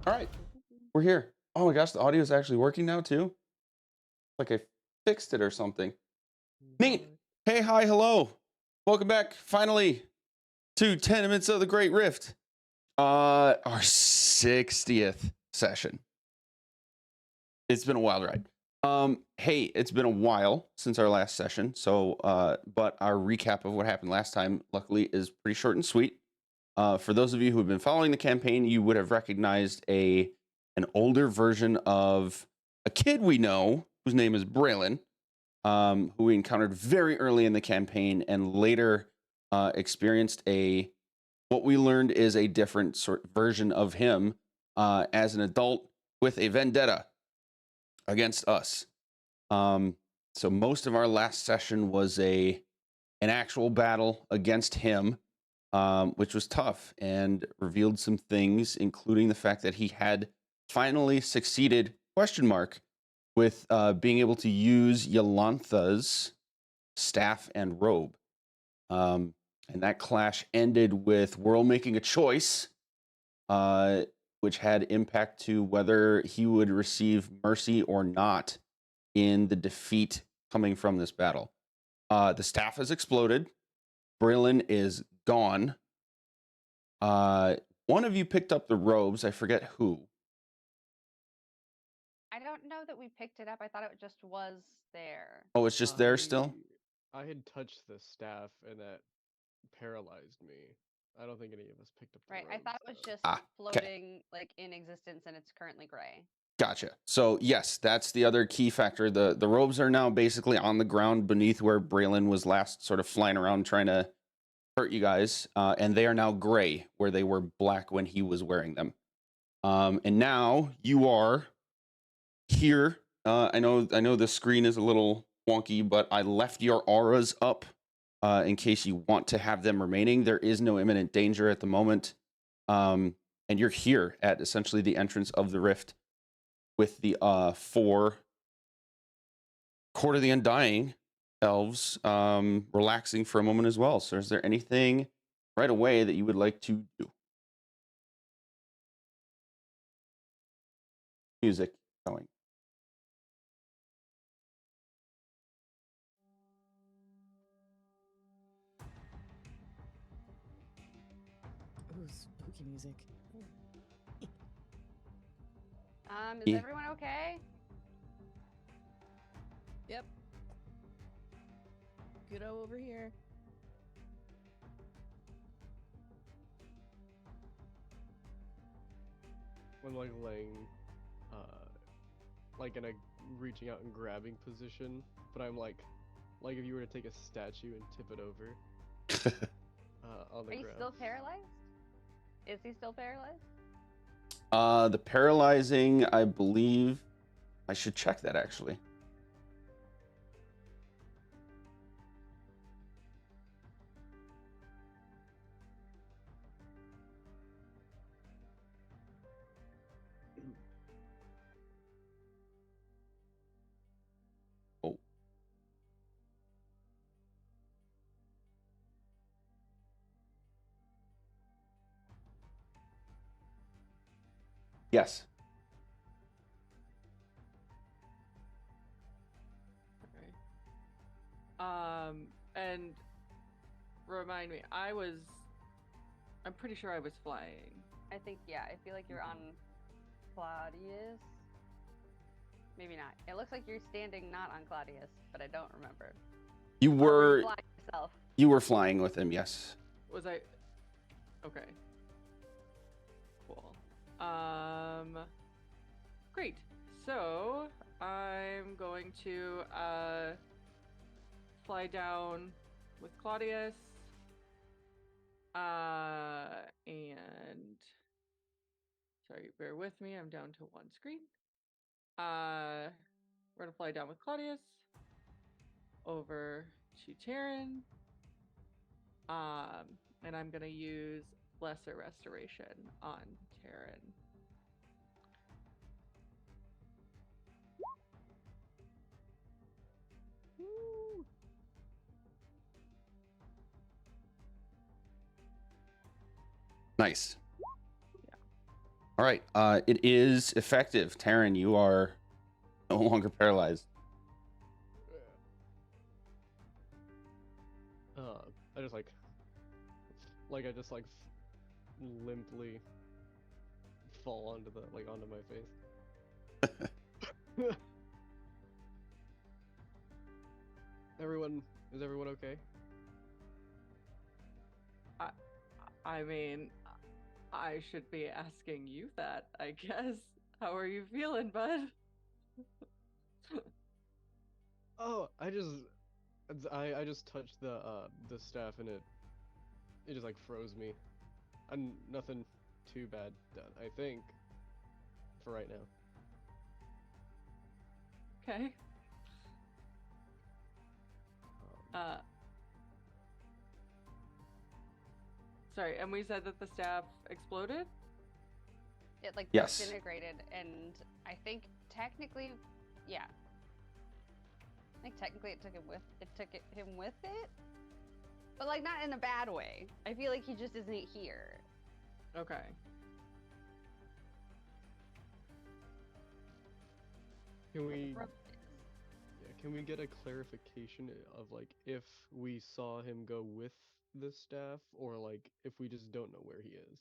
All right, we're here. Oh my gosh, the audio is actually working now too. Like I fixed it or something. Neat. What? Hey, hi, hello. Welcome back finally to Tenements of the Great Rift. Our 60th session. It's been a wild ride. Hey, it's been a while since our last session, so but our recap of what happened last time, luckily, is pretty short and sweet. For those of you who have been following the campaign, you would have recognized an older version of a kid we know whose name is Braylon, who we encountered very early in the campaign and later experienced what we learned is a different sort version of him as an adult with a vendetta against us. So most of our last session was an actual battle against him, which was tough and revealed some things, including the fact that he had finally succeeded, with being able to use Yolantha's staff and robe. And that clash ended with Whirl making a choice, which had impact to whether he would receive mercy or not in the defeat coming from this battle. The staff has exploded. Braylon is gone. One of you picked up the robes. I forget who. I don't know that we picked it up. I thought it just was there. Oh, it's just there still? I had touched the staff and that paralyzed me. I don't think any of us picked up the Right. I robes, thought it was though. just Okay. floating like in existence and it's currently gray. Gotcha. So yes, that's the other key factor. The robes are now basically on the ground beneath where Braylon was last sort of flying around trying to hurt you guys. And they are now gray where they were black when he was wearing them. And now you are here. I know the screen is a little wonky, but I left your auras up in case you want to have them remaining. There is no imminent danger at the moment. And you're here at essentially the entrance of the rift with the 4 Court of the Undying elves relaxing for a moment as well. So is there anything right away that you would like to do? Music going. Ooh, spooky music. Is Yeah. everyone okay? Yep. Good over here. I'm like laying, like in a reaching out and grabbing position, but I'm like if you were to take a statue and tip it over on the Are you ground. still paralyzed? Is he still paralyzed? The paralyzing, I believe. I should check that actually. Oh. Yes. Okay. And remind me, I'm pretty sure I was flying. I think, yeah. I feel like you're on Claudius. Maybe not. It looks like you're standing not on Claudius, but I don't remember. You Or were you flying yourself? You were flying with him, yes. Was I? Okay. Cool. Great. So I'm going to fly down with Claudius. And sorry, bear with me. I'm down to one screen. We're gonna fly down with Claudius over to Terran. And I'm gonna use Lesser Restoration on Terran. Woo. Nice. Yeah. All right. It is effective. Taryn, you are no longer paralyzed. I just I just limply fall onto onto my face. Is everyone okay? I mean, I should be asking you that, I guess. How are you feeling, bud? Oh, I just touched the staff and it just froze me. And nothing too bad done, I think, for right now. Okay. Sorry, and we said that the staff exploded? It Yes. disintegrated, and I think technically, yeah. I think technically it took him with it, but not in a bad way. I feel like he just isn't here. Okay. Can we get a clarification of if we saw him go with the staff or if we just don't know where he is?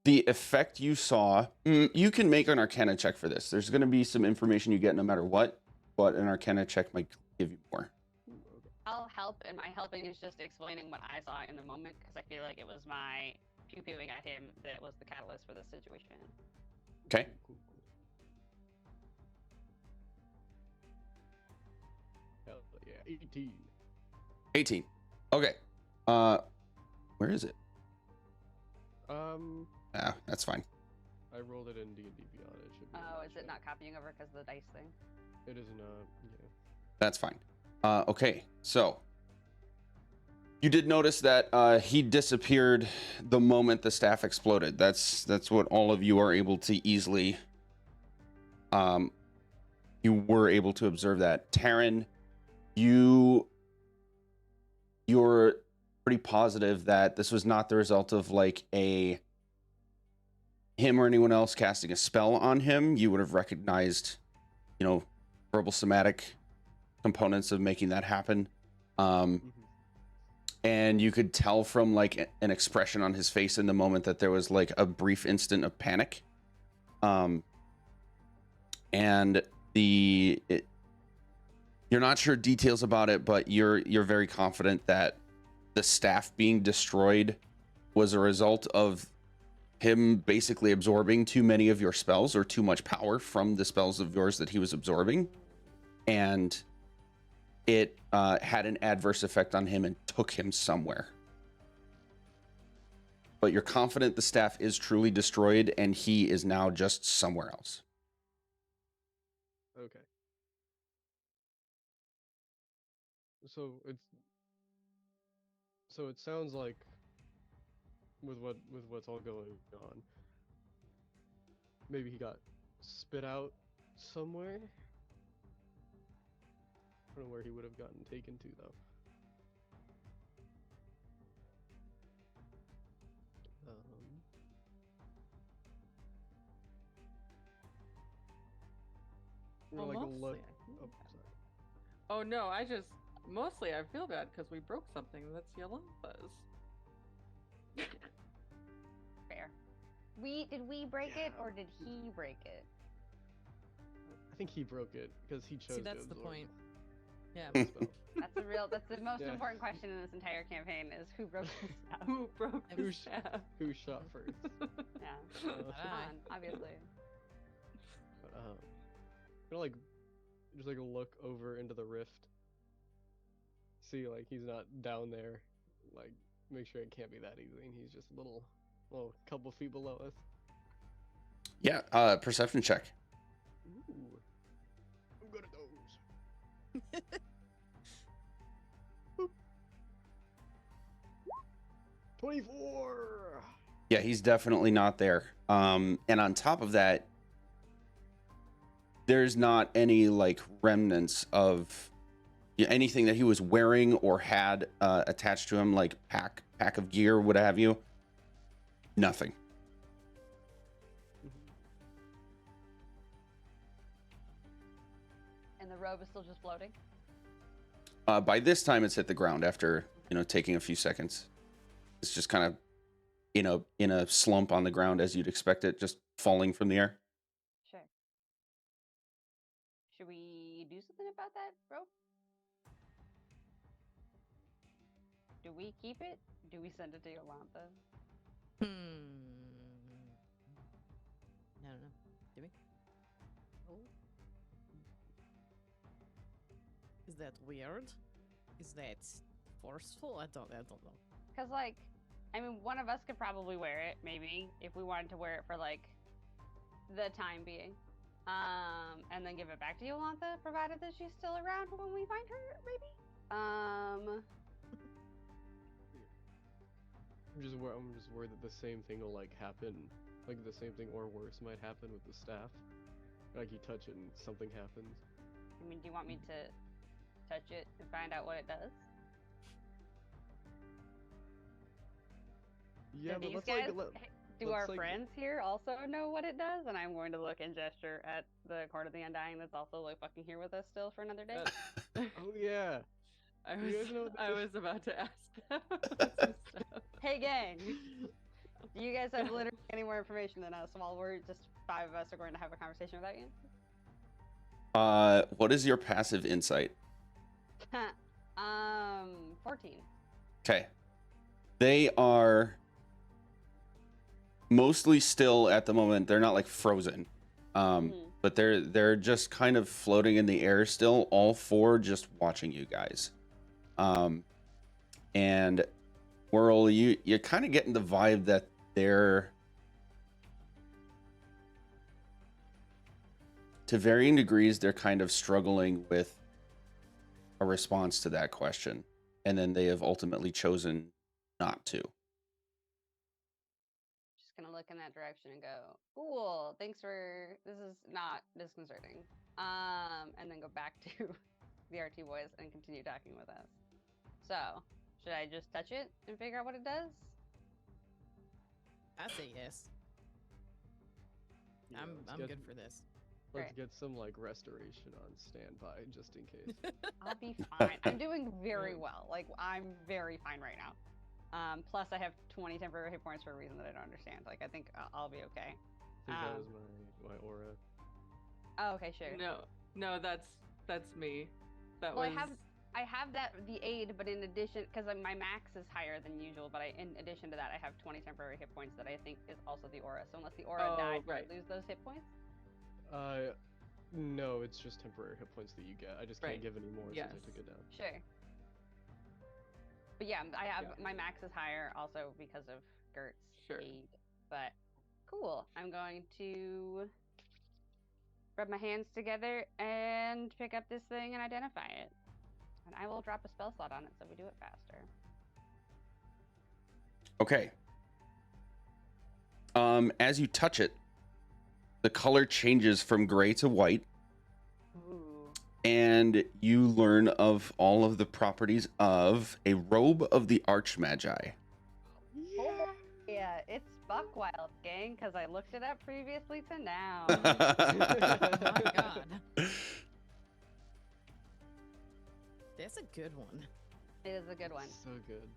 The effect you saw, you can make an Arcana check for this. There's going to be some information you get no matter what, but an Arcana check might give you more. I'll help, and my helping is just explaining what I saw in the moment because I feel like it was my pew-pewing at him that was the catalyst for the situation. Okay. Cool. Hell yeah, 18. 18. Okay. Where is it? Ah, that's fine. I rolled it in D&D Beyond. It should be. Oh, is it not copying over because of the dice thing? It is not. Yeah. That's fine. Okay, so you did notice that he disappeared the moment the staff exploded. That's what all of you are able to easily. You were able to observe that. Taryn, you're pretty positive that this was not the result of him or anyone else casting a spell on him. You would have recognized, verbal somatic components of making that happen. And you could tell from an expression on his face in the moment that there was a brief instant of panic. And you're not sure details about it, but you're very confident that the staff being destroyed was a result of him basically absorbing too many of your spells or too much power from the spells of yours that he was absorbing. And it had an adverse effect on him and took him somewhere. But you're confident the staff is truly destroyed and he is now just somewhere else. Okay. So it sounds like with what's all going on, maybe he got spit out somewhere. I don't know where he would have gotten taken to though. Well, We're mostly, look. I feel Oh, bad. sorry. Oh no, mostly I feel bad because we broke something that's Yolanda's. Fair. Did we break it or did he break it? I think he broke it because he chose. See, that's to the absorb point. Yeah. the spell. That's the most Yeah. important question in this entire campaign is who broke the stuff. Who broke the Who's- staff? Who shot first? Yeah. Uh, Come on, obviously. But, gonna just look over into the rift. See he's not down there. Make sure it can't be that easy. And he's just a little couple feet below us. Yeah, perception check. Ooh, I'm good at those. 24. Yeah, he's definitely not there. And on top of that, there's not any remnants of anything that he was wearing or had attached to him, pack of gear, what have you. Nothing. And the robe is still just floating. By this time, it's hit the ground after taking a few seconds. It's just kind of in a slump on the ground as you'd expect it, just falling from the air. Sure. Should we do something about that rope? Do we keep it? Do we send it to Yolantha? I don't know. Do we? Oh. Is that weird? Is that forceful? I don't know. Because, like, I mean, one of us could probably wear it, maybe, if we wanted to wear it for, like, the time being. And then give it back to Yolantha, provided that she's still around when we find her, maybe? I'm just worried that the same thing will like happen, like the same thing or worse might happen with the staff. Like you touch it and something happens. I mean, do you want me to touch it and find out what it does? Yeah, Do but these let's guys, like do let's, our like- friends here also know what it does? And I'm going to look and gesture at the Court of the Undying that's also like fucking here with us still for another day. Oh yeah. I You guys know what I this was is? about to ask them about some stuff. Hey gang, do you guys have literally any more information than us while we're just 5 of us are going to have a conversation without you? What is your passive insight? 14. Okay. They are mostly still at the moment. They're not like frozen. But they're just kind of floating in the air still, all 4 just watching you guys. And Whirl, you're kind of getting the vibe that they're, to varying degrees, they're kind of struggling with a response to that question. And then they have ultimately chosen not to. Just gonna look in that direction and go, cool, thanks for, this is not disconcerting. And then go back to the RT boys and continue talking with us. So, should I just touch it and figure out what it does? I say yes. Yeah, I'm good for this. Let's get some like restoration on standby just in case. I'll be fine. I'm doing very well. Like, I'm very fine right now. Plus, I have 20 temporary hit points for a reason that I don't understand. Like, I think I'll be okay. I think that was my aura. Oh, okay, sure. No, that's me. That Well, was. I have that the aid, but in addition, because my max is higher than usual, but in addition to that, I have 20 temporary hit points that I think is also the aura. So unless the aura died, right. do I lose those hit points? No, it's just temporary hit points that you get. I just can't Right. give any more Yes. since I took it down. Sure. But yeah, I have my max is higher also because of Gert's Sure. aid. But cool. I'm going to rub my hands together and pick up this thing and identify it. And I will drop a spell slot on it so we do it faster. Okay. As you touch it, the color changes from gray to white, Ooh. and you learn of all of the properties of a robe of the Archmagi. Oh, yeah, it's Buckwild, gang, because I looked it up previously to now. Oh my god. That's a good one. It is a good one. So good.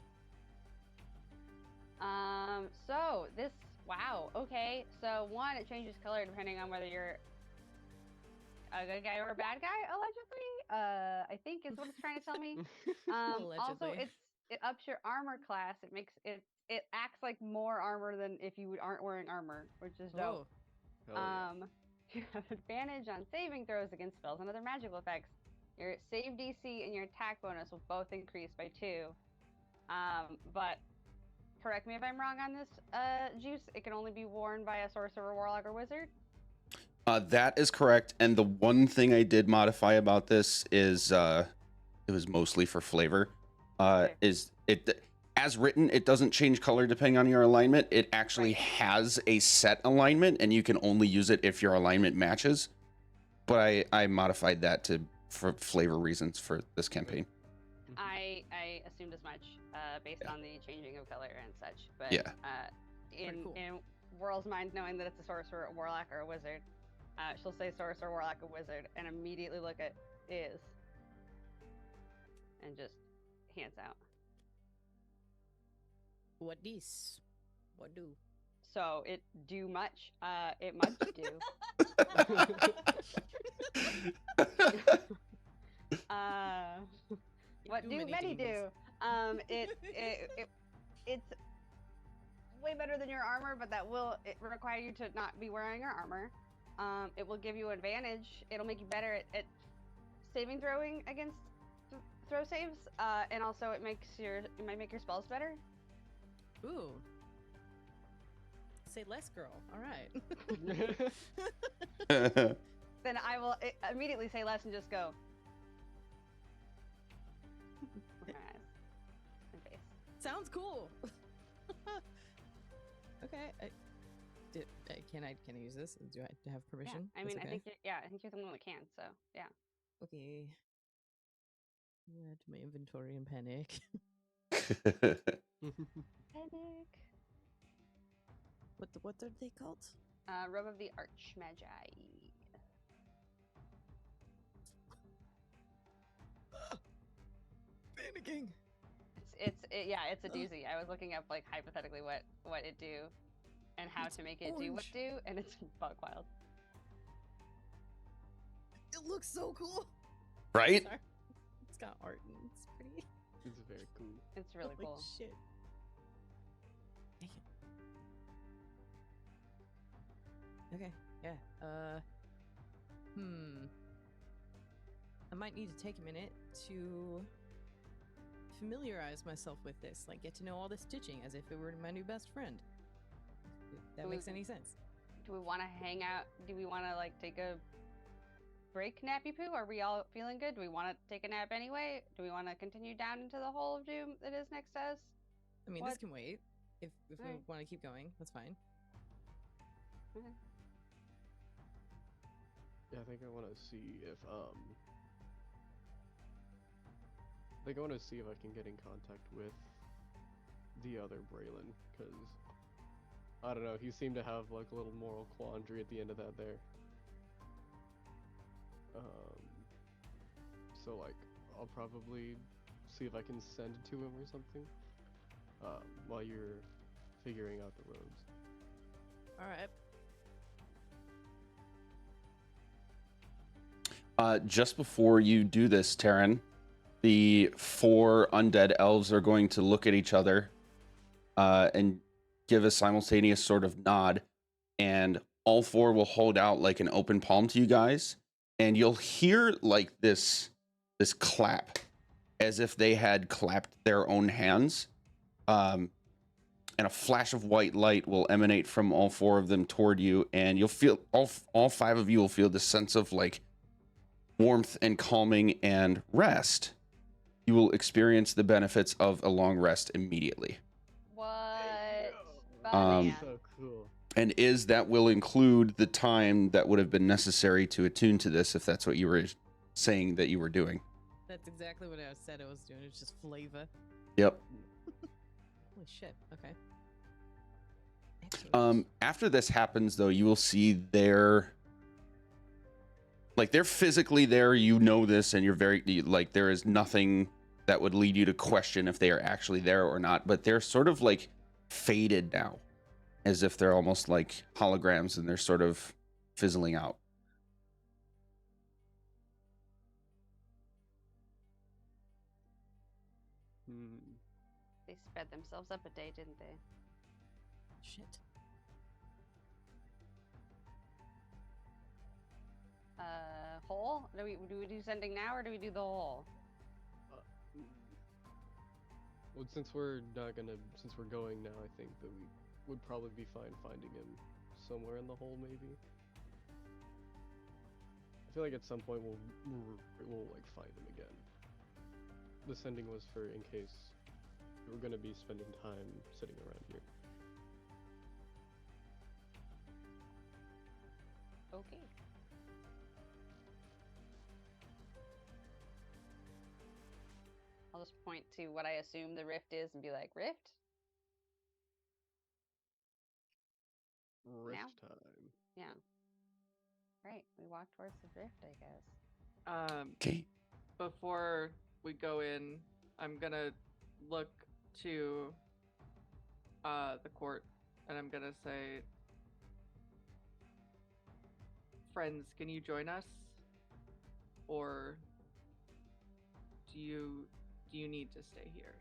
So this, wow, okay. So one, it changes color depending on whether you're a good guy or a bad guy, allegedly. I think is what it's trying to tell me. Also, Allegedly. it ups your armor class. It makes it acts like more armor than if you aren't wearing armor, which is dope. Oh. Hell yeah. You have advantage on saving throws against spells and other magical effects. Your save DC and your attack bonus will both increase by 2. But correct me if I'm wrong on this, Juice. It can only be worn by a sorcerer, warlock, or wizard. That is correct. And the one thing I did modify about this is it was mostly for flavor. Is it as written? It doesn't change color depending on your alignment. It actually has a set alignment, and you can only use it if your alignment matches. But I modified that for flavor reasons for this campaign. I assumed as much based on the changing of color and such. But Yeah. cool. in Whirl's mind, knowing that it's a sorcerer, a warlock, or a wizard, she'll say sorcerer, warlock, or wizard, and immediately look at Iz, and just hands out. What this? What do? So it do much. It much do. What do do many many things. do? It's way better than your armor, but that will require you to not be wearing your armor. It will give you advantage. It'll make you better at saving throwing against throw saves, and also it might make your spells better. Ooh. Say less, girl. All right. Then I will immediately say less and just go. My eyes and face. Sounds cool. Okay. Can I use this? Do I have permission? Yeah, I That's mean, okay? I think you're the one that can. So yeah. Okay. Add to my inventory and panic. Panic. What are they called? Robe of the Archmagi. Panicking. It's a doozy. I was looking up like hypothetically what it do, and how It's to make it do what orange. do, and it's bug wild. It looks so cool. Right? Sorry. It's got art and it's pretty. It's very cool. It's really Holy cool. shit. Thank you. Okay. Yeah. I might need to take a minute to familiarize myself with this, like get to know all the stitching as if it were my new best friend. If that makes any sense. Do we want to hang out? Do we want to like take a break, nappy poo? Are we all feeling good? Do we want to take a nap anyway? Do we want to continue down into the hole of doom that is next to us? I mean, What? this can wait. If we Alright. want to keep going, that's fine. Okay. Yeah, I think I want to see if I think I want to see if I can get in contact with the other Braylon, because I don't know, he seemed to have like a little moral quandary at the end of that there. So like I'll probably see if I can send it to him or something while you're figuring out the robes. All right. Just before you do this, Taryn, the 4 undead elves are going to look at each other and give a simultaneous sort of nod, and all 4 will hold out like an open palm to you guys, and you'll hear like this clap as if they had clapped their own hands, and a flash of white light will emanate from all 4 of them toward you, and you'll feel all 5 of you will feel this sense of like warmth and calming and rest. You will experience the benefits of a long rest immediately. What? Um, Bananas. So cool. And that will include the time that would have been necessary to attune to this, if that's what you were saying that you were doing. That's exactly what I said I was doing. It's just flavor. Yep. Holy shit. Okay. Excellent. After this happens, though, you will see they're physically there. You know this, and you're very like, there is nothing that would lead you to question if they are actually there or not. But they're sort of like faded now, as if they're almost like holograms, and they're sort of fizzling out. They sped themselves up a day, didn't they? Shit. Hole? Do we do sending now, or do we do the hole? Well, since we're going now, I think that we would probably be fine finding him somewhere in the hole, maybe. I feel like at some point we'll like find him again. The sending was for in case we're gonna be spending time sitting around here. Okay. I'll just point to what I assume the rift is and be like, rift? Yeah. time. Yeah. Right. We walk towards the drift, I guess. Okay. Before we go in, I'm gonna look to the court, and I'm gonna say, friends, can you join us, or do you need to stay here?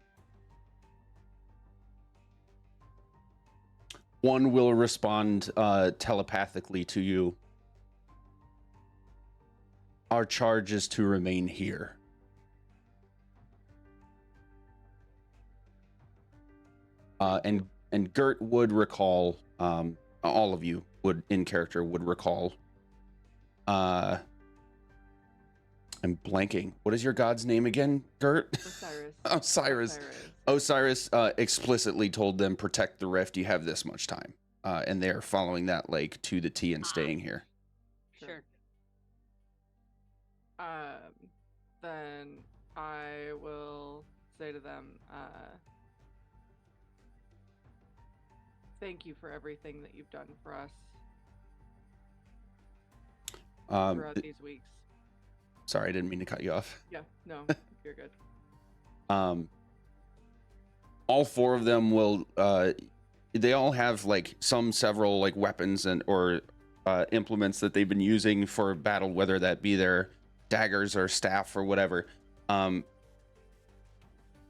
One will respond telepathically to you. Our charge is to remain here. And Gert would recall, all of you would in character would recall. I'm blanking. What is your god's name again, Gert? Osiris. Osiris. Osiris explicitly told them, protect the rift. You have this much time. And they are following that like to the T and staying here. Sure. Then I will say to them, thank you for everything that you've done for us throughout these weeks. Sorry, I didn't mean to cut you off. Yeah, no, you're good. All four of them will they all have like several like weapons and or implements that they've been using for battle, whether that be their daggers or staff or whatever.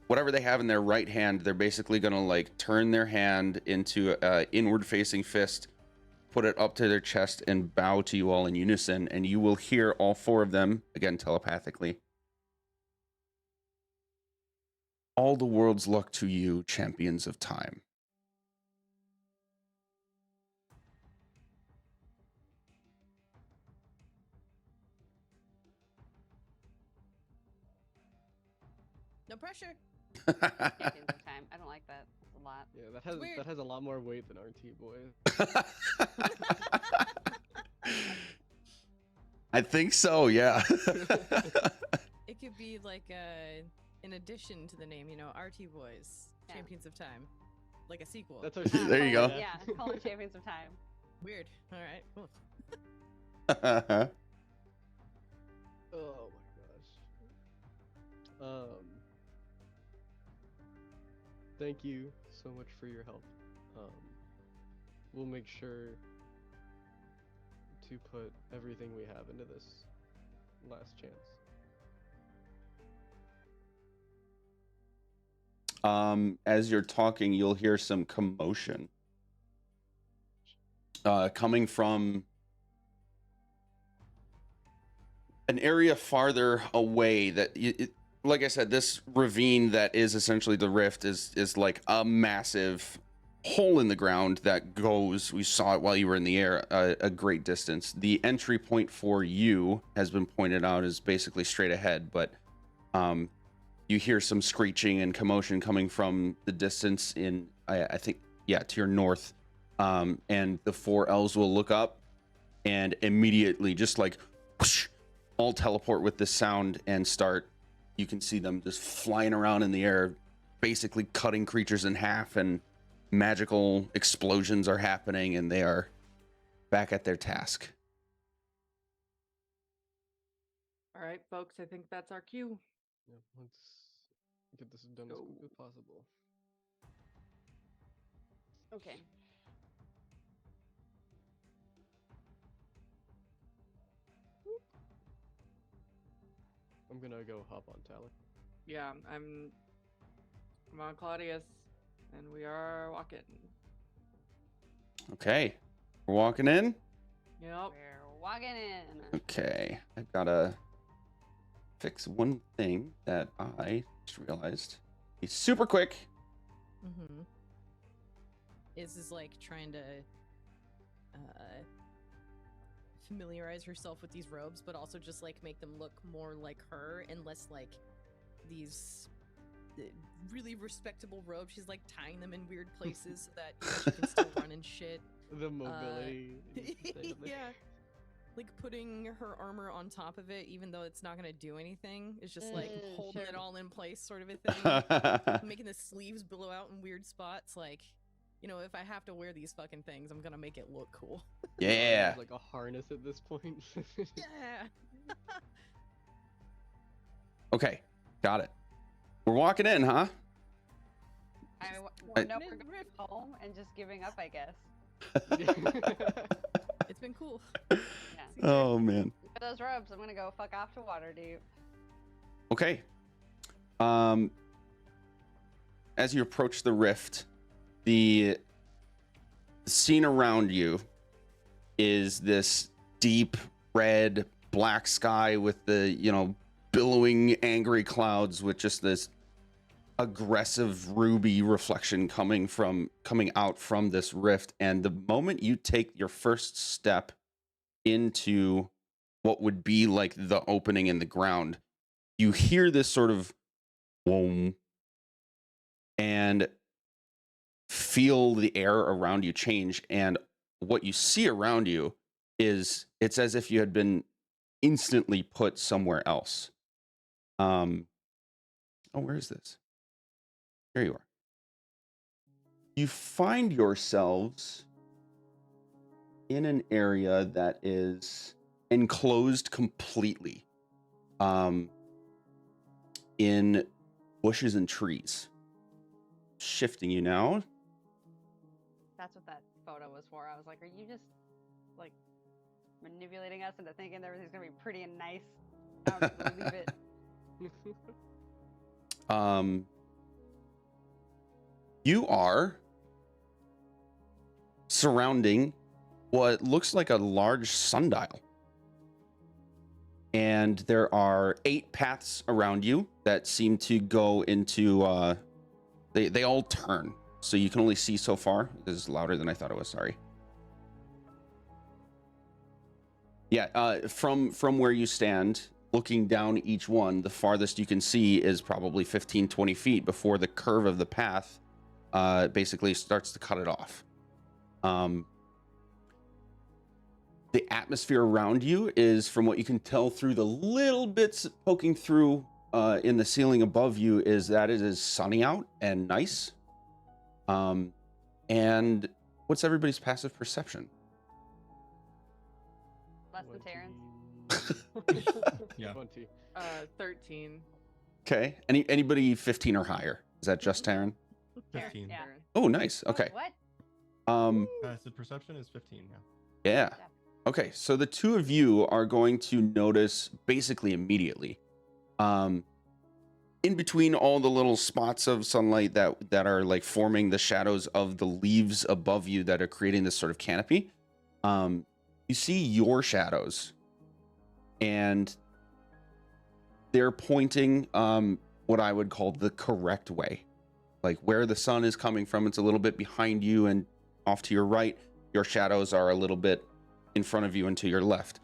Whatever they have in their right hand, they're basically gonna like turn their hand into a inward facing fist, put it up to their chest, and bow to you all in unison, and you will hear all four of them, again telepathically. All the world's luck to you, champions of time. No pressure. Champions of time. I don't like that. That's a lot. Yeah, weird. that has a lot more weight than RT boys. I think so, yeah. It could be like an addition to the name, you know, RT Boys, Yeah. Champions of Time, like a sequel. That's our There you go. Yeah, call them champions of time. Weird. All right, cool. Oh my gosh. Thank you so much for your help. We'll make sure to put everything we have into this last chance. As you're talking, you'll hear some commotion coming from an area farther away. That, like I said, this ravine that is essentially the rift is like a massive hole in the ground that goes. We saw it while you were in the air, a great distance. The entry point for you has been pointed out is basically straight ahead, but you hear some screeching and commotion coming from the distance in, I think, yeah, to your north. And the four elves will look up and immediately just like whoosh, all teleport with this sound and start. You can see them just flying around in the air, basically cutting creatures in half, and magical explosions are happening, and they are back at their task. All right, folks, I think that's our cue. Yeah, let's get this done as quick as possible. Okay. I'm gonna go hop on Tally. Yeah, I'm on Claudius, and we are walking. Okay, we're walking in. Yep. We're walking in. Okay, I've gotta fix one thing that I just realized. He's super quick. Mm-hmm. Is like trying to familiarize herself with these robes, but also just like make them look more like her and less like these really respectable robes. She's like tying them in weird places so that you know, she can still run and shit. The mobility. Yeah. Like putting her armor on top of it, even though it's not gonna do anything. It's just like holding sure. it all in place, sort of a thing. Making the sleeves billow out in weird spots, like, you know, if I have to wear these fucking things, I'm gonna make it look cool. Yeah. Like a harness at this point. Yeah. Okay, got it. We're walking in, huh? No, we're going home and just giving up, I guess. It's been cool. Yeah. Oh man. For those robes, I'm gonna go fuck off to Waterdeep. Okay. As you approach the rift, the scene around you is this deep red black sky with the, you know, billowing angry clouds with just this aggressive ruby reflection coming out from this rift. And the moment you take your first step into what would be like the opening in the ground, you hear this sort of whoom and feel the air around you change. And what you see around you is it's as if you had been instantly put somewhere else. Oh, where is this? Here you are. You find yourselves in an area that is enclosed completely in bushes and trees. Shifting you now. That's what that photo was for. I was like, are you just like manipulating us into thinking everything's gonna be pretty and nice? I don't believe it. You are surrounding what looks like a large sundial. And there are 8 paths around you that seem to go into, they all turn. So you can only see so far. This is louder than I thought it was, sorry. Yeah, from where you stand, looking down each one, the farthest you can see is probably 15, 20 feet before the curve of the path basically starts to cut it off. The atmosphere around you is, from what you can tell through the little bits poking through in the ceiling above you, is that it is sunny out and nice. And what's everybody's passive perception? Less than Terrence. Yeah. 20. 13. Okay. Anybody 15 or higher? Is that just Taryn? 15. Yeah. Oh, nice. Okay. What? Passive perception is 15. Yeah. Yeah. Okay, so the two of you are going to notice basically immediately, in between all the little spots of sunlight that are like forming the shadows of the leaves above you that are creating this sort of canopy, you see your shadows, and they're pointing what I would call the correct way. Like where the sun is coming from, it's a little bit behind you and off to your right. Your shadows are a little bit in front of you and to your left.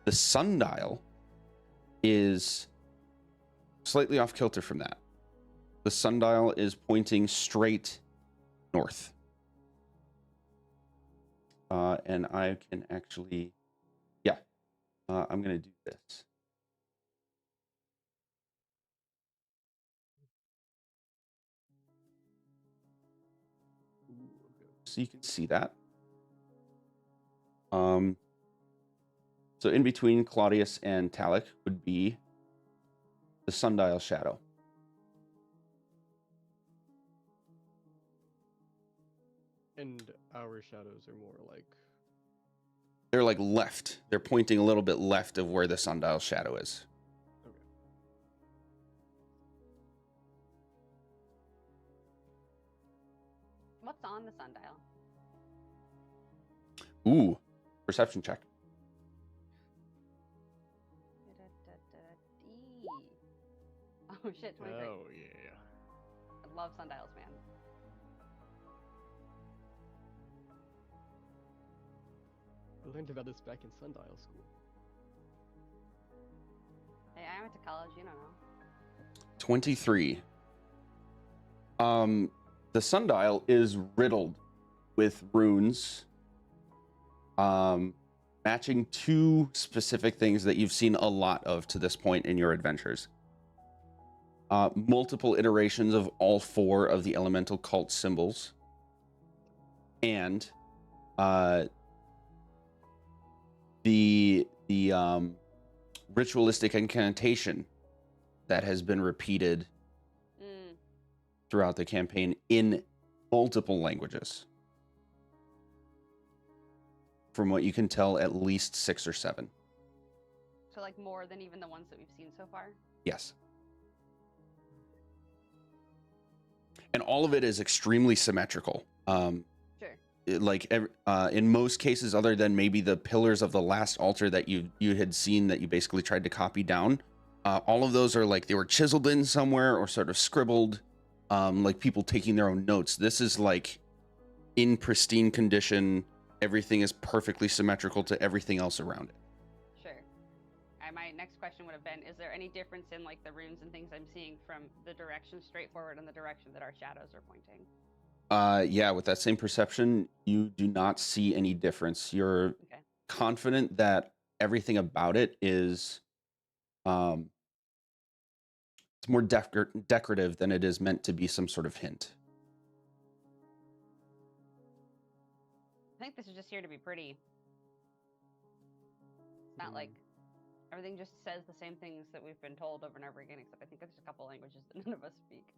The sundial is slightly off kilter from that. The sundial is pointing straight north. And I can actually, I'm going to do this. So you can see that. So in between Claudius and Talik would be the sundial shadow. And our shadows are more like. They're like left. They're pointing a little bit left of where the sundial shadow is. Okay. What's on the sundial? Ooh, perception check. Oh shit, 23. Oh yeah. I love sundials, man. I learned about this back in sundial school. Hey, I went to college, you don't know. 23. The sundial is riddled with runes, matching 2 specific things that you've seen a lot of to this point in your adventures. Multiple iterations of all 4 of the elemental cult symbols. and the ritualistic incantation that has been repeated throughout the campaign in multiple languages. From what you can tell, at least 6 or 7. So like more than even the ones that we've seen so far? Yes. And all of it is extremely symmetrical. Sure. In most cases, other than maybe the pillars of the last altar that you had seen that you basically tried to copy down, all of those are like they were chiseled in somewhere or sort of scribbled, like people taking their own notes. This is like in pristine condition. Everything is perfectly symmetrical to everything else around it. Sure. My next question would have been, is there any difference in like the runes and things I'm seeing from the direction straight forward and the direction that our shadows are pointing? Yeah, with that same perception, you do not see any difference. You're confident that everything about it is it's more decorative than it is meant to be some sort of hint. I think this is just here to be pretty. It's not like everything just says the same things that we've been told over and over again, except I think there's a couple languages that none of us speak.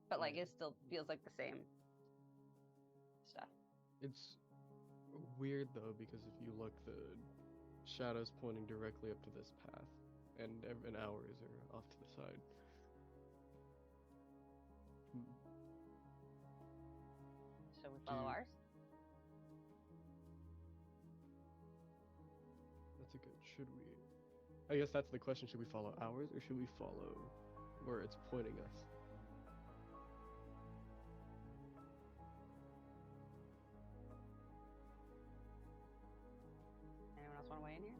But like it still feels like the same stuff. It's weird though, because if you look, the shadow's pointing directly up to this path, and ours are off to the side. So we follow ours? That's a good. Should we? I guess that's the question. Should we follow ours, or should we follow where it's pointing us? Anyone else want to weigh in here?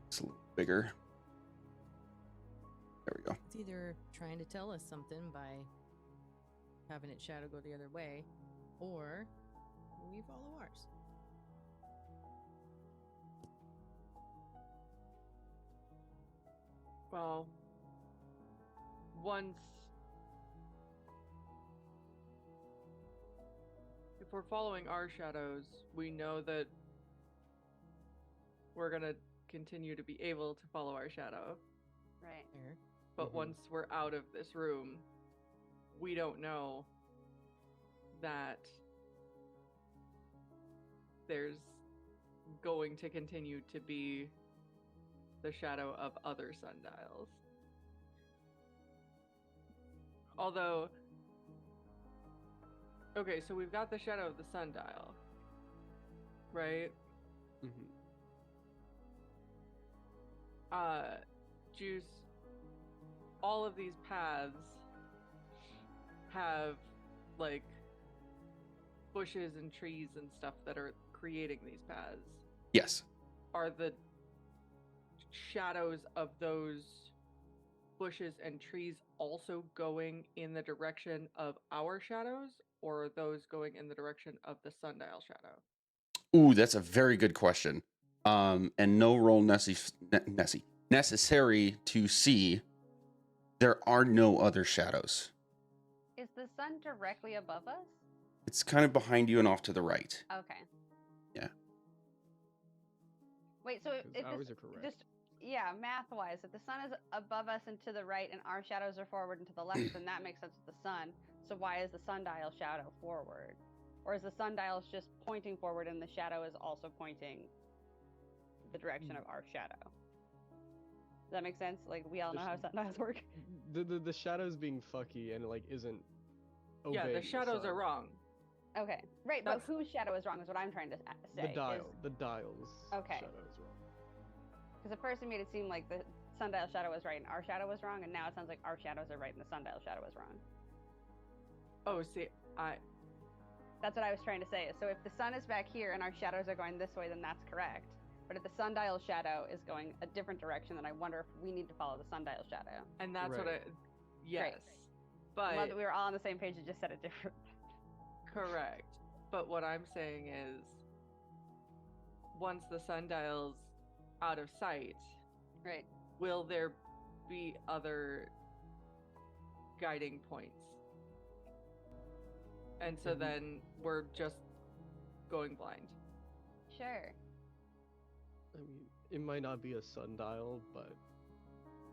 It's a little bigger. There we go. It's either trying to tell us something by having its shadow go the other way, or we follow ours. Well, once if we're following our shadows, we know that we're gonna continue to be able to follow our shadow. Right. Fair. But once we're out of this room, we don't know that there's going to continue to be the shadow of other sundials. Although, okay, so we've got the shadow of the sundial, right? Juice, all of these paths have like bushes and trees and stuff that are creating these paths. Yes. Are the shadows of those bushes and trees also going in the direction of our shadows, or are those going in the direction of the sundial shadow? Ooh, that's a very good question. And no roll necessary to see. There are no other shadows. Is the sun directly above us? It's kind of behind you and off to the right. Okay. Yeah. Wait, so if ours are correct. just math-wise, if the sun is above us and to the right, and our shadows are forward and to the left, then that makes sense with the sun. So why is the sundial shadow forward? Or is the sundial just pointing forward and the shadow is also pointing the direction of our shadow? Does that make sense? Like, we all know how sundials work. The shadow's being fucky and like isn't obeying Yeah, the shadows sun. are wrong. Okay, right, but whose shadow is wrong is what I'm trying to say. The dial's Okay. shadow is wrong. Because at first it made it seem like the sundial shadow was right and our shadow was wrong, and now it sounds like our shadows are right and the sundial shadow is wrong. Oh, see, That's what I was trying to say. So if the sun is back here and our shadows are going this way, then that's correct. But if the sundial shadow is going a different direction, then I wonder if we need to follow the sundial shadow. and that's what I, Right. yes, Great. but Love that we were all on the same page and just said it different. correct. But what I'm saying is, once the sundial's out of sight, Right. will there be other guiding points. And so then we're just going blind. Sure. I mean, it might not be a sundial, but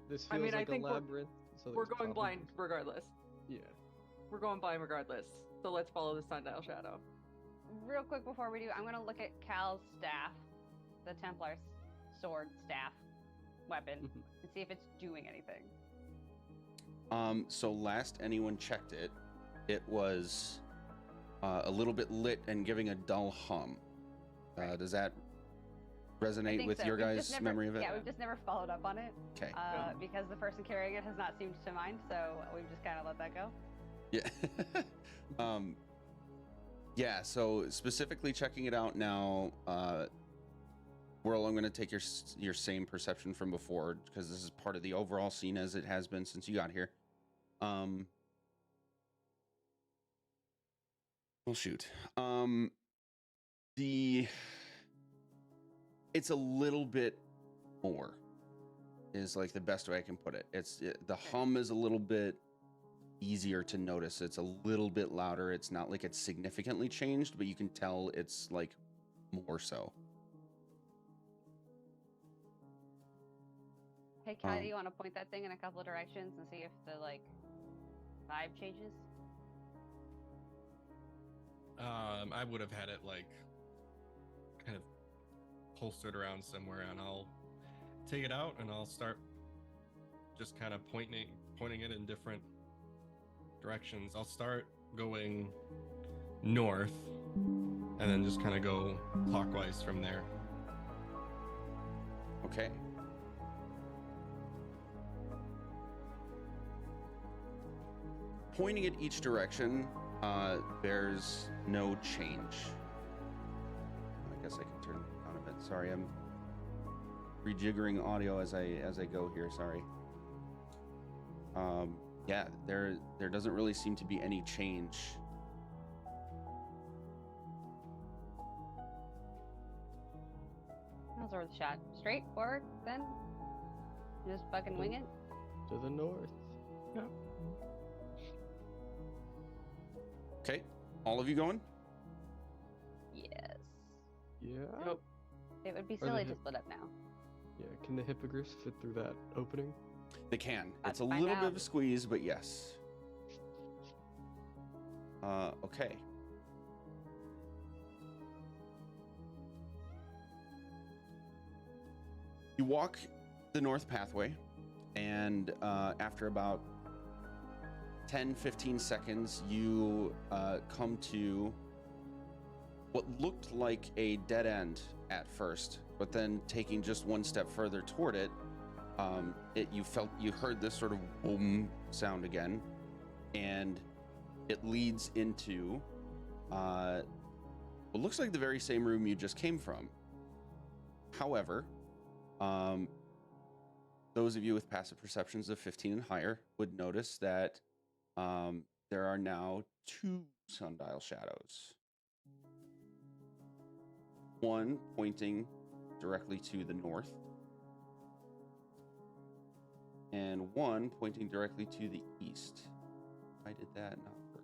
this I feels mean, I like a think labyrinth. So We're there's going probably blind regardless. Yeah. We're going blind regardless. So let's follow the sundial shadow. Real quick before we do, I'm gonna look at Cal's staff, the Templar's sword staff weapon, and see if it's doing anything. So last anyone checked it, it was a little bit lit and giving a dull hum. Right. Does that I resonate think with so. your We've guys' just never- memory of it? Yeah, we've just never followed up on it. Okay. Because the person carrying it has not seemed to mind, so we've just kind of let that go. Yeah. Yeah, so specifically checking it out now, Whirl, I'm going to take your same perception from before, because this is part of the overall scene as it has been since you got here. Well, shoot. It's a little bit more is like the best way I can put it. The hum is a little bit easier to notice. It's a little bit louder. It's not like it's significantly changed, but you can tell it's like more so. Hey, Cal, you want to point that thing in a couple of directions and see if the vibe changes? I would have had it like kind of holstered around somewhere, and I'll take it out and I'll start just kind of pointing it in different directions. I'll start going north and then just kind of go clockwise from there. Okay. Pointing at each direction, there's no change. I guess I can turn it down a bit. Sorry, I'm rejiggering audio as I go here. Sorry. Yeah, there doesn't really seem to be any change. How's worth a shot? Straight forward, then? Just fucking wing it? To the north. Yeah. Okay, all of you going? Yes. Yeah. Yep. It would be Are they silly to hip- split up now. Yeah. Can the hippogriffs fit through that opening? They can. Let's It's a find little bit out. of a squeeze, but yes. Okay. You walk the north pathway, and after about 10-15 seconds, you come to what looked like a dead end at first, but then taking just one step further toward it, you heard this sort of boom sound again, and it leads into what looks like the very same room you just came from. However, those of you with passive perceptions of 15 and higher would notice that there are now two sundial shadows. One pointing directly to the north, and one pointing directly to the east. I did that not work.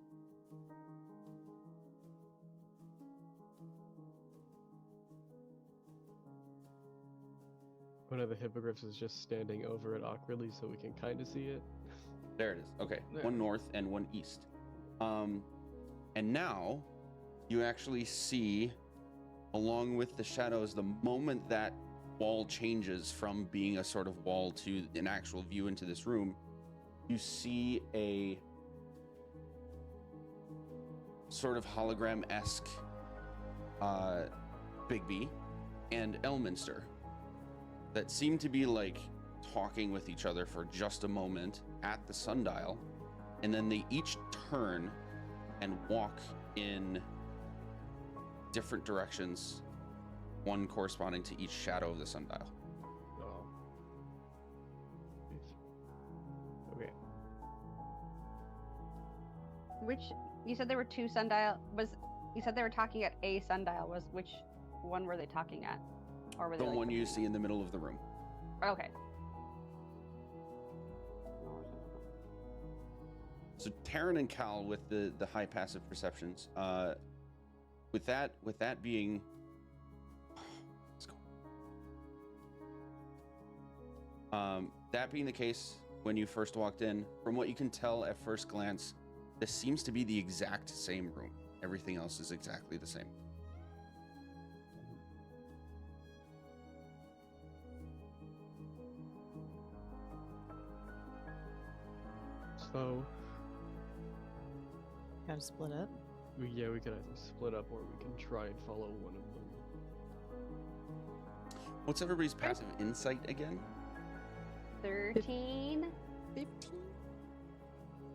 One of the hippogriffs is just standing over it awkwardly so we can kind of see it. There it is. Okay, There. one north and one east. And now you actually see, along with the shadows, the moment that wall changes from being a sort of wall to an actual view into this room, you see a sort of hologram-esque Bigby and Elminster that seem to be like talking with each other for just a moment at the sundial, and then they each turn and walk in different directions, one corresponding to each shadow of the sundial. Oh. Okay. Which, you said there were two sundial, you said they were talking at a sundial, which one were they talking at? Or were The they one you see in the middle of the room. Okay. So Taryn and Cal with the high passive perceptions. With that being, let's go. That being the case, when you first walked in, from what you can tell at first glance, this seems to be the exact same room. Everything else is exactly the same. So, Gotta split up. we could either split up or we can try and follow one of them. What's everybody's passive insight again? 13. 15.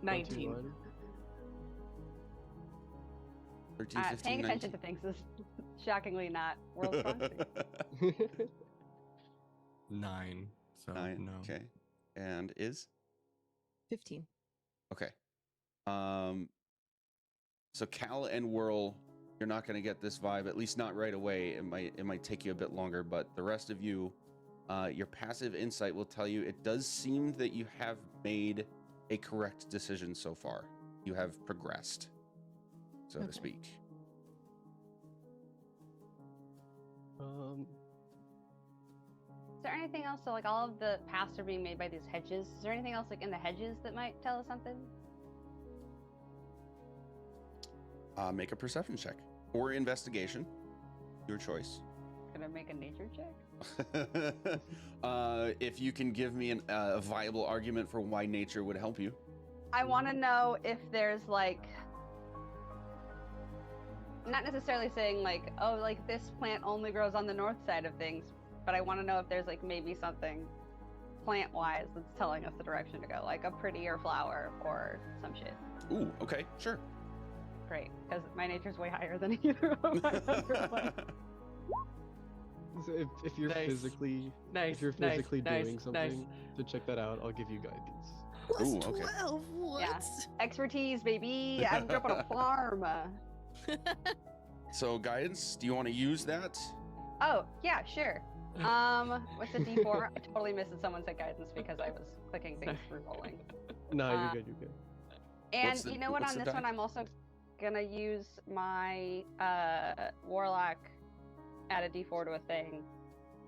19. 21. 13, 15, Paying 19. attention to things is shockingly not world strong suit. 9. So 9. no. Okay. And is? 15. Okay. So Cal and Whirl, you're not going to get this vibe, at least not right away. It might take you a bit longer, but the rest of you, your passive insight will tell you it does seem that you have made a correct decision so far. You have progressed, so to Okay. speak. Is there anything else? So, like, all of the paths are being made by these hedges. Is there anything else, like, in the hedges that might tell us something? Make a perception check or investigation, your choice. Can I make a nature check? If you can give me a viable argument for why nature would help you. I want to know if there's, like, not necessarily saying, like, oh, like, this plant only grows on the north side of things, but I want to know if there's, like, maybe something plant-wise that's telling us the direction to go, like a prettier flower or some shit. Ooh, okay, sure. Great, because my nature's way higher than either of my other ones. So if you're Nice. physically Nice. if you're nice, physically nice, doing something nice. to check that out, I'll give you guidance. Ooh, okay. 12. What? Yeah. Expertise, baby. I grew up on a farm. So guidance, do you want to use that? Oh, yeah, sure. What's a D4? I totally missed that someone said guidance because I was clicking things through rolling. No, Uh, you're good. You're good. And What's the- you know what? what's On the this one, die? I'm also gonna use my warlock. Add a D4 to a thing.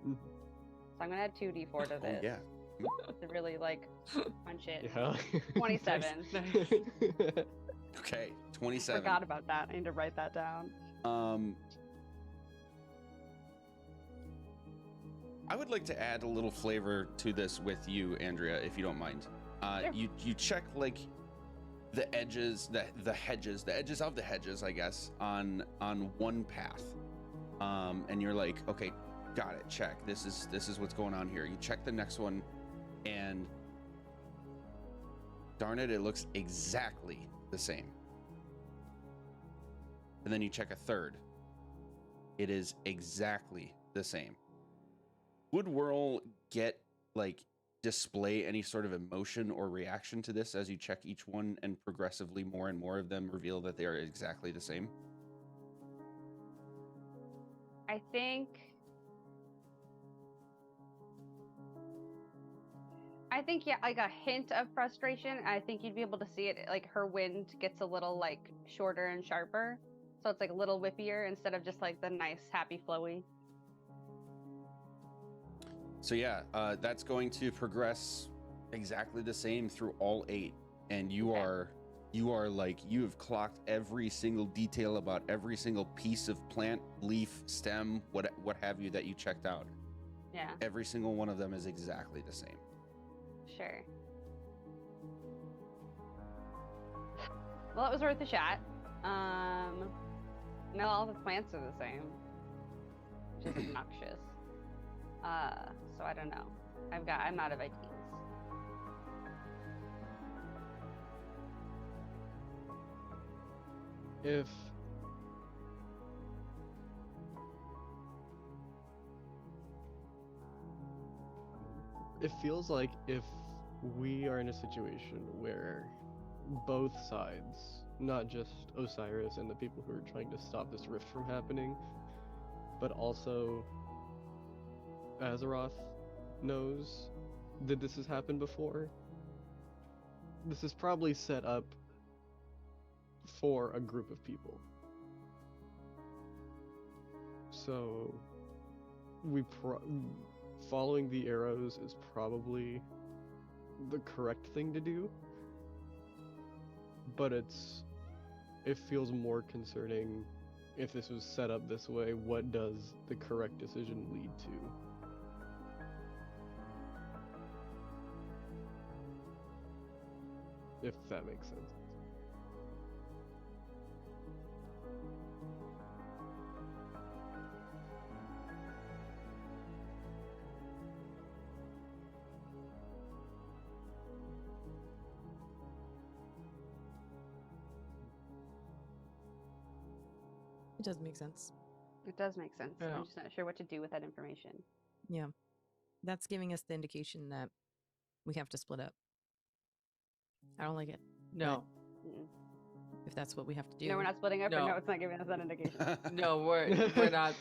Mhm. So I'm gonna add 2 D4 to Oh this yeah. to really like punch it. Yeah. 27. Nice. Okay, 27. Forgot about that. I need to write that down. I would like to add a little flavor to this with you, Andrea, if you don't mind. Sure. You check like the edges, the hedges, the edges of the hedges, I guess, on one path, and you're like, okay, got it, check. This is what's going on here. You check the next one, and darn it, it looks exactly the same. And then you check a third. It is exactly the same. Would Whirl get like display any sort of emotion or reaction to this as you check each one and progressively more and more of them reveal that they are exactly the same? I think yeah, like a hint of frustration. I think you'd be able to see it, like her wind gets a little like shorter and sharper. So it's like a little whippier instead of just like the nice, happy, flowy. So yeah, that's going to progress exactly the same through all 8. And you Okay. are like, you have clocked every single detail about every single piece of plant, leaf, stem, what have you that you checked out. Yeah, Every single one of them is exactly the same. sure. Well, it was worth a shot. No, all the plants are the same. Which is obnoxious. So I don't know. I'm out of ideas. If it feels like if we are in a situation where both sides, not just Osiris and the people who are trying to stop this rift from happening, but also Azeroth knows that this has happened before, this is probably set up for a group of people. So following the arrows is probably the correct thing to do, but it feels more concerning if this was set up this way. What does the correct decision lead to? If that makes sense. It does make sense. It does make sense. Yeah. I'm just not sure what to do with that information. Yeah. That's giving us the indication that we have to split up. I don't like it. No, Mm-mm. If that's what we have to do. No, we're not splitting up, or No. no, it's not giving us that indication. no, we're not.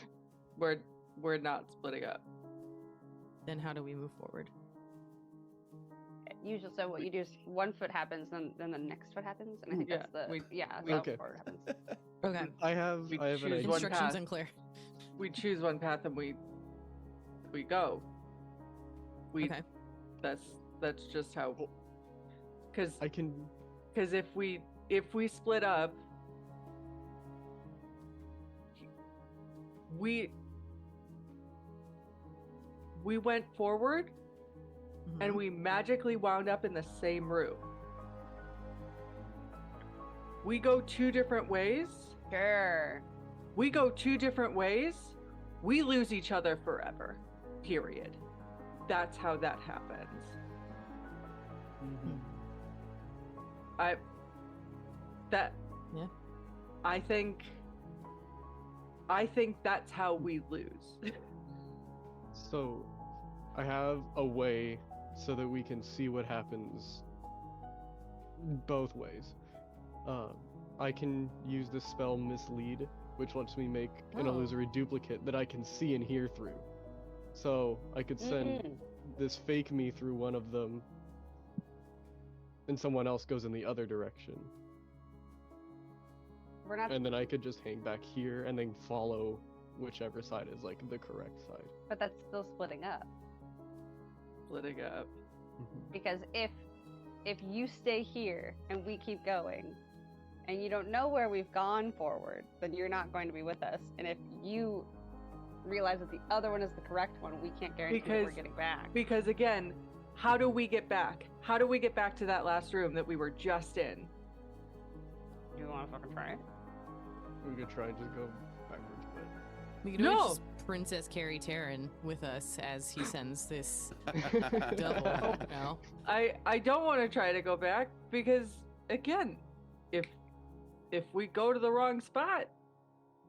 We're not splitting up. Then how do we move forward? Usually, so what you do is one foot happens, then the next foot happens, and I think Yeah, that's the we- that's we- how Okay. forward happens. Okay. I have We an choose idea. one Instructions path. unclear. We choose one path and we go. Okay. That's just how. Because I can if we split up, we went forward and Mhm. we magically wound up in the same room. We go two different ways. Sure. We go two different ways. We lose each other forever. Period. That's how that happens. Mhm. Yeah. I think that's how we lose. So, I have a way so that we can see what happens both ways. I can use the spell Mislead, which lets me make an Oh. illusory duplicate that I can see and hear through. So, I could send Mhm. this fake me through one of them, and someone else goes in the other direction. We're not, And then I could just hang back here and then follow whichever side is like the correct side. but that's still splitting up. Splitting up. Because if you stay here and we keep going, and you don't know where we've gone forward, then you're not going to be with us. And if you realize that the other one is the correct one, we can't guarantee that we're Because- getting back. Because again, how do we get back? How do we get back to that last room that we were just in? Do you want to fucking try it? We could try and just go backwards, but We could always just Princess Carrie Terran with us as he sends this double. No? I don't want to try to go back because again, if we go to the wrong spot,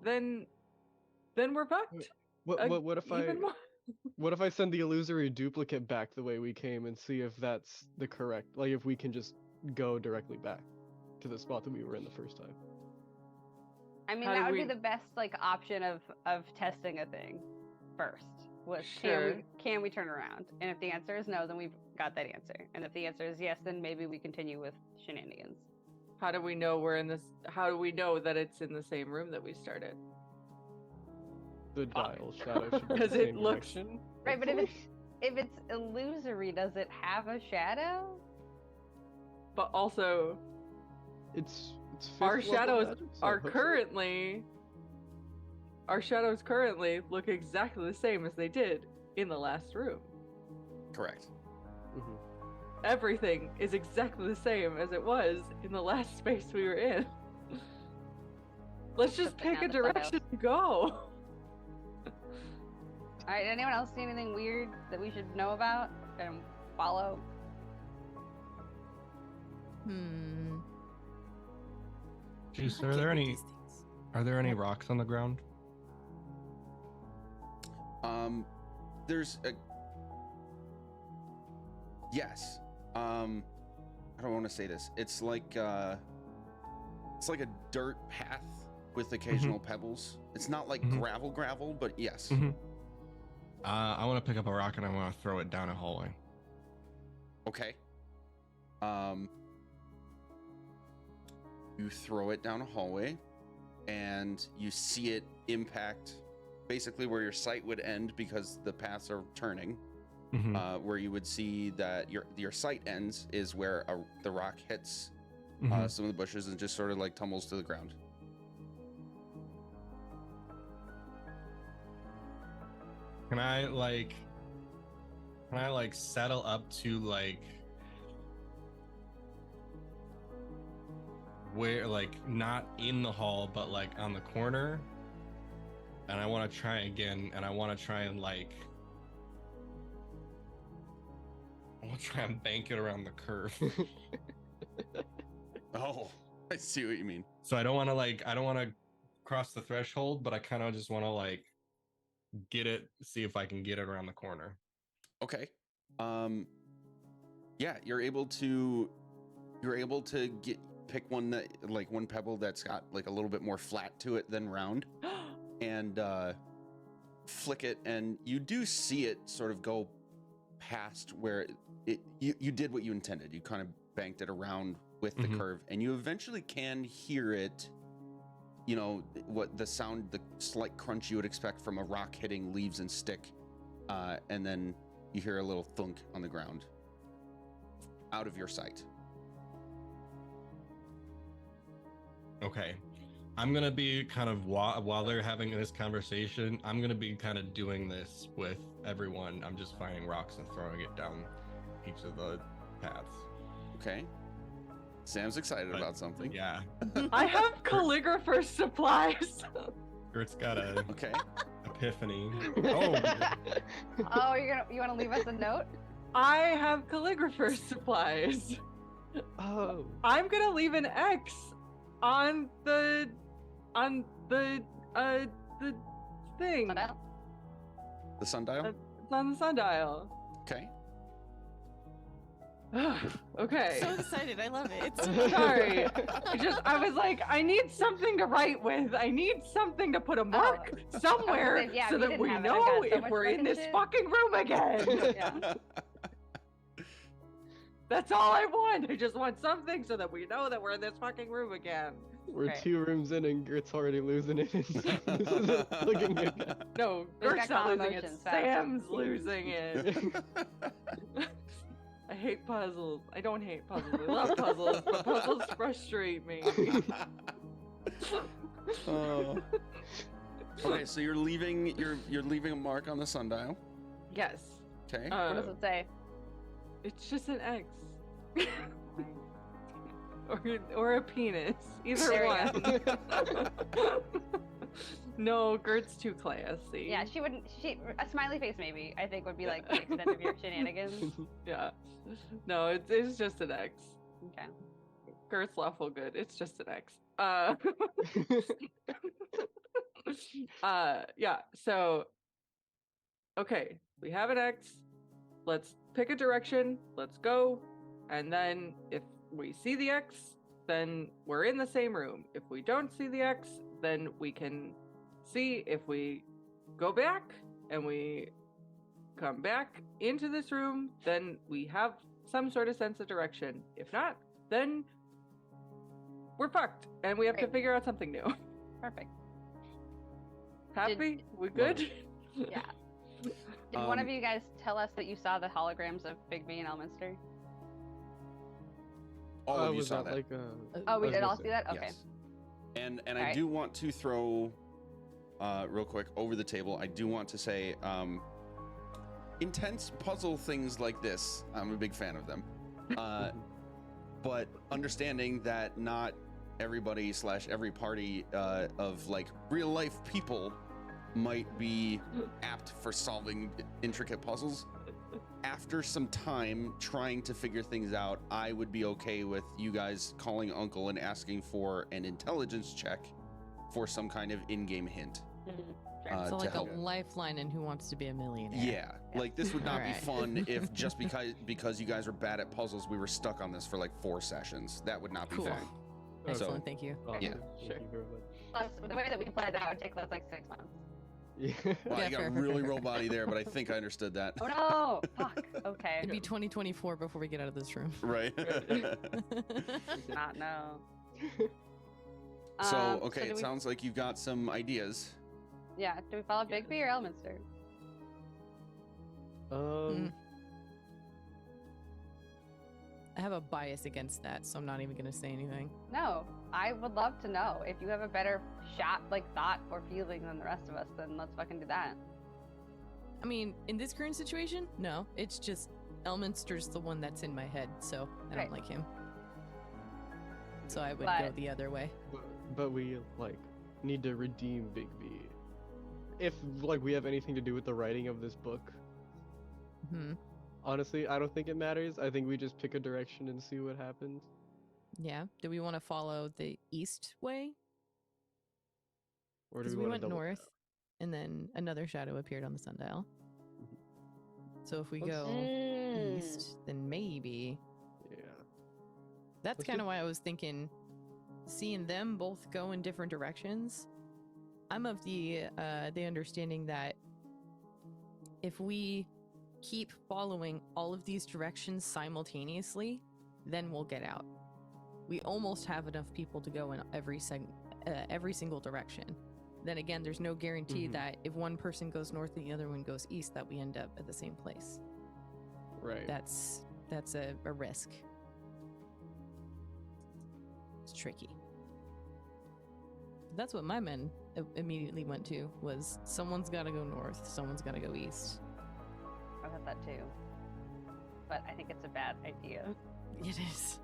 then we're fucked. what if I Even more. what if I send the illusory duplicate back the way we came and see if that's the correct, like if we can just go directly back to the spot that we were in the first time. I mean, How that do would be we- the best like option of testing a thing first. Was Sure. can we turn around? And if the answer is no, then we've got that answer. And if the answer is yes, then maybe we continue with shenanigans. How do we know we're in this? How do we know that it's in the same room that we started? The dial shadow should be the 'Cause it same looks- direction. Right, but if it's illusory, does it have a shadow? But also, It's our fifth level shadows magic, so I are hope so. currently look exactly the same as they did in the last room. Correct. Mhm. Everything is exactly the same as it was in the last space we were in. Let's just Put that pick a down the photo. direction to go. All right, anyone else see anything weird that we should know about and follow? Hmm. Jeez, I are can't there read any these things. rocks on the ground? There's a yes. I don't want to say this. It's like a dirt path with occasional pebbles. It's not like Mhm. gravel, but yes. Mhm. I want to pick up a rock and I want to throw it down a hallway. Okay. You throw it down a hallway, and you see it impact basically where your sight would end because the paths are turning. Mhm. Where you would see that your sight ends is where the rock hits Mhm. some of the bushes and just sort of like tumbles to the ground. Can I settle up to like where, like, not in the hall but like on the corner, and I want to try again, and I want to try and bank it around the curve. Oh, I see what you mean. So I don't want to cross the threshold, but I kind of just want to like see if I can get it around the corner. Okay. Yeah, you're able to pick one that, like, one pebble that's got like a little bit more flat to it than round, and flick it, and you do see it sort of go past where you did what you intended. You kind of banked it around with the curve, and you eventually can hear it. You know what the slight crunch you would expect from a rock hitting leaves and stick, and then you hear a little thunk on the ground out of your sight. Okay. I'm going to be kind of, while they're having this conversation, I'm going to be kind of doing this with everyone. I'm just finding rocks and throwing it down each of the paths. Okay. Sam's excited about something. Yeah. I have calligrapher's supplies. Kurt's got a Okay. epiphany. Oh, Oh, you want to leave us a note? I have calligrapher's supplies. Oh. I'm gonna leave an X on the thing. Sundial? The sundial? It's on the sundial. Okay. Okay. So excited. I love it. It's Sorry. I was like, I need something to write with. I need something to put a mark somewhere say, yeah, so if you that didn't we have it, I've know got so if much we're in fucking this shit. fucking room again. Yeah. That's all I want. I just want something so that we know that we're in this fucking room again. We're Right. 2 rooms in and Gert's already losing it. This isn't looking good. No, We've Gert's got not calm losing it. emotions, fast. Sam's losing it. I hate puzzles. I don't hate puzzles. I love puzzles, but puzzles frustrate me. Oh. Okay, so you're leaving a mark on the sundial. Yes. Okay. What does it say? It's just an X. or a penis. Either There one. No, Gert's too classy. Yeah, she wouldn't. A smiley face maybe I think would be like the extent of your shenanigans. Yeah. No, it's just an X. Okay. Gert's lawful good. It's just an X. Yeah, so okay, we have an X. Let's pick a direction. Let's go. And then if we see the X, then we're in the same room. If we don't see the X, then we can see if we go back and we come back into this room, then we have some sort of sense of direction. If not, then we're fucked and we have to Great. figure out something new. Perfect. Happy? We good? Yeah. Did one of you guys tell us that you saw the holograms of Bigby and Elminster? All of you was saw that that. like Oh, we was did gonna all say, see that? Okay. Yes. And I Alright. do want to throw real quick over the table. I do want to say intense puzzle things like this, I'm a big fan of them. But understanding that not everybody / every party of like real life people might be apt for solving intricate puzzles. After some time trying to figure things out, I would be okay with you guys calling Uncle and asking for an intelligence check for some kind of in-game hint. so to like a help. lifeline in Who Wants to Be a Millionaire. Yeah, like this would not be Alright. fun if just because you guys were bad at puzzles, we were stuck on this for like 4 sessions. That would not be Cool. fun. Excellent. Thank you. Awesome. Yeah. Thank Sure. you very much. Plus, the way that we played that would take us like 6 months. Yeah. Well, Yeah, you got fair, really fair. robot-y there, but I think I understood that. Oh no! Fuck. Okay. It'd be 2024 before we get out of this room. Right. Not no. So okay, do it we, sounds like you've got some ideas. Yeah, do we follow Bigby or Elminster? I have a bias against that, so I'm not even gonna say anything. No, I would love to know. If you have a better shot, like thought or feeling than the rest of us, then let's fucking do that. I mean, in this current situation, no. It's just Elminster's the one that's in my head, so I don't Right. like him. So I would go But- the other way. But we like need to redeem Bigby. If like we have anything to do with the writing of this book, Hmm. honestly, I don't think it matters. I think we just pick a direction and see what happens. Yeah. Do we want to follow the east way? Or do Because we, we want went north, and then another shadow appeared on the sundial. So if we Let's- go Mm. east, then maybe Yeah. that's Let's kind do- of why I was thinking, seeing them both go in different directions. I'm of the understanding that if we keep following all of these directions simultaneously, then we'll get out. We almost have enough people to go in every single direction. Then again, there's no guarantee Mhm. that if one person goes north and the other one goes east, that we end up at the same place. Right. That's a risk. It's tricky. That's what my men immediately went to, was someone's got to go north, someone's got to go east. I thought that too. But I think it's a bad idea. It is.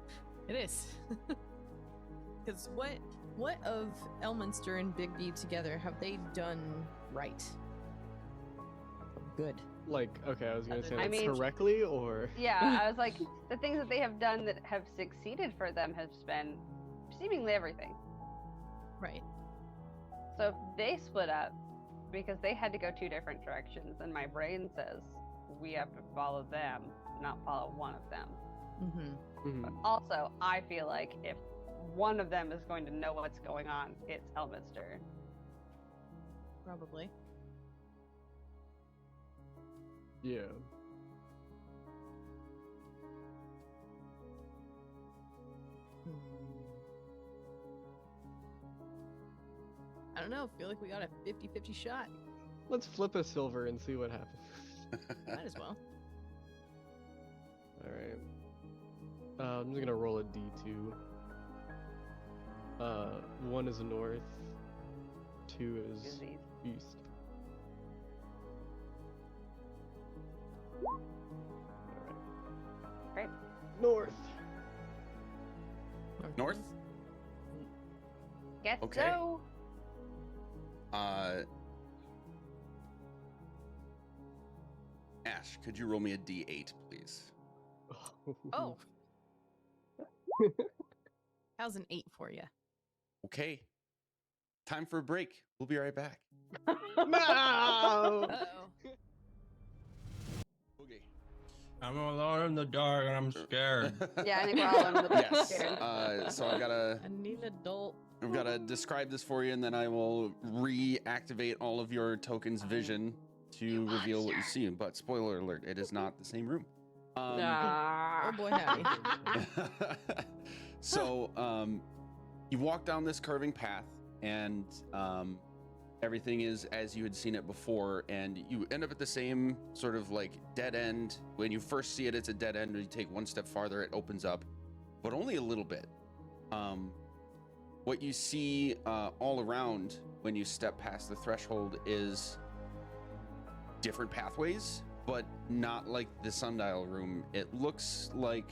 It is. Because what of Elminster and Bigby together have they done right? Good. Like, okay, I was gonna say I like, mean- correctly or Yeah, I was like, the things that they have done that have succeeded for them has been seemingly everything. Right. So if they split up because they had to go two different directions, and my brain says we have to follow them, not follow one of them. Mm-hmm. Mhm. Also, I feel like if one of them is going to know what's going on, it's Elminster. Probably. Yeah. I don't know. Feel like we got a 50-50 shot. Let's flip a silver and see what happens. Might as well. Alright. I'm just gonna roll a d2. 1 is north, 2 is Is these. east. Alright. Great. North. North? Guess Okay. so. Ash, could you roll me a d8, please? Oh. How's an 8 for you? Okay. Time for a break. We'll be right back. No! Uh-oh. Okay. I'm alone in the dark and I'm scared. Yeah, I think we're all in the Yes. scared. So I've got to describe this for you, and then I will reactivate all of your tokens' vision to reveal what you see. But spoiler alert: it is not the same room. Oh boy, howdy. So you walk down this curving path, and everything is as you had seen it before, and you end up at the same sort of like dead end. When you first see it, it's a dead end. When you take one step farther, it opens up, but only a little bit. What you see all around when you step past the threshold is different pathways, but not like the sundial room. It looks like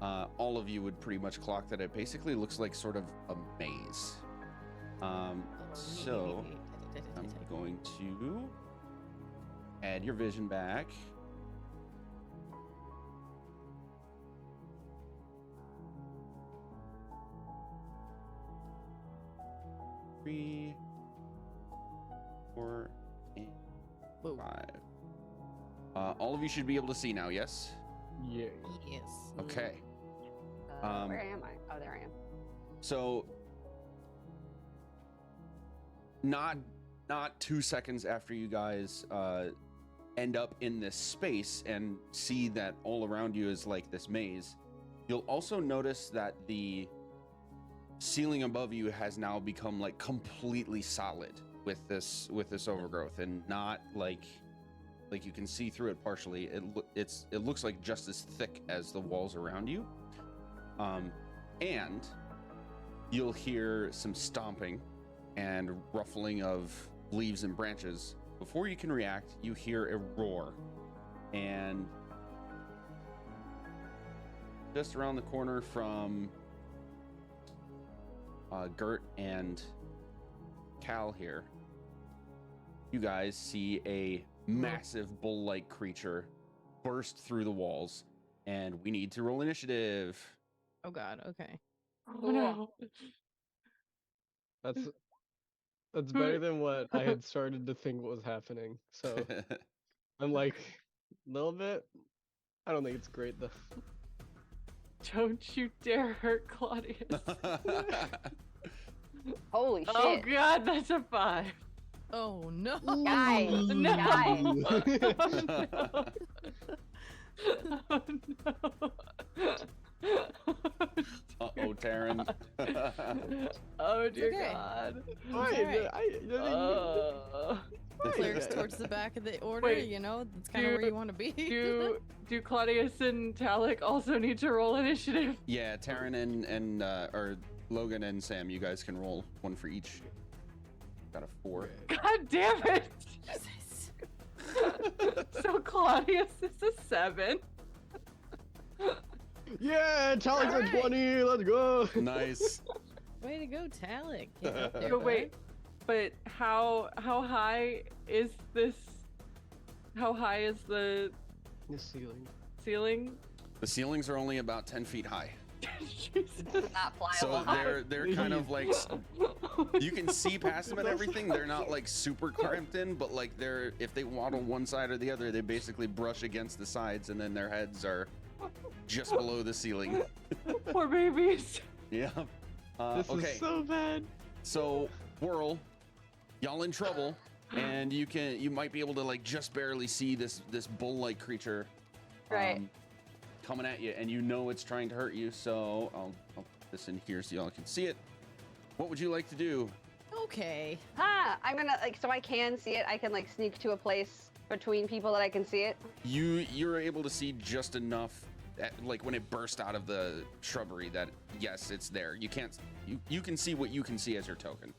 all of you would pretty much clock that it basically looks like sort of a maze. So I'm going to add your vision back. Three, 4, and Whoa. 5. All of you should be able to see now, yes? Yeah. Yes. Okay. Where am I? Oh, there I am. So not 2 seconds after you guys end up in this space and see that all around you is like this maze, you'll also notice that the ceiling above you has now become like completely solid with this overgrowth, and not like you can see through it partially. It looks like just as thick as the walls around you. And you'll hear some stomping and ruffling of leaves and branches. Before you can react, you hear a roar, and just around the corner from Gert and Cal here, you guys see a massive bull-like creature burst through the walls, and we need to roll initiative. Oh God. Okay. Oh no. That's better than what I had started to think was happening. So I'm like, a little bit. I don't think it's great though. Don't you dare hurt Claudius. Holy shit. Oh God, that's a 5. Oh no. Guys, No. guys. Oh no. Uh-oh, Taryn. Oh dear okay. God. Wait, Cleric's towards the back of the order. Wait, You know, that's kind of where you want to be. Do Claudius and Talik also need to roll initiative? Yeah, Taryn and or Logan and Sam, you guys can roll one for each. Got a 4. God damn it! Jesus. So Claudius is a 7. Yeah, Talik's All at right. 20. Let's go. Nice. Way to go, Talik. Get up there, But wait, bud. but how high is this? How high is the The ceiling. ceiling? The ceilings are only about 10 feet high, Jesus. Not so flyable. they're kind of like you can see past them and everything. They're not like super cramped in, but like if they waddle one side or the other, they basically brush against the sides, and then their heads are just below the ceiling. Poor babies. Yeah. This Okay. is so bad. So, Whirl, y'all in trouble, and you might be able to like just barely see this bull-like creature, Right. coming at you, and you know it's trying to hurt you. So I'll put this in here so y'all can see it. What would you like to do? Okay. I'm gonna so I can see it. I can like sneak to a place between people that I can see it. You're able to see just enough, like when it burst out of the shrubbery, that yes, it's there. You can't. You can see what you can see as your token.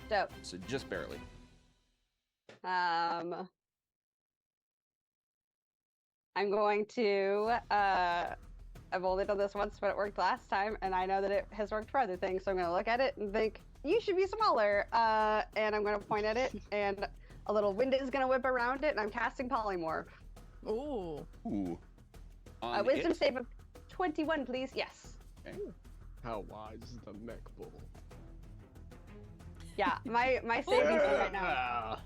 Dope. So just barely. I'm going to I've only done this once, but it worked last time, and I know that it has worked for other things. So I'm gonna look at it and think you should be smaller, and I'm gonna point at it, and a little wind is gonna whip around it, and I'm casting polymorph. Ooh. Ooh. A wisdom save of 21, please. Yes. Okay. How wise is the mech bull? Yeah, my saving throw right now.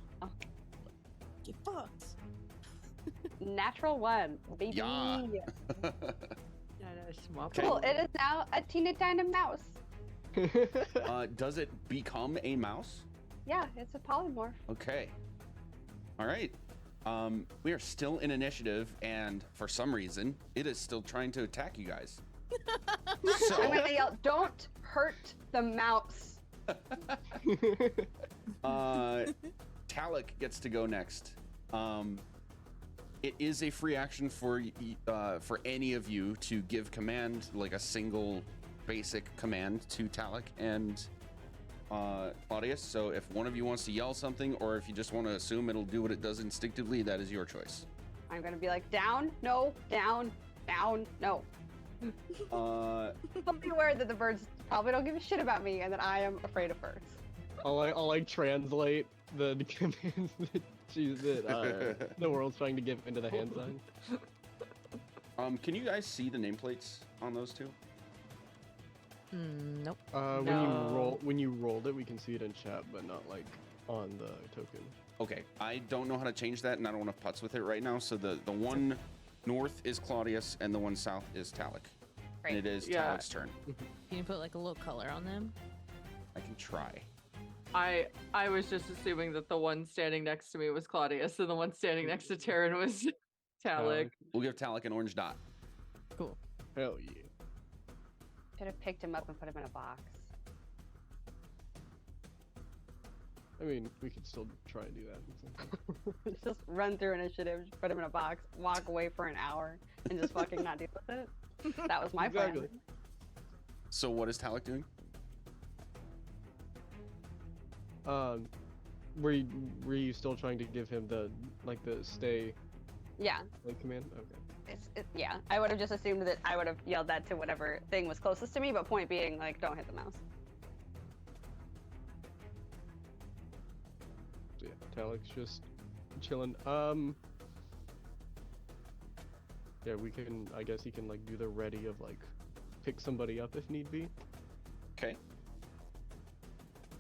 Get fucked. Natural 1, baby. Yeah. Small Cool. It is now a teeny tiny mouse. Does it become a mouse? Yeah, it's a polymorph. Okay. All right. We are still in initiative, and for some reason, it is still trying to attack you guys. I'm So, gonna yell, "Don't hurt the mouse." Talik gets to go next. It is a free action for any of you to give command, like a single basic command to Talik and Claudius. So if one of you wants to yell something, or if you just want to assume it'll do what it does instinctively, that is your choice. I'm gonna be like, "Down, no, down, down, no." But be aware that the birds probably don't give a shit about me, and that I am afraid of birds. I'll like translate the commands that the world's trying to give into the hand sign. Can you guys see the nameplates on those two? Nope. When you rolled it, we can see it in chat, but not like on the token. Okay, I don't know how to change that, and I don't want to putz with it right now. So the one north is Claudius, and the one south is Talik. And it is Yeah. Talik's turn. Can you put like a little color on them? I can try. I was just assuming that the one standing next to me was Claudius, and the one standing next to Taryn was Talik. We'll give Talik an orange dot. Cool. Hell yeah. Should have picked him up and put him in a box. mean, we could still try and do that. Just run through initiative, just put him in a box, walk away for an hour, and just fucking not deal with it. That was my plan. Exactly. So what is Talik doing? Were you still trying to give him the stay Yeah. command? Okay. Yeah. I would have just assumed that I would have yelled that to whatever thing was closest to me, but point being, like, don't hit the mouse. So yeah, Talik's just chilling. Yeah, I guess he can, like, do the ready of, like, pick somebody up if need be. Okay.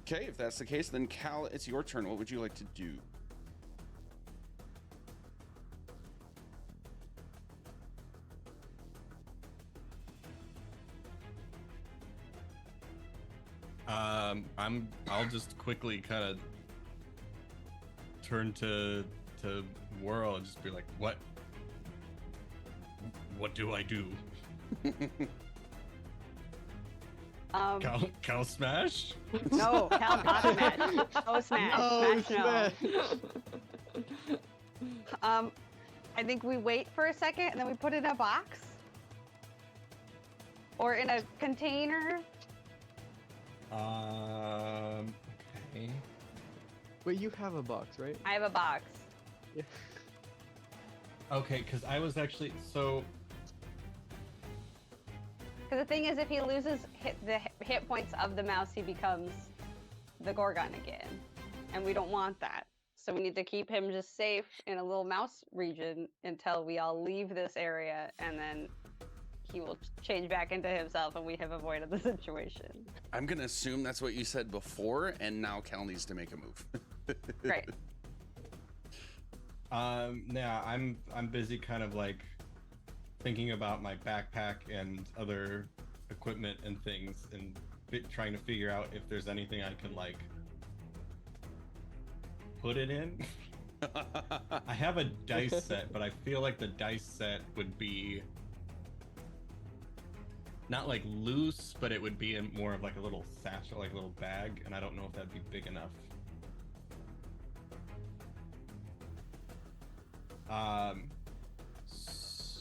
Okay, if that's the case, then Cal, it's your turn. What would you like to do? I'll just quickly kind of turn to Whirl and just be like, what do I do? Cow smash? No, Cal not smash. Oh, smash. Smash, no. I think we wait for a second and then we put it in a box. Or in a container. Okay. Wait, you have a box, right? I have a box. Yeah. Okay, because I was actually, so Because the thing is, if he loses the hit points of the mouse, he becomes the Gorgon again. And we don't want that. So we need to keep him just safe in a little mouse region until we all leave this area, and then he will change back into himself and we have avoided the situation. I'm gonna assume that's what you said before, and now Cal needs to make a move. Great. yeah, I'm busy kind of like thinking about my backpack and other equipment and things, and trying to figure out if there's anything I can like put it in. I have a dice set, but I feel like the dice set would be not like loose, but it would be in more of like a little satchel, like a little bag, and I don't know if that'd be big enough.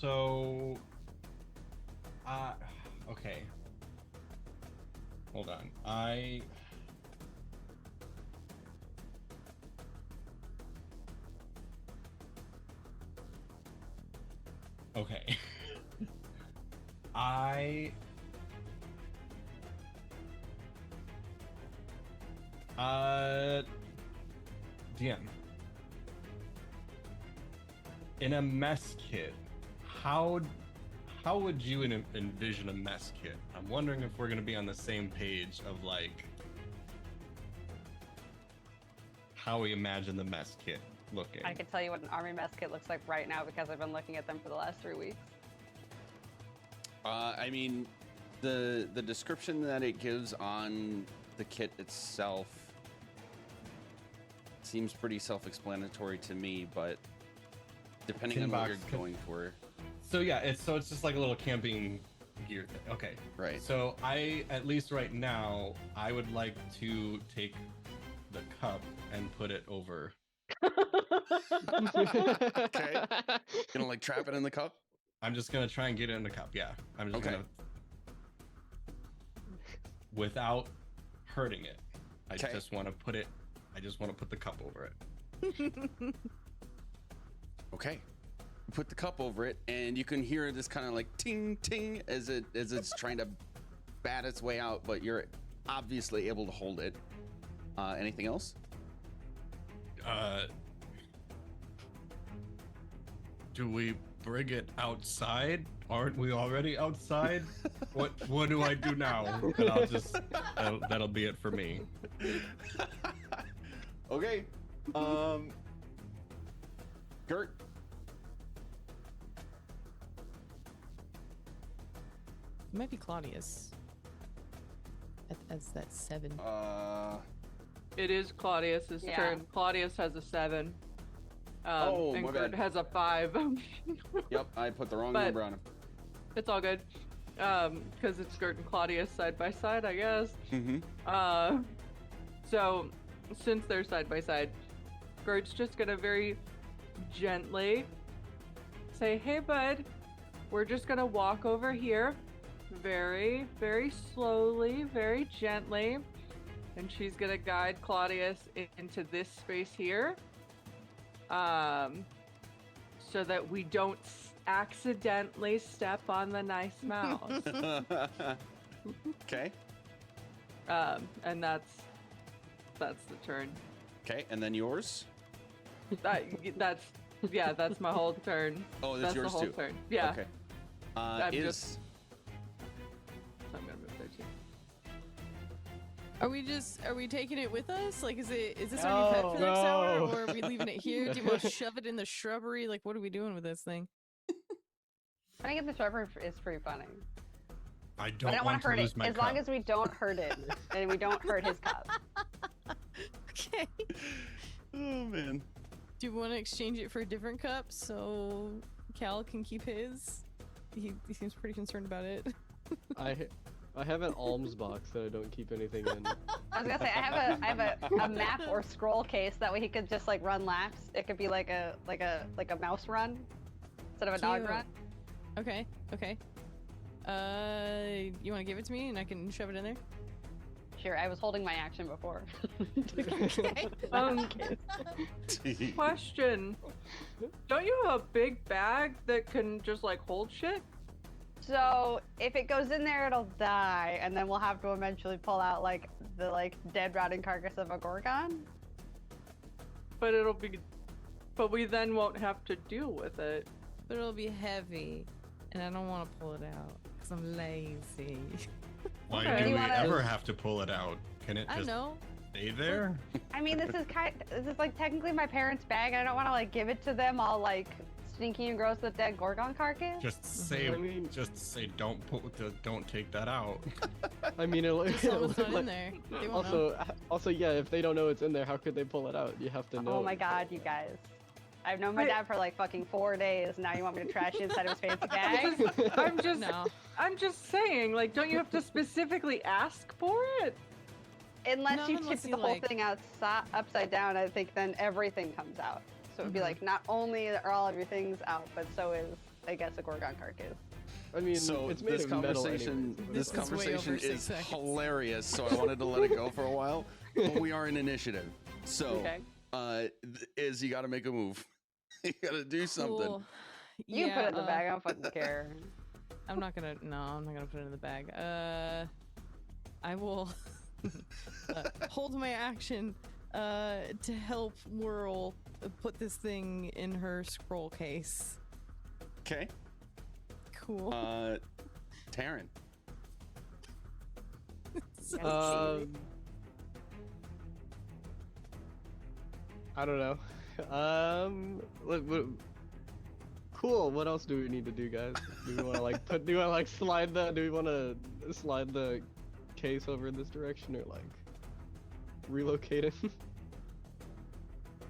So okay, hold on. Okay. DM. In a mess kit, how would you envision a mess kit? I'm wondering if we're gonna be on the same page of like how we imagine the mess kit looking. I can tell you what an army mess kit looks like right now because I've been looking at them for the last 3 weeks. I mean, the description that it gives on the kit itself seems pretty self-explanatory to me, but depending on what you're going for. So yeah, it's just like a little camping gear thing. Okay. Right. So at least right now, I would like to take the cup and put it over. Okay. Gonna like trap it in the cup? I'm just gonna try and get it in the cup. Yeah. I'm just gonna, without hurting it. I just want to put the cup over it. Okay. Put the cup over it, and you can hear this kind of like ting ting as it's trying to bat its way out, but you're obviously able to hold it. Anything else? Do we bring it outside? Aren't we already outside? What do I do now? And I'll just that'll be it for me. Okay. Gert. It might be Claudius. As that 7. It is Claudius's turn. Claudius has a 7. Oh, and my Gert bad. has a 5. Yep, I put the wrong But- number on him. It's all good. Because it's Gert and Claudius side by side, I guess. Mm-hmm. So since they're side by side, Gert's just gonna very gently say, "Hey, bud, we're just gonna walk over here, very, very slowly, very gently." And she's gonna guide Claudius into this space here, so that we don't accidentally step on the nice mouse. Okay. And that's the turn. Okay, and then yours. That's my whole turn. Oh, that's yours the whole too. turn. Yeah. Okay. I'm Is I'm gonna move there too. Are we taking it with us? Like, is this our new pet for the next hour, No. or are we leaving it here? Do you want to shove it in the shrubbery? Like, what are we doing with this thing? I think the shrubbery is pretty funny. I But don't I don't want to hurt lose it. my As cup. long as we don't hurt it, and we don't hurt his cup. Okay. oh man. Do you want to exchange it for a different cup so Cal can keep his? He seems pretty concerned about it. I have an alms box that I don't keep anything in. I was gonna say I have a map or scroll case that way he could just like run laps. It could be like a mouse run instead of a dog Cute. run. Okay. You want to give it to me and I can shove it in there? Sure, I was holding my action before. Okay. Question: don't you have a big bag that can just like hold shit? So if it goes in there, it'll die, and then we'll have to eventually pull out like the dead rotting carcass of a gorgon. But we then won't have to deal with it. But it'll be heavy, and I don't want to pull it out because I'm lazy. Why Okay. do we You wanna- ever have to pull it out? Can it I just know. stay there? I mean, this is like technically my parents' bag. I don't want to like give it to them all like stinky and gross with dead gorgon carcass. Just say, I mean- don't take that out. I mean, it'll Just tell them it's not in like- there. They won't know. also, yeah. If they don't know it's in there, how could they pull it out? You have to know. Oh my god, you guys. I've known my I- dad for like fucking 4 days. Now you want me to trash inside of his fancy bag? I'm just saying, like, don't you have to specifically ask for it? Unless No, you unless tip you, the whole like- thing upside down, I think then everything comes out. So it would be Mhm. like not only are all of your things out, but so is I guess a gorgon carcass. I mean, So it's made this of metal conversation, anyways, this but it's fine. way over conversation 6 is seconds. hilarious. So I wanted to let it go for a while, but we are in initiative. So, Okay. is you got to make a move. you got to do something. Cool. You can put it in the bag. I don't fucking care. I'm not gonna put it in the bag. I will hold my action to help Whirl put this thing in her scroll case. Okay. Cool. Taryn. I don't know. Cool. What else do we need to do, guys? Do we want to like put? Do we want to like slide the? Do we want to slide the case over in this direction or like relocate it?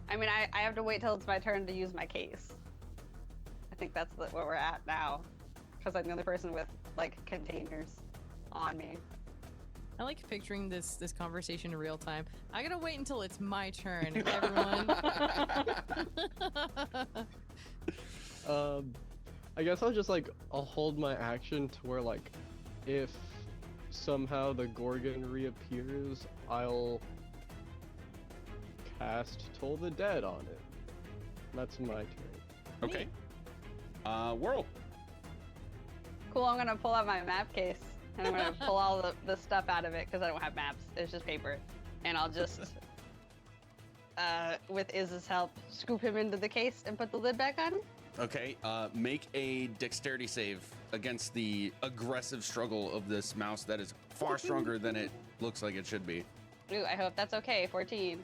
I mean, I have to wait till it's my turn to use my case. I think that's where we're at now, because I'm the only person with like containers on me. I like picturing this conversation in real time. I gotta wait until it's my turn, everyone. I guess I'll hold my action to where like, if somehow the Gorgon reappears, I'll cast Toll the Dead on it. That's my turn. Okay. Whirl. Cool. I'm gonna pull out my map case and I'm gonna pull all the stuff out of it because I don't have maps. It's just paper, and I'll just, with Iz's help, scoop him into the case and put the lid back on. Okay. Make a dexterity save against the aggressive struggle of this mouse that is far stronger than it looks like it should be. Ooh, I hope that's okay. 14.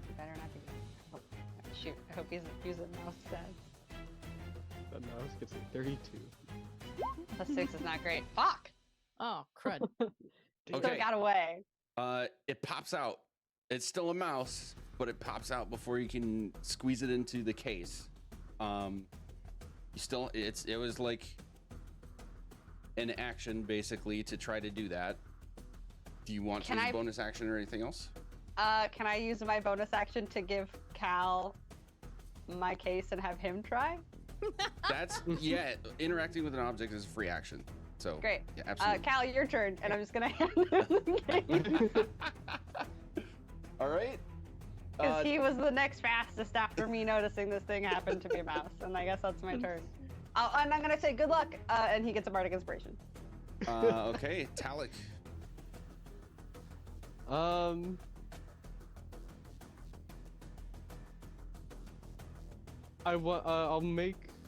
You better not be. Oh, shoot. I hope he's using mouse stats. That mouse gets a 32. Plus 6 is not great. Fuck! Oh, crud. Still Okay. got away. It pops out. It's still a mouse, but it pops out before you can squeeze it into the case. It was like an action basically to try to do that. Do you want to Can use I- a bonus action or anything else? Can I use my bonus action to give Cal my case and have him try? That's yeah. Interacting with an object is a free action. So Great. yeah, absolutely. Cal, your turn, and I'm just gonna hand him the case. All right. Because he was the next fastest after me noticing this thing happened to be a mouse, and I guess that's my turn. Oh, and I'm gonna say good luck, and he gets a bardic inspiration. Okay, Talik.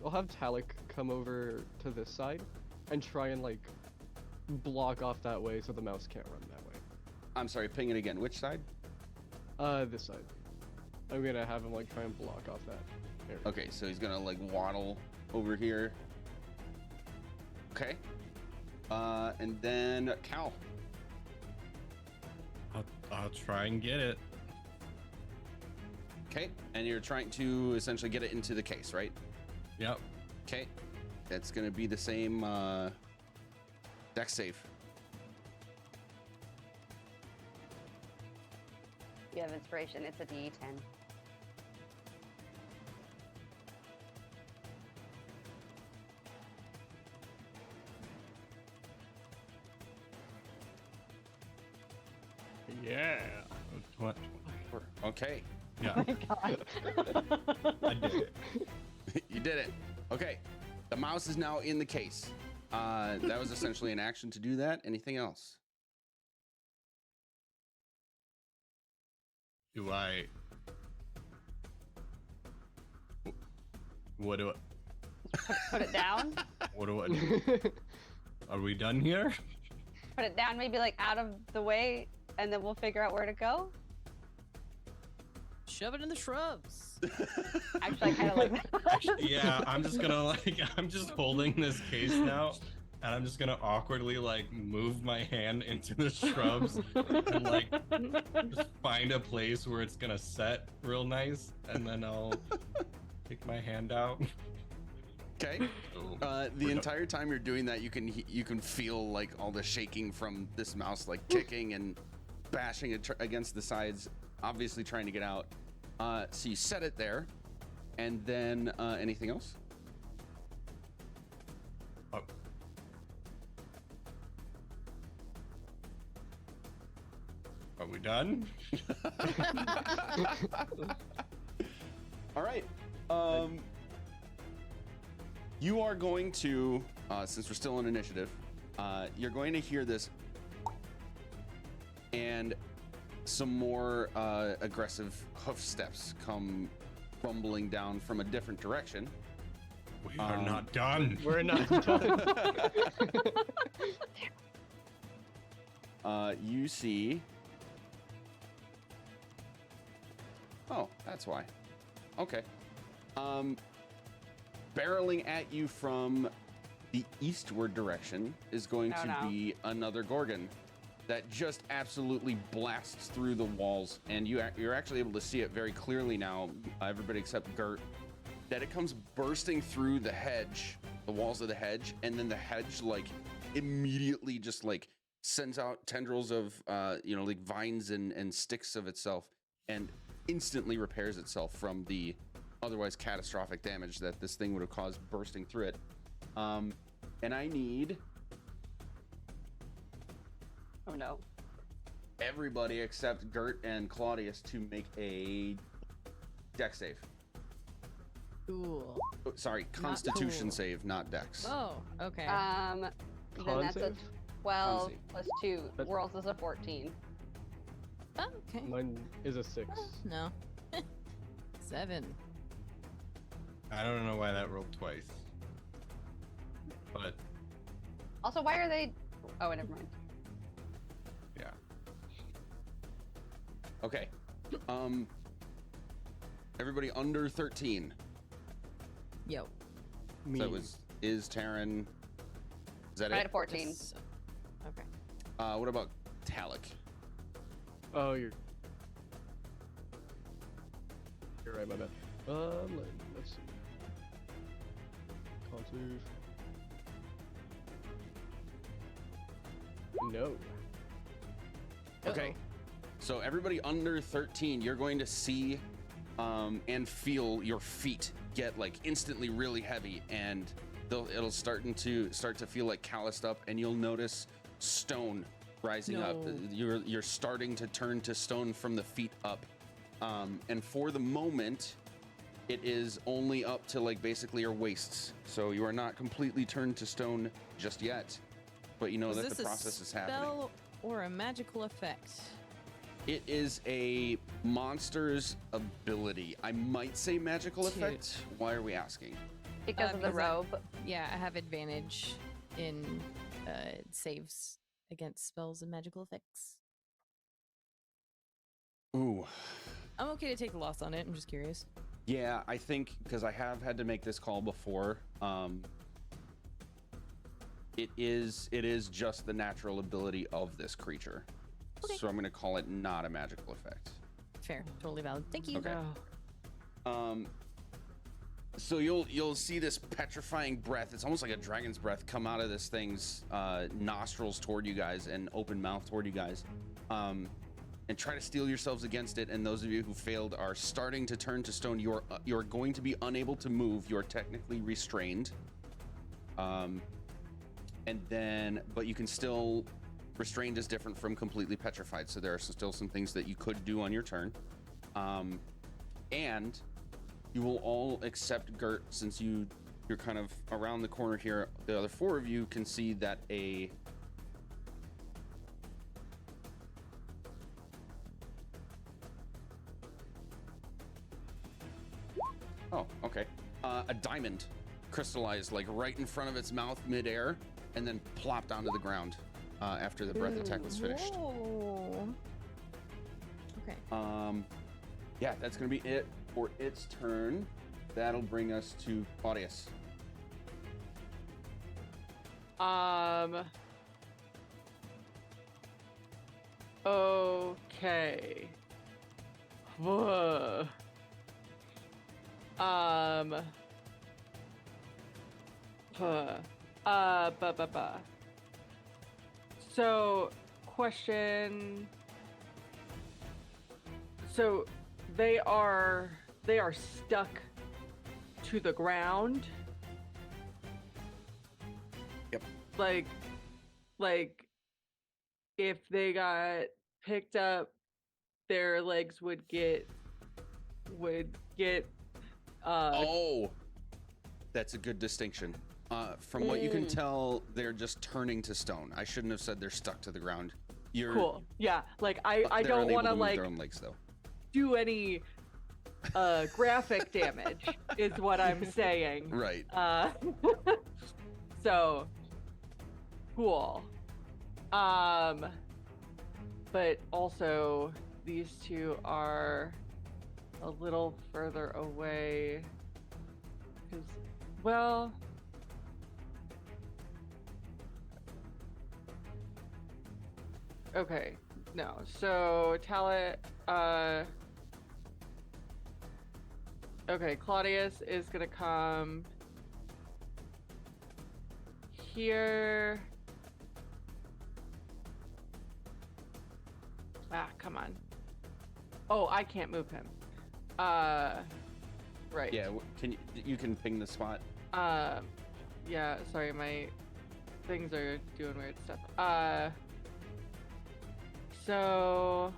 I'll have Talik come over to this side, and try and like block off that way so the mouse can't run that way. I'm sorry. Ping it again. Which side? This side. I'm gonna have him like try and block off that area. Okay, so he's gonna like waddle over here. Okay. And then Cal. I'll try and get it. Okay, and you're trying to essentially get it into the case, right? Yep. Okay, that's gonna be the same dex save. You have inspiration. It's a D10. Yeah. What? Okay, Yeah, Oh my god. I did it. you did it. Okay, the mouse is now in the case. That was essentially an action to do that. Anything else? Do I? What do I? Put it down. What do I do? Are we done here? Put it down, maybe like out of the way, and then we'll figure out where to go. Shove it in the shrubs. Actually, I kind of like that. Actually, yeah, I'm just gonna I'm just holding this case now, and I'm just gonna awkwardly like move my hand into the shrubs and like just find a place where it's gonna set real nice, and then I'll take my hand out. Okay. So, The we're entire time you're doing that, you can feel like all the shaking from this mouse, like kicking and bashing it against the sides, obviously trying to get out. So you set it there, and then anything else? Are we done? All right. You are going to, since we're still in initiative, you're going to hear this and some more aggressive hoof steps come rumbling down from a different direction. We are not done. We're not done. You see. Oh, that's why. Okay. Barreling at you from the eastward direction is going Oh, to no. be another Gorgon that just absolutely blasts through the walls, and you're actually able to see it very clearly now, everybody except Gert, that it comes bursting through the hedge, the walls of the hedge, and then the hedge like immediately just like sends out tendrils of like vines and sticks of itself, and instantly repairs itself from the otherwise catastrophic damage that this thing would have caused bursting through it. And I need Oh no. everybody except Gert and Claudius to make a dex save. Cool. Oh, sorry, Constitution cool. save, not dex. Oh, okay. Then Con that's a save? 12 save. plus 2. That's- Worlds is a 14. Oh, okay. Mine is a 6. No. 7. I don't know why that rolled twice. But Also, why are they? Oh, never mind. yeah. Okay. Everybody under 13. Yo. Me. So it is Taryn. Is that I had it? a 14. Just- okay. What about Talik? Oh, you're right. My bad. Let's see. Con save. No. Okay. Uh-oh. So everybody under 13, you're going to see and feel your feet get like instantly really heavy, and it'll start to feel like calloused up, and you'll notice stone rising up. No. You're starting to turn to stone from the feet up, and for the moment, it is only up to like basically your waists. So you are not completely turned to stone just yet, but you know Is that this the a process is happening. spell or a magical effect? It is a monster's ability. I might say magical Cute. effect. Why are we asking? Because of the because I- robe. Yeah, I have advantage in saves against spells and magical effects. Ooh. I'm okay to take the loss on it. I'm just curious. Yeah, I think because I have had to make this call before. It is just the natural ability of this creature. Okay. So I'm going to call it not a magical effect. Fair, totally valid. Thank you. Okay. No. So you'll see this petrifying breath. It's almost like a dragon's breath come out of this thing's nostrils toward you guys and open mouth toward you guys, and try to steel yourselves against it. And those of you who failed are starting to turn to stone. You're going to be unable to move. You're technically restrained. And then, but you can still. Restrained is different from completely petrified, so there are still some things that you could do on your turn. And you will all except Gert, since you're kind of around the corner here. The other four of you can see that a diamond crystallized like right in front of its mouth midair, and then plopped onto the ground after the breath attack was finished. Whoa. Okay. Yeah, that's gonna be it for its turn. That'll bring us to Claudius. Okay. Whoa. So, question. So, they are stuck to the ground. Yep. Like, if they got picked up, their legs would get. Oh, that's a good distinction. From what you can tell, they're just turning to stone. I shouldn't have said they're stuck to the ground. You're Cool. Yeah. Like I they're don't unable want to move like their own legs though. do any graphic damage is what I'm saying. Right. So cool. But also these two are a little further away because, well, okay, no. So Talit, okay, Claudius is gonna come here. Ah, come on. Oh, I can't move him. Right. Yeah. Can you can ping the spot? Yeah. Sorry, my things are doing weird stuff. So.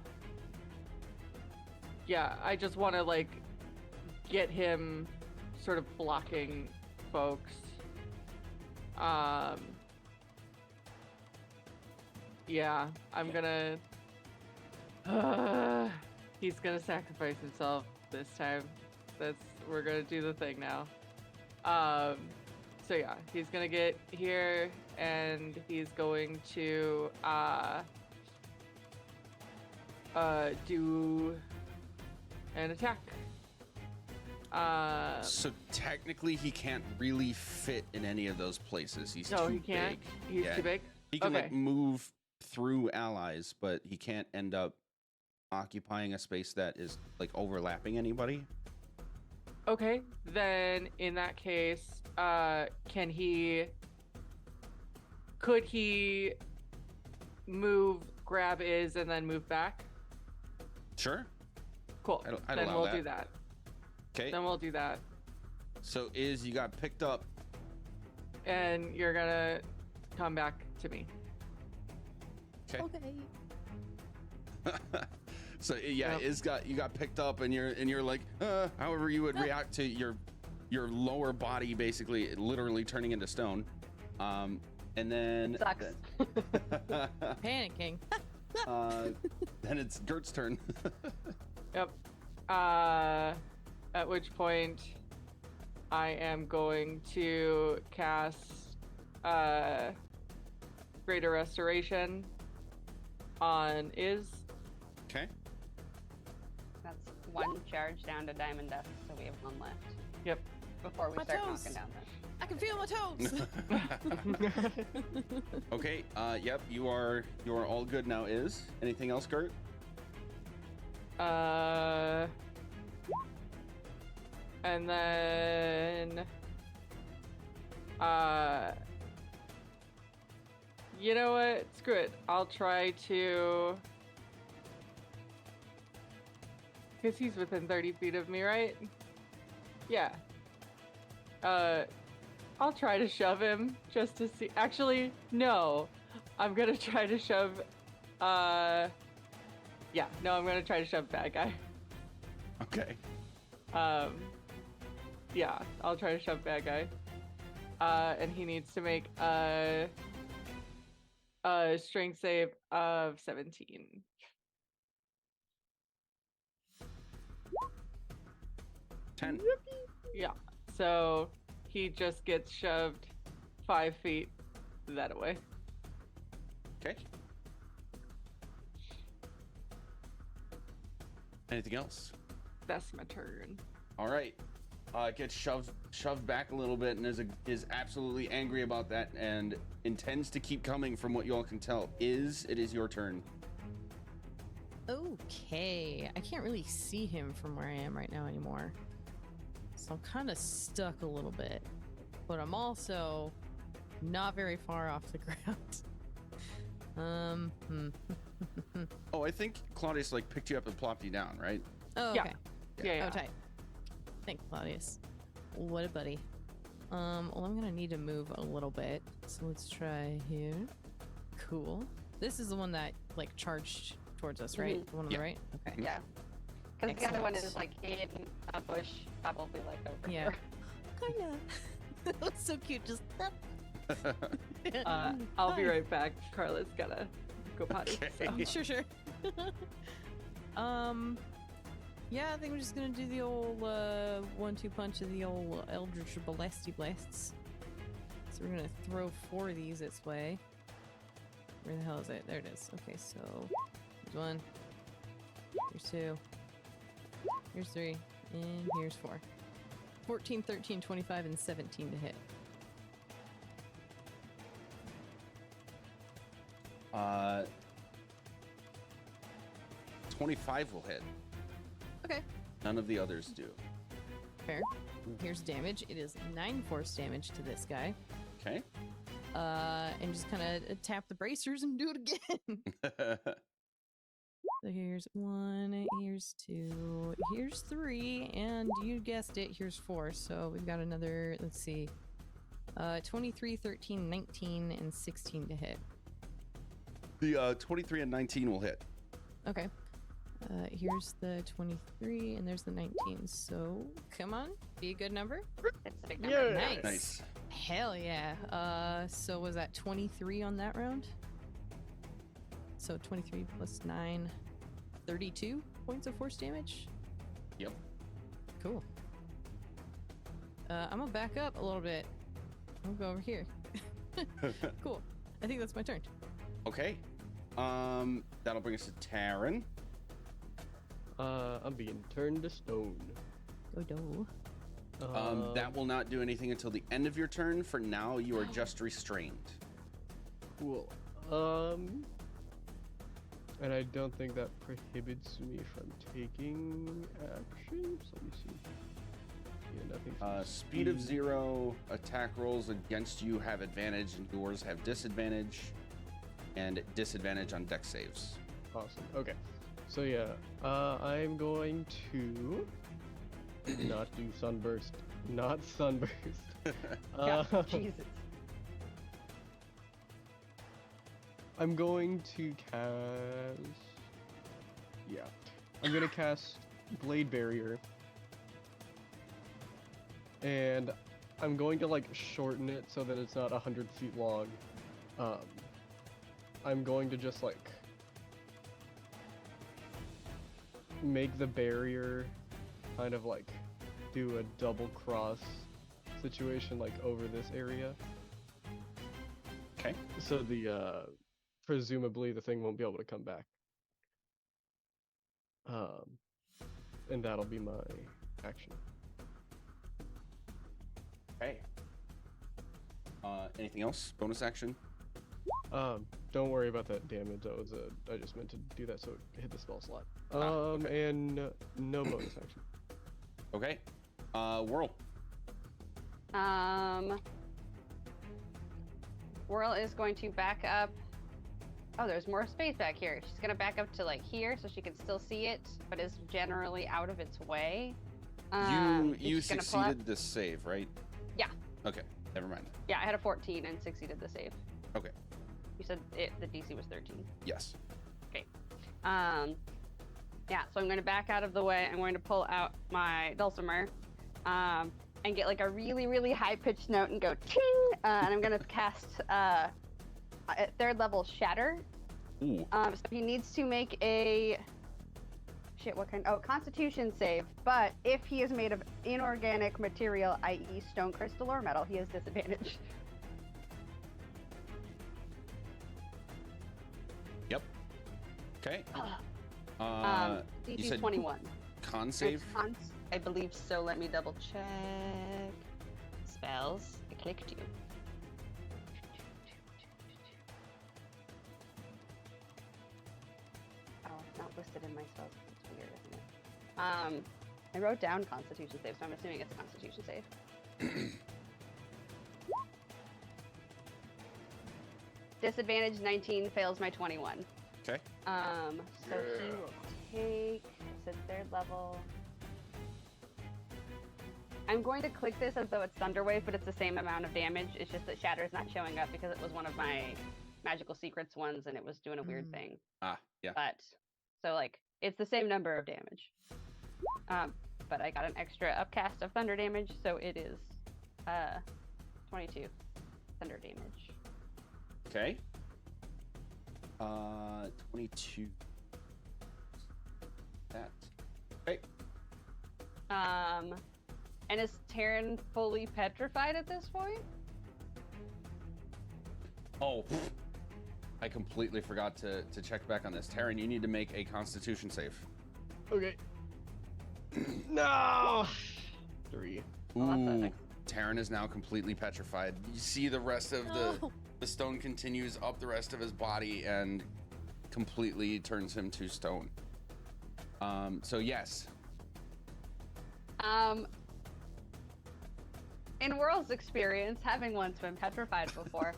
Yeah, I just want to like get him sort of blocking folks. Yeah, I'm gonna. He's gonna sacrifice himself this time. We're gonna do the thing now. So yeah, he's gonna get here and he's going to do an attack. So technically, he can't really fit in any of those places. He's No, too he can't. big. He's Yeah. too big. He can like Okay. move through allies, but he can't end up occupying a space that is like overlapping anybody. Okay, then in that case, could he move, grab is, and then move back? Sure. Cool. I'd Then allow we'll that. do that. Okay. Then we'll do that. So you got picked up. And you're gonna come back to me. Okay. Okay. So yeah, Yep. you got picked up, and you're like, however you would react to your lower body basically literally turning into stone. And then Sucks. Panicking. then it's Gert's turn. Yep. At which point I am going to cast Greater Restoration on Iz. Okay. That's one charge down to Diamond Dust, so we have one left. Yep. Before we My start toes. knocking down I can feel my toes. Okay. Yep. You are all good now. Anything else, Gert? And then you know what? Screw it. I'll try to, because he's within 30 feet of me, right? Yeah. I'll try to shove him just to see. Actually, no. I'm gonna try to shove. I'm gonna try to shove bad guy. Okay. Yeah, I'll try to shove bad guy. And he needs to make a strength save of 17. Ten. Yeah, so he just gets shoved 5 feet that way. Okay. Anything else? That's my turn. All right. Gets shoved back a little bit and is absolutely angry about that and intends to keep coming from what you all can tell. It is your turn. Okay. I can't really see him from where I am right now anymore. So I'm kind of stuck a little bit. But I'm also not very far off the ground. Oh, I think Claudius like picked you up and plopped you down, right? Oh, Yeah. okay. Yeah. Oh, tight. Thanks, Claudius. What a buddy. Well, I'm gonna need to move a little bit. So let's try here. Cool. This is the one that like charged towards us, right? Mhm. The one on Yeah. the right? Okay. Yeah. Because the other one is Excellent. like in a bush, probably like over Yeah. here. Kinda. That was so cute. Just I'll be right back. Carla's gotta go potty. Okay. So. Sure. Yeah, I think we're just gonna do the old 1-2 punch of the old Eldritch Blasty Blasts. So we're gonna throw 4 of these its way. Where the hell is it? There it is. Okay, so here's 1. Here's 2. Here's 3. And here's 4. 14, 13, 25, and 17 to hit. 25 will hit. Okay. None of the others do. Fair. Here's damage. It is 9 force damage to this guy. Okay. And just kind of tap the bracers and do it again. So here's 1, here's 2, here's 3, and you guessed it, here's 4. So we've got another, let's see, 23, 13, 19, and 16 to hit. The 23 and 19 will hit. Okay. Here's the 23, and there's the 19. So come on, be a good number. It's a big number. Yeah. Nice. Nice. Hell yeah. So was that 23 on that round? So 23 plus 9, 32 points of force damage? Yep. Cool. I'm gonna back up a little bit. I'll go over here. Cool. I think that's my turn. Okay. That'll bring us to Taryn. I'm being turned to stone. Go do. That will not do anything until the end of your turn. For now, you are just restrained. Cool. And I don't think that prohibits me from taking actions. Let me see. Yeah, nothing. from Speed of 0, attack rolls against you have advantage, and yours have disadvantage. and disadvantage on dex saves. Awesome. Okay. So yeah, I'm going to not do sunburst. Not sunburst. Yeah, Jesus. I'm going to cast. Yeah, I'm gonna cast Blade Barrier, and I'm going to like shorten it so that it's not 100 feet long. I'm going to just like make the barrier kind of like do a double cross situation like over this area. Okay. So the presumably the thing won't be able to come back. And that'll be my action. Okay. Anything else? Bonus action? Don't worry about that damage. That was I just meant to do that so it hit the spell slot. Okay. And no bonus action. Okay. Whirl. Whirl is going to back up. Oh, there's more space back here. She's gonna back up to like here so she can still see it, but is generally out of its way. You she's gonna pull up- succeeded this save, right? Yeah. Okay. Never mind. Yeah, I had a 14 and succeeded the save. Okay. You said the DC was 13. Yes. Yeah, so I'm going to back out of the way. I'm going to pull out my dulcimer and get like a really, really high-pitched note and go ting! And I'm going to cast at 3rd level Shatter. Ooh. So he needs to make a... Shit, what kind? Oh, Constitution save. But if he is made of inorganic material, i.e. stone, crystal, or metal, he has disadvantage. Yep. Okay. You DC said 21. con save? It's con- I believe so. Let me double check. Spells. I clicked you. Oh, it's not listed in my spells. It's weird, isn't it? I wrote down Constitution save, so I'm assuming it's a Constitution save. Disadvantage 19 fails my 21. Okay. So he will take, it's at 3rd level. I'm going to click this as though it's Thunderwave, but it's the same amount of damage. It's just that Shatter's not showing up because it was one of my Magical Secrets ones and it was doing a weird thing. Ah, yeah. But, so like, it's the same number of damage. But I got an extra upcast of thunder damage, so it is 22 thunder damage. Okay. 22. That. Okay. And is Terran fully petrified at this point? Oh, I completely forgot to check back on this. Taryn, you need to make a Constitution save. Okay. No! 3. Well, that's Ooh, epic. Taryn is now completely petrified. You see the rest of the stone continues up the rest of his body and completely turns him to stone. So yes. In Whirl's experience, having once been petrified before,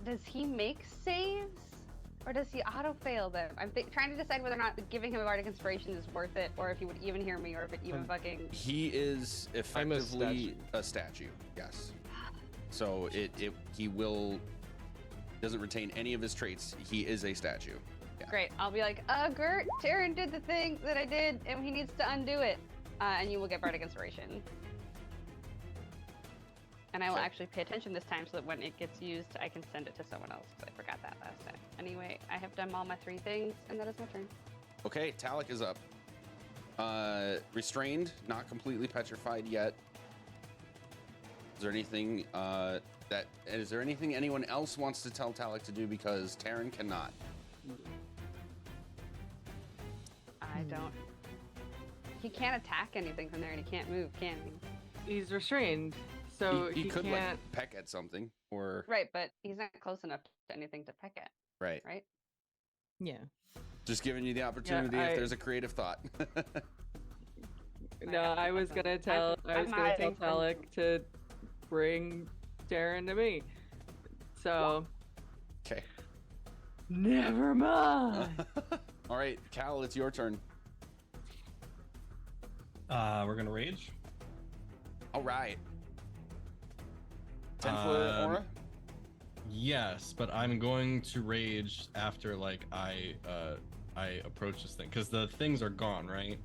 does he make saves? Or does he auto-fail them? I'm trying to decide whether or not giving him a Bardic Inspiration is worth it, or if he would even hear me, or if it even fucking... He is I'm effectively a statue, yes. So he doesn't retain any of his traits. He is a statue. Yeah. Great. I'll be like, Gert, Taryn did the thing that I did, and he needs to undo it. And you will get Bardic Inspiration. And I will Okay. actually pay attention this time so that when it gets used, I can send it to someone else, because I forgot that last time. Anyway, I have done all my 3 things, and that is my turn. Okay, Talik is up. Restrained, not completely petrified yet. Is there anything anyone else wants to tell Talik to do, because Taryn cannot? I don't... He can't attack anything from there, and he can't move, can he? He's restrained, so he could can't. like peck at something or Right, but he's not close enough to anything to peck at, right. right? Yeah. Just giving you the opportunity if there's a creative thought. No, I was gonna tell I'm Talik hiding from to bring Darren to me. So, Okay. never mind. All right, Cal, it's your turn. We're gonna rage. All right. 10-foot aura. Yes, but I'm going to rage after like I approach this thing because the things are gone, right?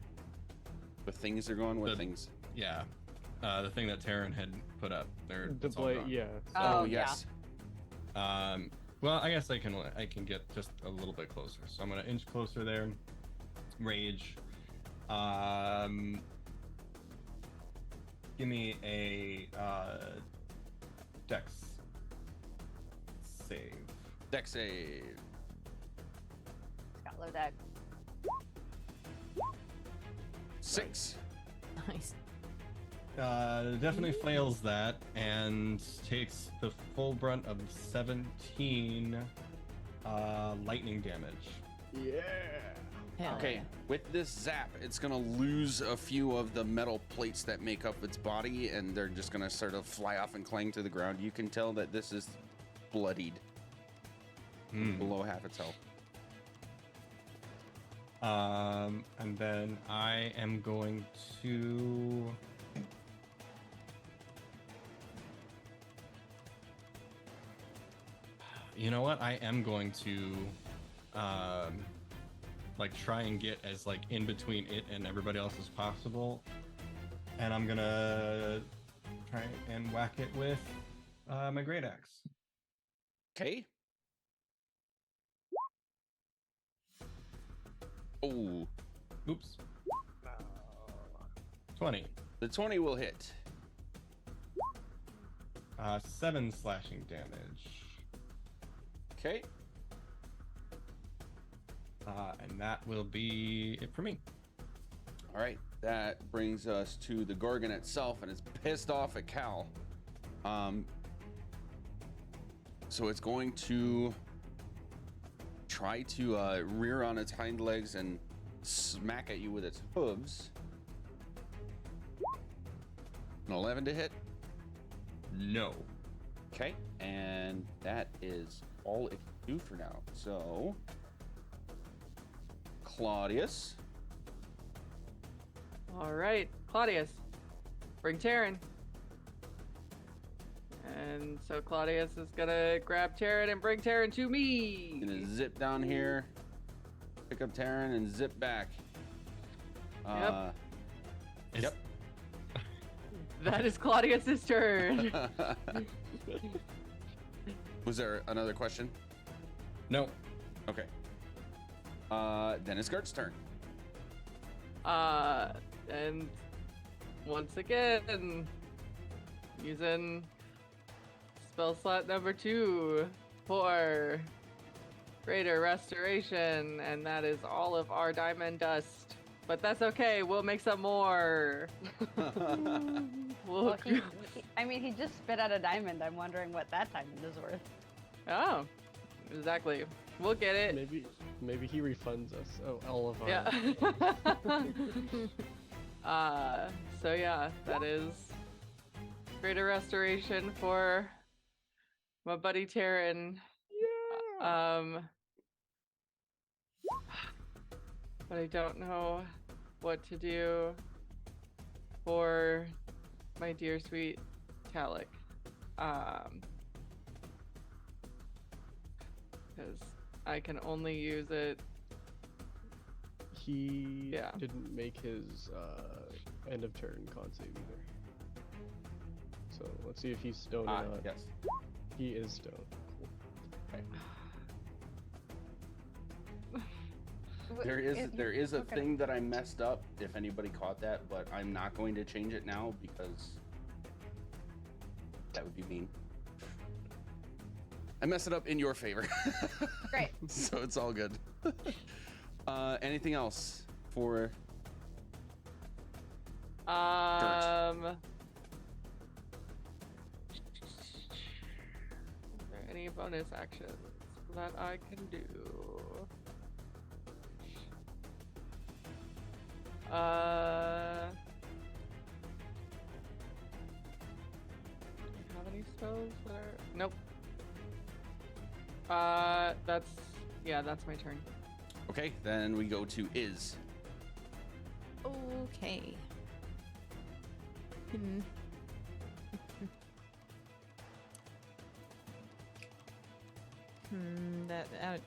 The things are going with The- things. Yeah, the thing that Taryn had put up there. The it's all blade, gone. yeah. Oh, yes. Well, I guess I can get just a little bit closer. So I'm gonna inch closer there. Rage. Give me a dex save. Dex save. Got low deck. 6. Nice. Definitely fails that and takes the full brunt of 17 lightning damage. Yeah. Hell Okay, yeah. with this zap, it's gonna lose a few of the metal plates that make up its body, and they're just gonna sort of fly off and clang to the ground. You can tell that this is bloodied, below half its health. And then I am going to you know what? I am going to like try and get as like in between it and everybody else as possible. And I'm gonna try and whack it with my great axe. Okay. Oh, Oops. 20. the 20 will hit. 7 slashing damage. Okay. And that will be it for me. All right, that brings us to the Gorgon itself, and it's pissed off at Cal. So it's going to try to rear on its hind legs and smack at you with its hooves. An 11 to hit. No. Okay, and that is all it can do for now. So, Claudius. All right, Claudius, bring Taryn. And so Claudius is gonna grab Taryn and bring Taryn to me. Gonna zip down here, pick up Taryn, and zip back. Is- Yep. That is Claudius's turn. Was there another question? No. Okay. Then it's Gert's turn. And once again, using spell slot number 2 for greater restoration, and that is all of our diamond dust. But that's okay, we'll make some more. Well, I mean, he just spit out a diamond. I'm wondering what that diamond is worth. Oh, exactly. We'll get it. Maybe he refunds us. Oh, all of our. Yeah. So yeah, that is greater restoration for my buddy Taryn. Yeah. But I don't know what to do for my dear sweet Talik. Because I can only use it. He Yeah. didn't make his end of turn con save either. So let's see if he's stoned or not. Yes. He is stoned. Cool. There is a okay. thing that I messed up, if anybody caught that, but I'm not going to change it now because that would be mean. I messed it up in your favor. Great. So it's all good. Anything else for Is there any bonus actions that I can do? Do you have any spells that are... Nope. That's my turn. Okay, then we go to Iz. Okay. Hmm.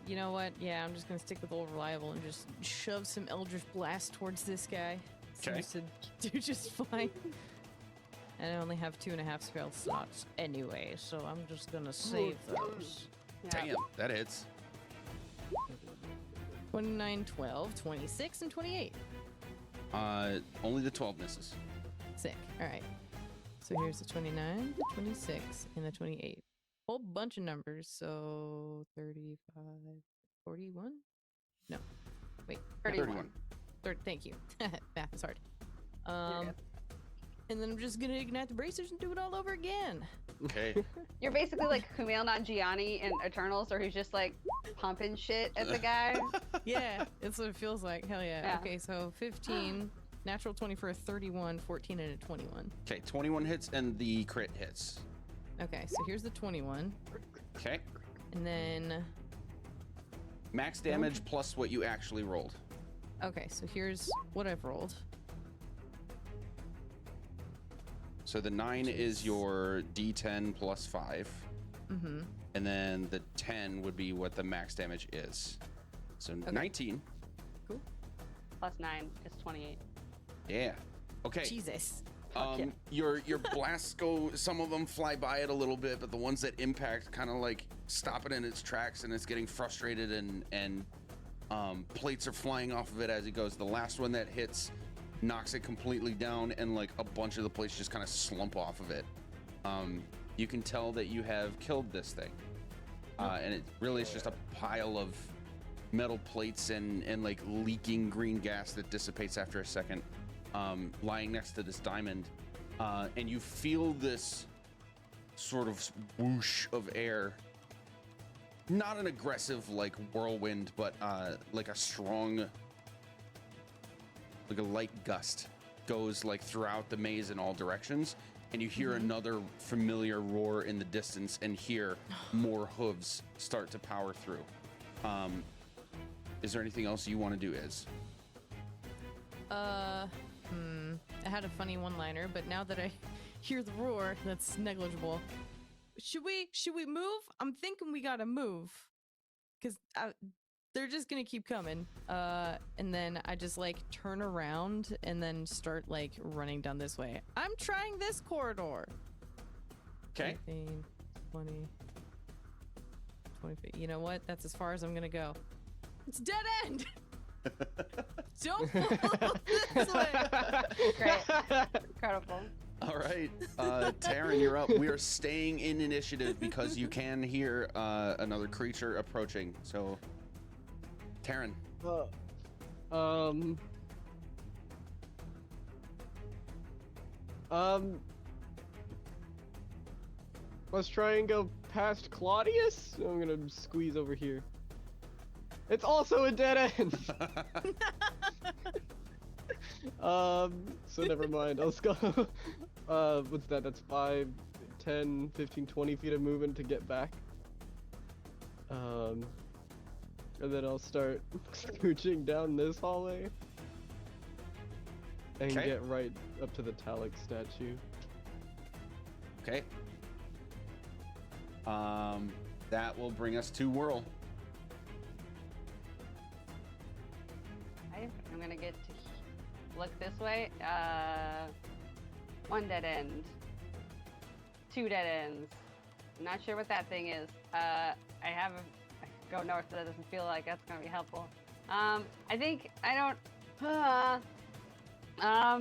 You know what? Yeah, I'm just gonna stick with old reliable and just shove some Eldritch Blast towards this guy. Okay. Seems to do just fine. And I only have 2.5 spell slots anyway, so I'm just gonna save those. Yeah. Damn, that hits. 29, 12, 26, and 28. Only the 12 misses. Sick. All right. So here's the 29, the 26, and the 28. Whole bunch of numbers. So 35, 41? No. Wait. no, 31. Thank you. Math is hard. You're good. And then I'm just gonna ignite the bracers and do it all over again. Okay. You're basically like Kumail Nanjiani in Eternals, or who's just like pumping shit at the guy. Yeah, that's what it feels like. Hell yeah. Yeah. Okay, so 15, natural 20 for a 31, 14, and a 21. Okay, 21 hits and the crit hits. Okay, so here's the 21. Okay. And then, Max damage plus what you actually rolled. okay, so here's what I've rolled. So the 9 is your D10 plus 5. Mm-hmm. And then the 10 would be what the max damage is. So 19. Plus 9 is 28. Yeah. Okay. Jesus. Fuck yeah. Your blasts go, some of them fly by it a little bit, but the ones that impact kind of like stop it in its tracks, and it's getting frustrated, and plates are flying off of it as it goes. The last one that hits knocks it completely down, and like a bunch of the plates just kind of slump off of it. You can tell that you have killed this thing, and it really is just a pile of metal plates and like leaking green gas that dissipates after a second, lying next to this diamond, and you feel this sort of whoosh of air. Not an aggressive like whirlwind, but like a strong, like a light gust goes like throughout the maze in all directions, and you hear another familiar roar in the distance and hear more hooves start to power through. Is there anything else you want to do, Iz? I had a funny one-liner, but now that I hear the roar, that's negligible. Should we move? I'm thinking we gotta move, cause they're just gonna keep coming. And then I just like turn around and then start like running down this way. I'm trying this corridor. Okay. 15, 20, 20 feet. You know what? That's as far as I'm gonna go. It's dead end. Don't follow this way. Great. Incredible. All right, Taryn, you're up. We are staying in initiative because you can hear another creature approaching. So, Taryn. Let's try and go past Claudius. I'm gonna squeeze over here. It's also a dead end. So never mind. Let's go. What's that? That's 5, 10, 15, 20 feet of movement to get back. And then I'll start scooching down this hallway and Okay. get right up to the Talic statue. Okay. That will bring us to Whirl. I'm gonna get to look this way. 1 dead end. 2 dead ends. I'm not sure what that thing is. I go north, but that doesn't feel like that's gonna be helpful. I think I don't. I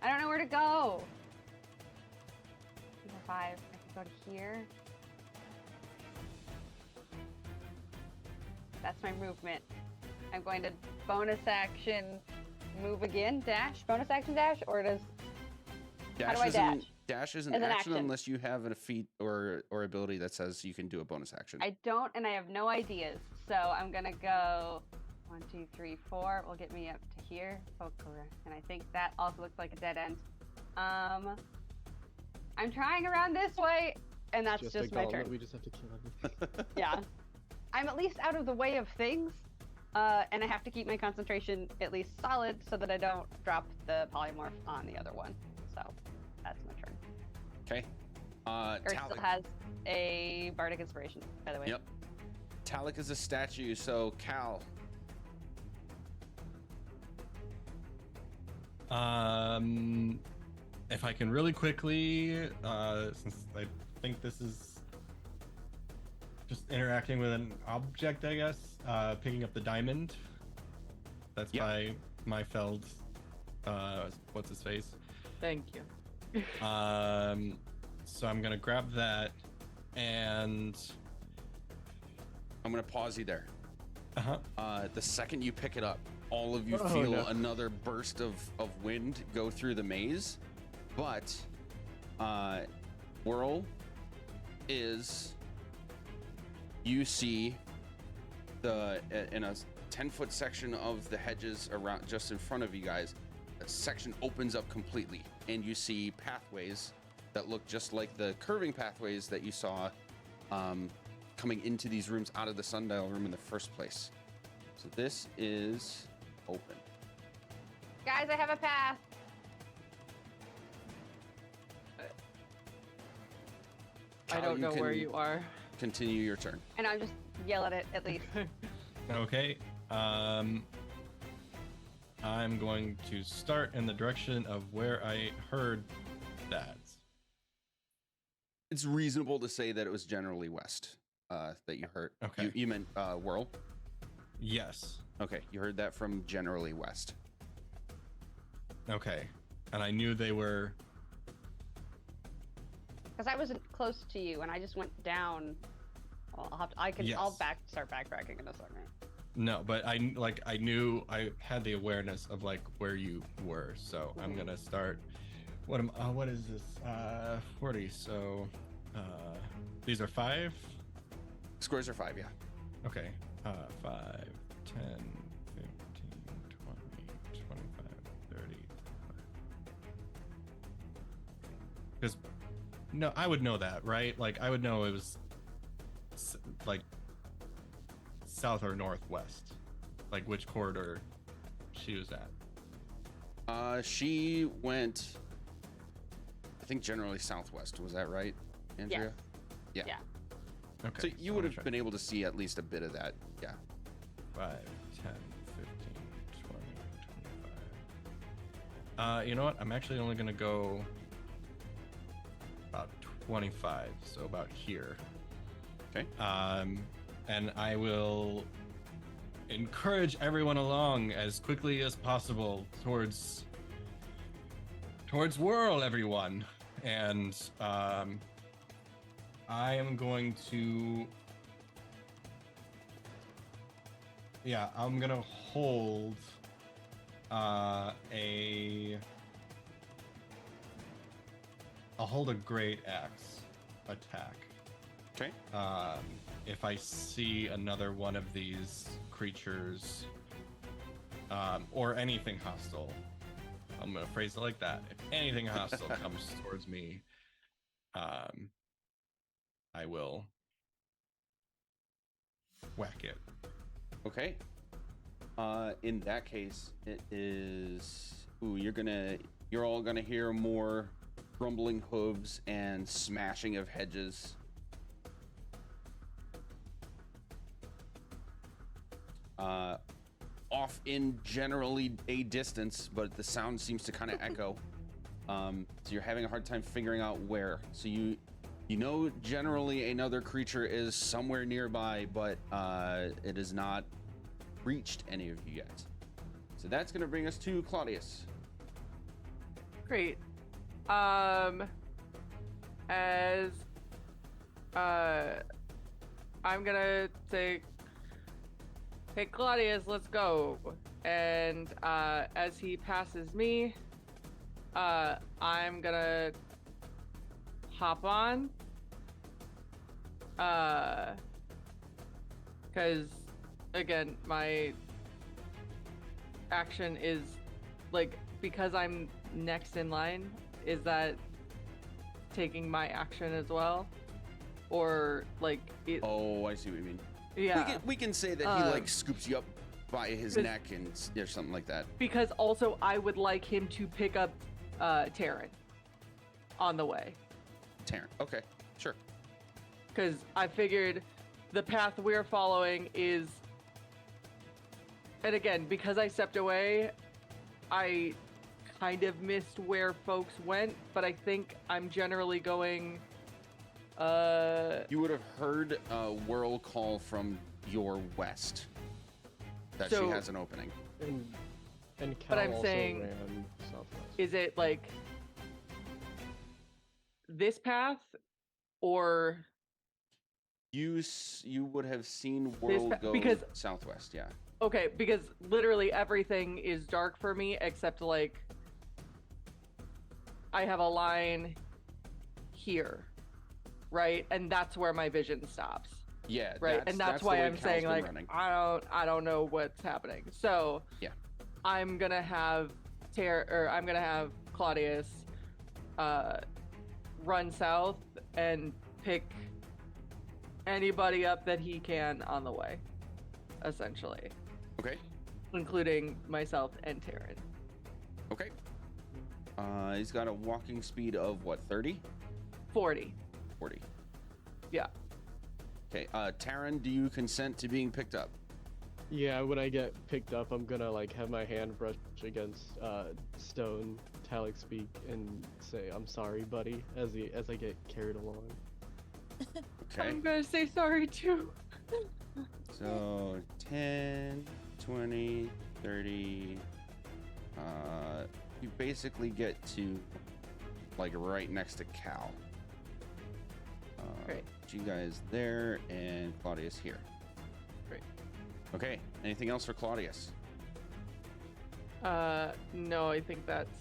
don't know where to go. 5. I can go to here. That's my movement. I'm going to bonus action move again, dash, bonus action dash, or does how do I dash? Dash is an As an action action. unless you have a feat or ability that says you can do a bonus action. I don't, and I have no ideas. So I'm gonna go 1, 2, 3, 4. Will get me up to here. Oh, correct. And I think that also looks like a dead end. I'm trying around this way. and that's a just my gauntlet, turn. We just have to kill everything. Yeah. I'm at least out of the way of things, and I have to keep my concentration at least solid so that I don't drop the polymorph on the other one. So that's my turn. Okay. Or still Talik. has a bardic inspiration, by the way. Yep. Talik is a statue, so Cal. If I can really quickly, since I think this is just interacting with an object, I guess, picking up the diamond. That's Yep. my Feld. What's his face? Thank you. So I'm gonna grab that, and I'm gonna pause you there. uh-huh. The second you pick it up, all of you Oh, feel no. another burst of wind go through the maze. But Whirl is, you see the in a 10-foot section of the hedges around just in front of you guys, a section opens up completely, and you see pathways that look just like the curving pathways that you saw coming into these rooms out of the sundial room in the first place. So this is open. Guys, I have a path. I Cal, don't know where can you are. Continue your turn. And I'll just yell at it at least. Okay. I'm going to start in the direction of where I heard that. It's reasonable to say that it was generally west that you heard. Okay. You meant Whirl? Yes. Okay, you heard that from generally west. Okay. And I knew they were. Because I wasn't close to you, and I just went down. Well, I'll Yes. start backtracking in a second. No, but I knew I had the awareness of like where you were, so I'm gonna start. What is this? 40. So, these are 5. Squares are 5, yeah. Okay. 5, 10, 15, 20, 25, 30. Because no, I would know that, right? Like I would know it was like south or northwest, like which corridor she was at. She went, I think, generally southwest. Was that right, Andrea? Yeah. Yeah. Okay. So you I'm would gonna have been able to see at least a bit of that. Yeah. 5, 10, 15, 20, 25. You know what? I'm actually only gonna go about 25, so about here. Okay. And I will encourage everyone along as quickly as possible towards Whirl, everyone. And I am going to, I'm gonna hold I'll hold a great axe attack. Okay. If I see another one of these creatures, or anything hostile, I'm gonna phrase it like that. If anything hostile comes towards me, I will whack it. Okay. In that case, it is. Ooh, you're all gonna hear more rumbling hooves and smashing of hedges. Off in generally a distance, but the sound seems to kind of echo. So you're having a hard time figuring out where. So you know generally another creature is somewhere nearby, but it has not reached any of you yet. So that's gonna bring us to Claudius. Great. As I'm gonna say, hey Claudius, let's go. And as he passes me, I'm gonna hop on. Because again, my action is like, because I'm next in line, is that taking my action as well? or like it, Oh, I see what you mean. yeah. We can say that he like Um, scoops you up by his 'cause- neck and or something like that. Because also I would like him to pick up Taryn on the way. Taryn. Okay, sure. Because I figured the path we're following is, and again, because I stepped away, I kind of missed where folks went, but I think I'm generally going. You would have heard a whirl call from your west that she So- has an opening. And Cal But I'm also saying- ran southwest. Is it like this path, or You would have seen whirl go because- southwest. Yeah. okay? Because literally everything is dark for me except like I have a line here, right, and that's where my vision stops. Yeah. Right, and that's the why way I'm Cal's saying been like running. I don't know what's happening. So Yeah. I'm gonna have I'm gonna have Claudius run south and pick anybody up that he can on the way, essentially, Okay. including myself and Taryn. Okay. He's got a walking speed of what? 30? 40. 40. Yeah. Okay. Taryn, do you consent to being picked up? Yeah, when I get picked up, I'm gonna like have my hand brush against stone, Talik speak, and say, "I'm sorry, buddy," as I get carried along. Okay. I'm gonna say sorry too. So 10, 20, 30. You basically get to like right next to Cal. Great. You guys there and Claudius here. Great. Okay. Anything else for Claudius? No, I think that's,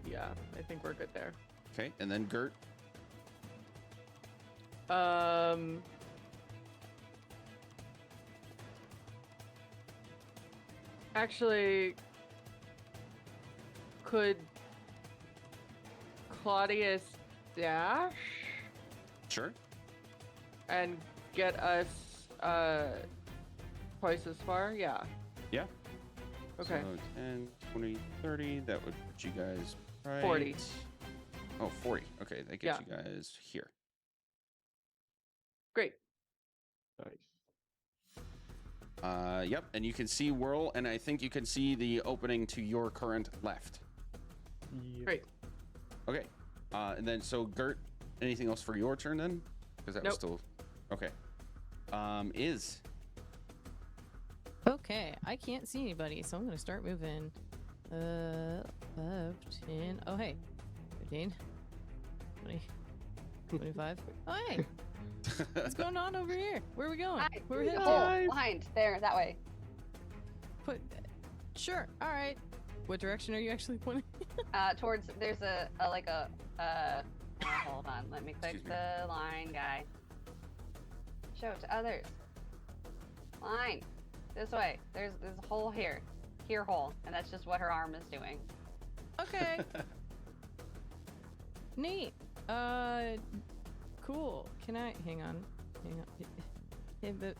yeah, I think we're good there. Okay. And then Gert. Actually, could Claudius dash Sure. and get us twice as far? Yeah. Yeah. Okay. So 10, 20, 30. That would put you guys right. 40. Oh, 40. Okay. That Yeah. gets you guys here. Great. Nice. Yep, and you can see Whirl, and I think you can see the opening to your current left. Yep. Great. Okay, and then so Gert, anything else for your turn then? Because that was Nope. still okay. Is Okay, I can't see anybody, so I'm gonna start moving. 5, 10. Oh, hey. 15, 20, 25. Oh, hey. What's going on over here? Where are we going? Hi, Where are we the headed hole to? behind there, that way. Sure. All right. What direction are you actually pointing? Towards there's a hold on, let me click Excuse me. the line, guy. Show it to others. Line. This way. There's a hole here. Here hole. And that's just what her arm is doing. Okay. Neat. Cool. Can I hang on? Yeah, but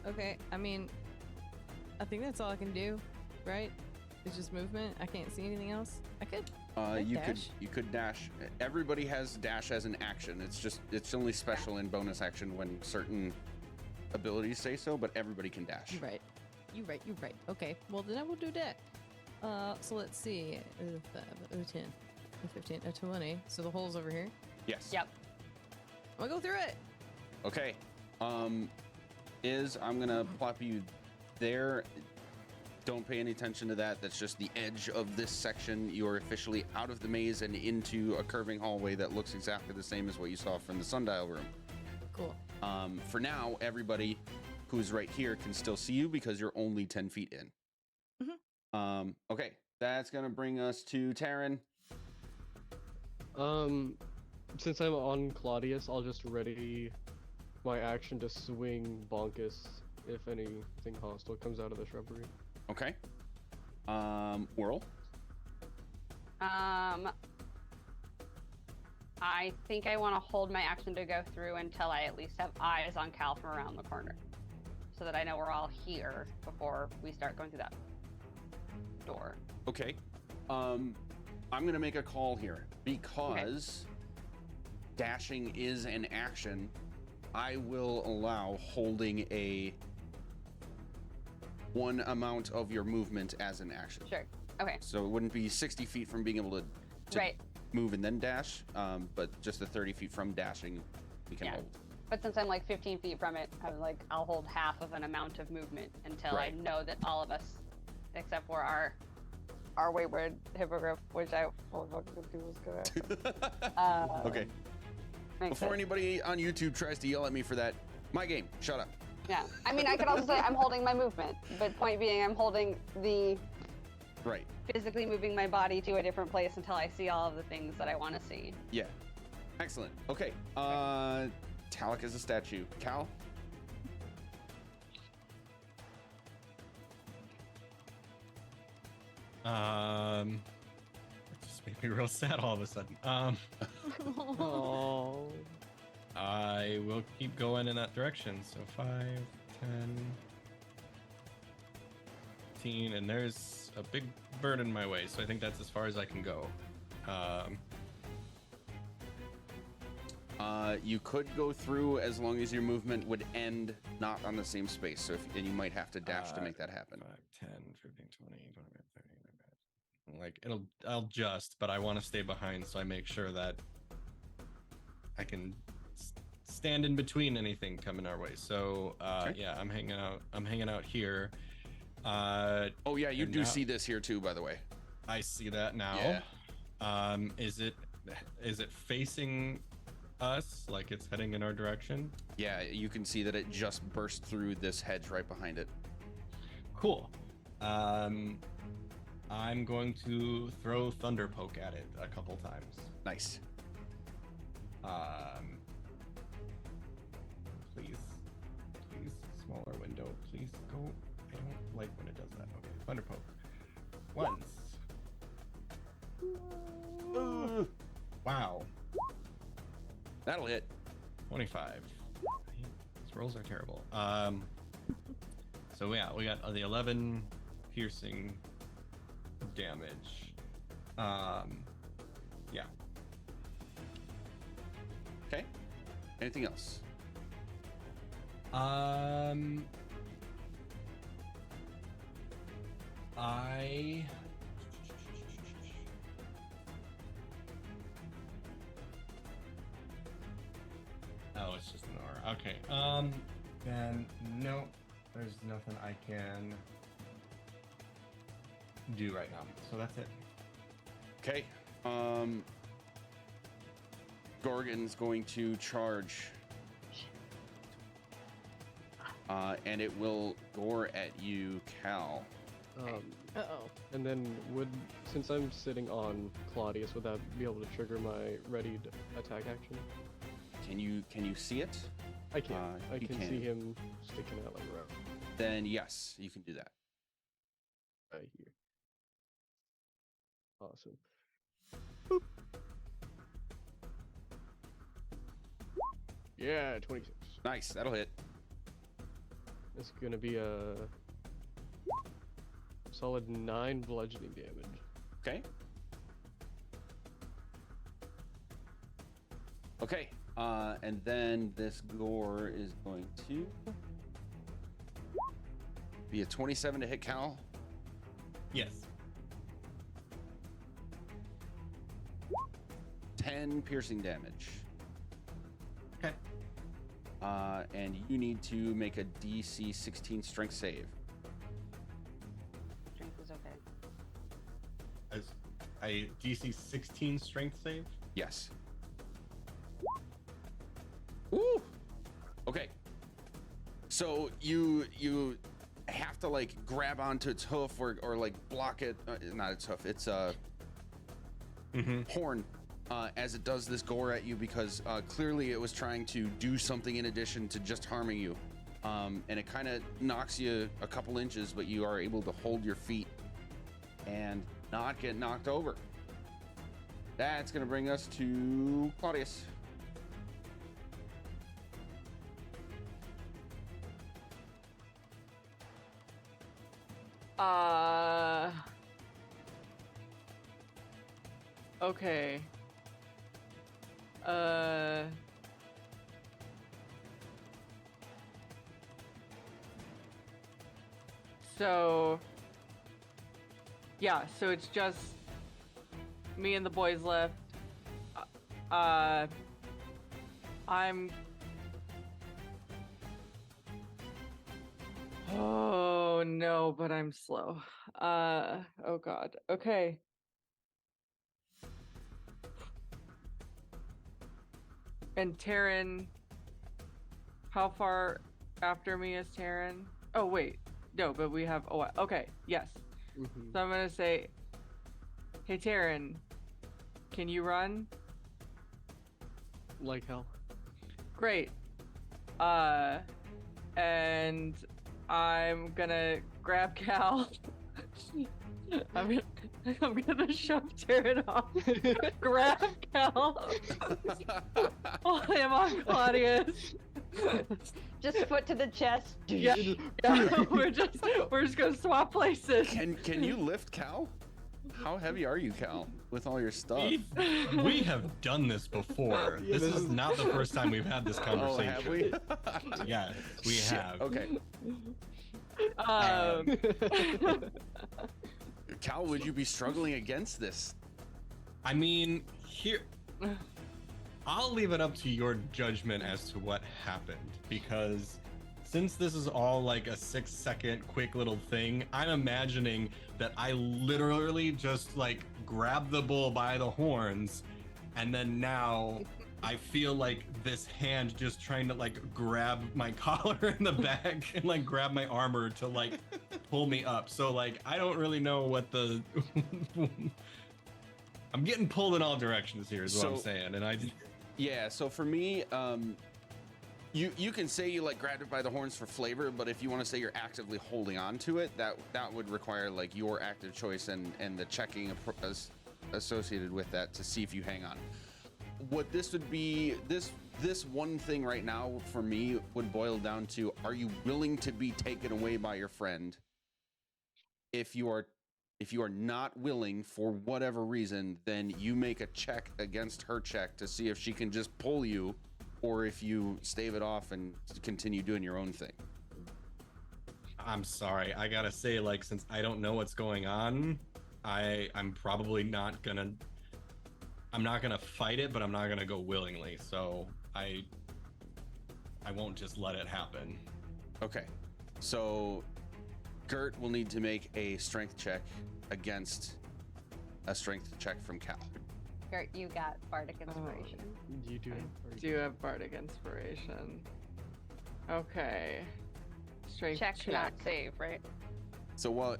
okay, I mean, I think that's all I can do, right? It's just movement. I can't see anything else. I could. you could dash. Everybody has dash as an action. It's only special in bonus action when certain abilities say so, but everybody can dash. You're right. You're right. Okay, well then I will do that. So let's see. 5, 10, 15, 20. So the hole's over here. Yes. Yep. I'm gonna go through it. Okay. I'm gonna plop you there. Don't pay any attention to that. That's just the edge of this section. You're officially out of the maze and into a curving hallway that looks exactly the same as what you saw from the sundial room. Cool. For now, everybody who's right here can still see you because you're only 10 feet in. Okay, that's gonna bring us to Taryn. Since I'm on Claudius, I'll just ready my action to swing Bonkus if anything hostile comes out of the shrubbery. Okay. Whirl. I think I want to hold my action to go through until I at least have eyes on Cal from around the corner, so that I know we're all here before we start going through that door. Okay. I'm gonna make a call here because dashing is an action. I will allow holding a one amount of your movement as an action. Sure. Okay. So it wouldn't be 60 feet from being able to Right. move and then dash, but just the 30 feet from dashing, we can Yeah. hold. But since I'm like 15 feet from it, I'll hold half of an amount of movement until Right. I know that all of us, except for our wayward hippogriff, which I will fucking do is correct. Okay. Makes Before sense. anybody on YouTube tries to yell at me for that, my game. Shut up. Yeah. I mean, I could also say I'm holding my movement, but point being, I'm holding the Right. physically moving my body to a different place until I see all of the things that I want to see. Yeah. Excellent. Okay. Talik is a statue. Cal? It just made me real sad all of a sudden. Oh. I will keep going in that direction. So 5, 10, 15, and there's a big bird in my way. So I think that's as far as I can go. You could go through as long as your movement would end not on the same space. So then you might have to dash to make that happen. 5, 10, 15, 20, 25, 30. Like I'll just, but I want to stay behind so I make sure that I can stand in between anything coming our way. So Okay. yeah, I'm hanging out here. Oh yeah, you And do now- see this here too, by the way. I see that now. Yeah. Is it facing us, like it's heading in our direction? Yeah, you can see that it just burst through this hedge right behind it. Cool. I'm going to throw Thunder Poke at it a couple times. Nice. Please, smaller window. Please go. I don't like when it does that. Okay, Thunder Poke. Once. Wow. That'll hit. 25. These rolls are terrible. So yeah, we got the 11 piercing damage. Yeah. Okay. Anything else? Oh, it's just an aura. Okay. Then nope. There's nothing I can do right now. So that's it. Okay. Gorgon's going to charge. And it will gore at you, Cal. Uh-oh. And then since I'm sitting on Claudius, would that be able to trigger my readied attack action? Can you see it? I can. I you can see him sticking out like a rope Then yes, you can do that. right here. Awesome. Yeah, 26. Nice, that'll hit. It's gonna be a solid 9 bludgeoning damage. Okay. Okay. And then this gore is going to be a 27 to hit Cal. Yes. 10 piercing damage. Okay. And you need to make a DC 16 strength save. Strength is okay. As a DC 16 strength save. Yes. Woo! Okay. So you have to like grab onto its hoof or like block it, not its hoof, its horn as it does this gore at you because clearly it was trying to do something in addition to just harming you. And it kind of knocks you a couple inches, but you are able to hold your feet and not get knocked over. That's going to bring us to Claudius. Okay. So yeah, so it's just me and the boys left. I'm Oh no, but I'm slow. Oh god. Okay. And Taryn, how far after me is Taryn? Oh wait, no, but we have. Oh, okay, yes. So I'm gonna say, hey Taryn, can you run? Like hell. Great. And I'm gonna grab Cal. I'm gonna shove Taryn off. Grab Cal. Pull him on Claudius. Just foot to the chest. Yeah, we're just gonna swap places. Can you lift Cal? How heavy are you, Cal, with all your stuff? We have done this before. Yeah, This is not the first time we've had this Oh, conversation. have we? Yeah, we Shit, have. Okay. Cal, would you be struggling against this? I mean, here, I'll leave it up to your judgment as to what happened, because since this is all like a 6-second quick little thing, I'm imagining that I literally just like grabbed the bull by the horns, and then now I feel like this hand just trying to like grab my collar in the back and like grab my armor to like pull me up. So like I don't really know what the I'm getting pulled in all directions here is what I'm So- saying, and I Yeah, so for me, you can say you like grabbed it by the horns for flavor, but if you want to say you're actively holding on to it, that would require like your active choice and the checking associated with that to see if you hang on. What this would be, this one thing right now for me would boil down to: are you willing to be taken away by your friend? If you are not willing for whatever reason, then you make a check against her check to see if she can just pull you, or if you stave it off and continue doing your own thing. I'm sorry. I gotta say, like, since I don't know what's going on, I'm probably not gonna. I'm not gonna fight it, but I'm not gonna go willingly. So I won't just let it happen. Okay, so Gert will need to make a strength check against a strength check from Cal. Gert, you got bardic inspiration. You do. I do have bardic inspiration. Okay. Strength Check, not save, right? So while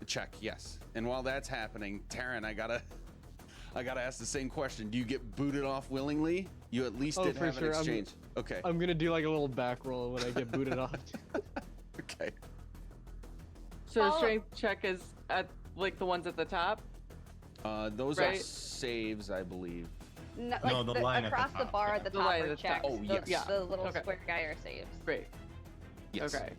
check, yes. And while that's happening, Taryn, I gotta ask the same question. Do you get booted off willingly? You at least Oh, did for have sure. an exchange. Okay. I'm gonna do like a little back roll when I get booted off. Okay. So the Follow- strength check is at like the ones at the top. Those are Right. saves, I believe. No, No, like the line at the across the top, bar yeah. at the The top line are at the checks. top. Oh, The- yes. Yeah. The little Okay. square guy are saves. Great. Yes. Okay.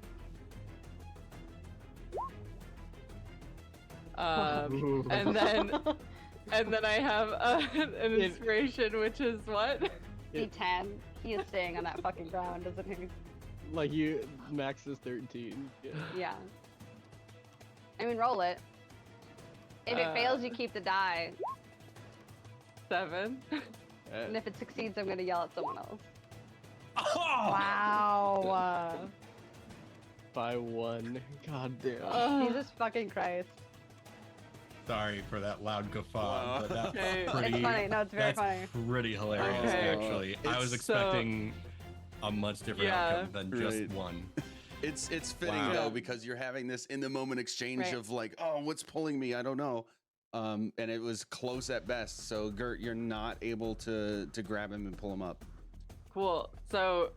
And then I have an inspiration, which is what? D10. He is staying on that fucking ground, isn't he? Like you, max is 13. Yeah. Yeah. I mean, roll it. If it fails, you keep the die. 7. And if it succeeds, I'm gonna yell at someone else. Oh! Wow. By 1. God damn. Jesus fucking Christ. Sorry for that loud guffaw, but that's Okay. pretty. It's funny. No, it's very that's funny. pretty hilarious, Okay. actually. I was It's so- expecting a much different Yeah. outcome than just Right. one. It's fitting Wow. though, because you're having this in the moment exchange Right. of like, oh, what's pulling me? I don't know. And it was close at best. So Gert, you're not able to grab him and pull him up. Cool. So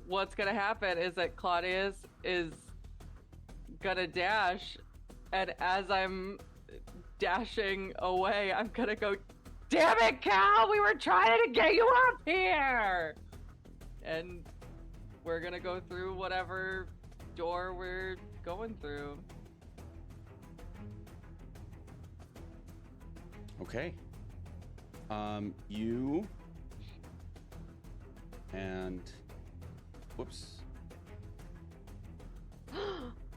what's gonna happen is that Claudius is gonna dash And as I'm dashing away, I'm gonna go, damn it, Cal! We were trying to get you up here! And we're gonna go through whatever door we're going through. Okay. You and whoops,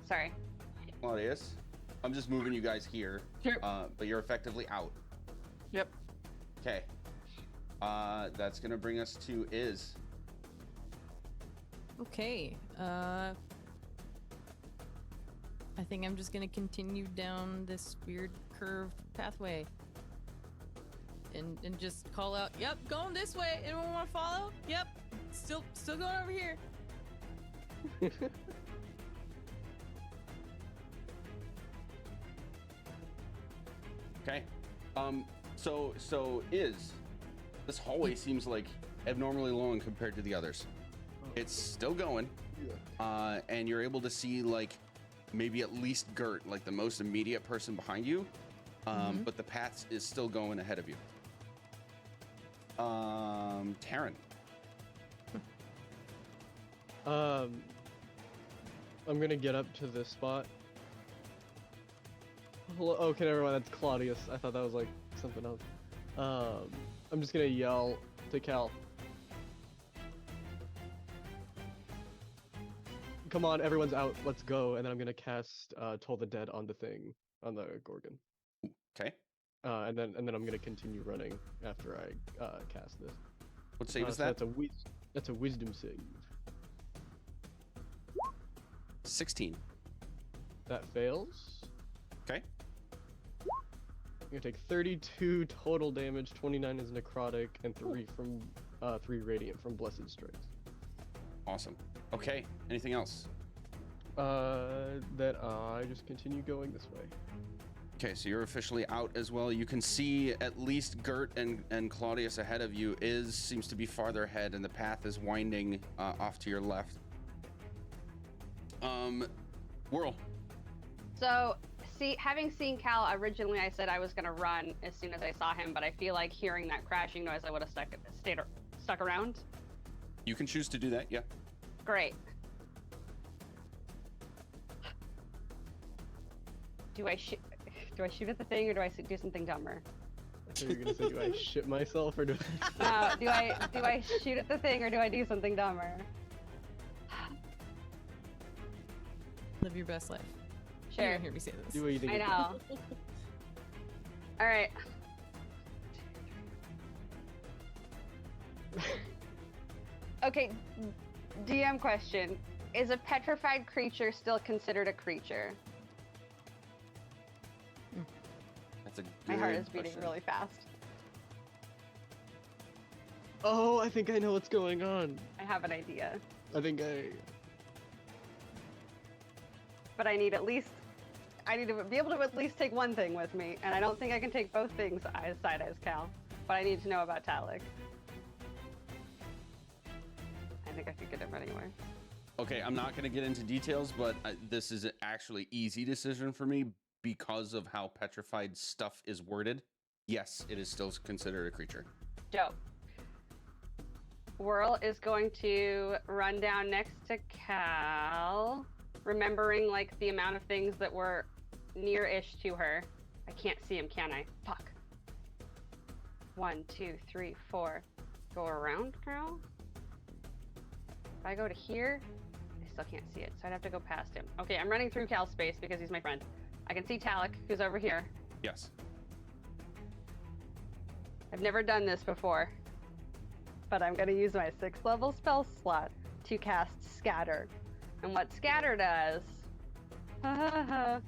Sorry. Claudius. I'm just moving you guys here. Sure. But you're effectively out. Yep. Okay. That's gonna bring us to Iz. Okay. I think I'm just gonna continue down this weird curved pathway. And just call out, yep, going this way. Anyone want to follow? Yep. Still going over here. Okay. So Iz, this hallway seems like abnormally long compared to the others. It's still going. And you're able to see like maybe at least Gert, like the most immediate person behind you. But the path is still going ahead of you. Taryn. I'm gonna get up to this spot. Okay, never mind. That's Claudius. I thought that was like something else. I'm just gonna yell to Cal. Come on, everyone's out. Let's go. And then I'm gonna cast Toll the Dead on the thing, on the Gorgon. Okay. And then I'm gonna continue running after I cast this. What save is So that? that's a wisdom save. 16. That fails. Okay. I'm gonna take 32 total damage, 29 is necrotic, and 3 from 3 radiant from blessed strikes. Awesome. Okay. Anything else? That I just continue going this way. Okay, so you're officially out as well. You can see at least Gert and Claudius ahead of you. Seems to be farther ahead, and the path is winding off to your left. Whirl. So, having seen Cal, originally I said I was gonna run as soon as I saw him, but I feel like hearing that crashing noise, I would have stuck around. You can choose to do that, yeah. Great. Do I shoot at the thing, or do I do something dumber? So you're gonna say, do I shit myself, or do I... No, do I shoot at the thing, or do I do something dumber? Live your best life. You Sure. don't hear me say this. do what you think? I know. All right. Okay, DM question. Is a petrified creature still considered a creature? That's a good My heart is beating question. really fast. Oh, I think I know what's going on. I have an idea, I think I... but I need to be able to at least take one thing with me, and I don't think I can take both things side as Cal, but I need to know about Talik. I think I could get him anywhere. Okay, I'm not going to get into details, but this is an actually easy decision for me because of how petrified stuff is worded. Yes, it is still considered a creature. Dope. Whirl is going to run down next to Cal, remembering like the amount of things that were near-ish to her. I can't see him, can I? Fuck. 1, 2, 3, 4. Go around, Cal? If I go to here, I still can't see it, so I'd have to go past him. Okay, I'm running through Cal's space because he's my friend. I can see Talik, who's over here. Yes. I've never done this before, but I'm going to use my 6th level spell slot to cast Scatter. And what Scatter does, the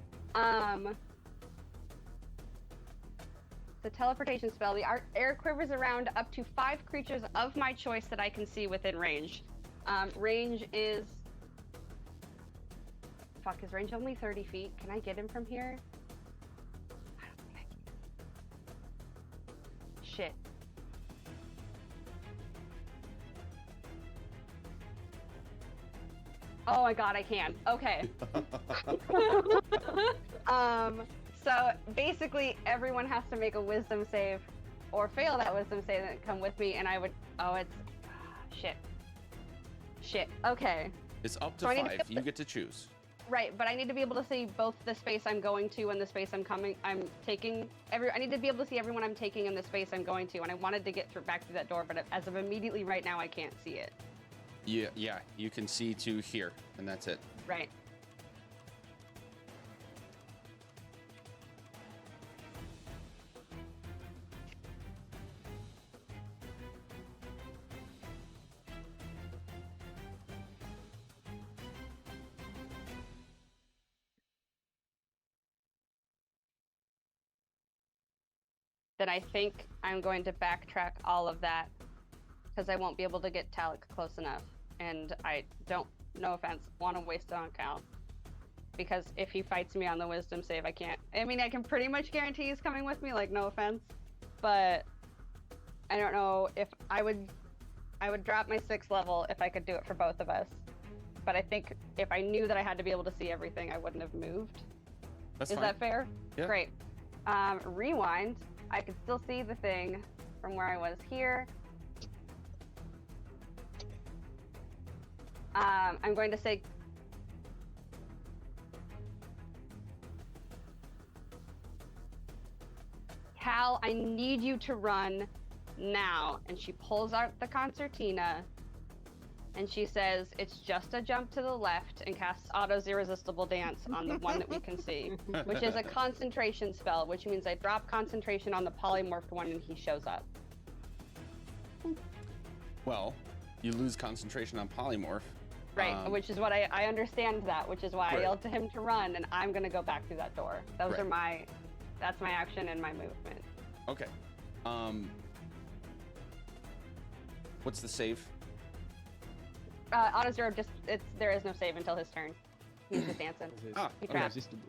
teleportation spell, the air quivers around up to 5 creatures of my choice that I can see within range. Range is, is range only 30 feet? Can I get him from here? I don't think I can. Shit. Oh my god, I can. Okay. So basically, everyone has to make a wisdom save, or fail that wisdom save and come with me, and I would. Oh, it's shit. Okay. It's up to So I need to 5. feel You get to choose. Right, but I need to be able to see both the space I'm going to and the space I'm taking. I need to be able to see everyone I'm taking in the space I'm going to, and I wanted to get back through that door, but as of immediately right now, I can't see it. Yeah, you can see to here, and that's it. Right. Then I think I'm going to backtrack all of that because I won't be able to get Talik close enough. And I don't, no offense, want to waste it on Cal. Because if he fights me on the wisdom save, I can't. I mean, I can pretty much guarantee he's coming with me, like, no offense. But I don't know if I would drop my 6th level if I could do it for both of us. But I think if I knew that I had to be able to see everything, I wouldn't have moved. That's Is fine. that fair? Yeah. Great. Rewind. I could still see the thing from where I was here. I'm going to say Cal, I need you to run now. And she pulls out the concertina and she says, it's just a jump to the left, and casts Otto's Irresistible Dance on the one that we can see, which is a concentration spell, which means I drop concentration on the polymorphed one and he shows up. Well, you lose concentration on polymorph. Right, which is what I understand that, which is why I Right. yelled to him to run, and I'm gonna go back through that door. Those are Right. that's my action and my movement. Okay. What's the save? Auto Zero there is no save until his turn. He's just dancing. Ah, He trapped. Irresistible.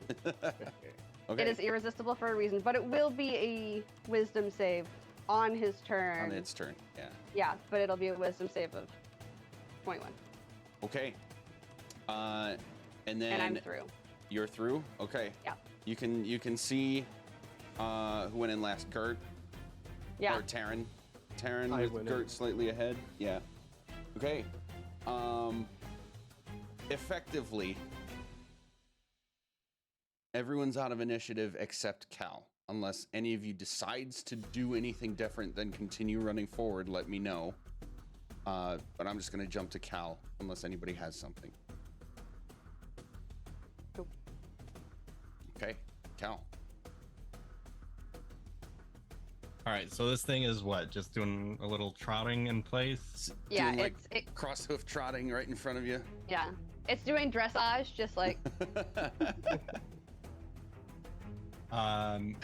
Okay. It is irresistible for a reason, but it will be a wisdom save on his turn. On its turn, yeah. Yeah, but it'll be a wisdom save of 21. Okay. And then And I'm through. You're through? Okay. Yeah. You can see who went in last. Gert? Yeah. Or Taryn? Taryn I with went Gert in. slightly ahead? Yeah. Okay. Effectively, everyone's out of initiative except Cal. Unless any of you decides to do anything different than continue running forward, let me know. But I'm just gonna jump to Cal unless anybody has something. Cool. Okay, Cal. All right, so this thing is what? Just doing a little trotting in place. Yeah, Doing, like, it's cross hoof trotting right in front of you. yeah. It's doing dressage, just like And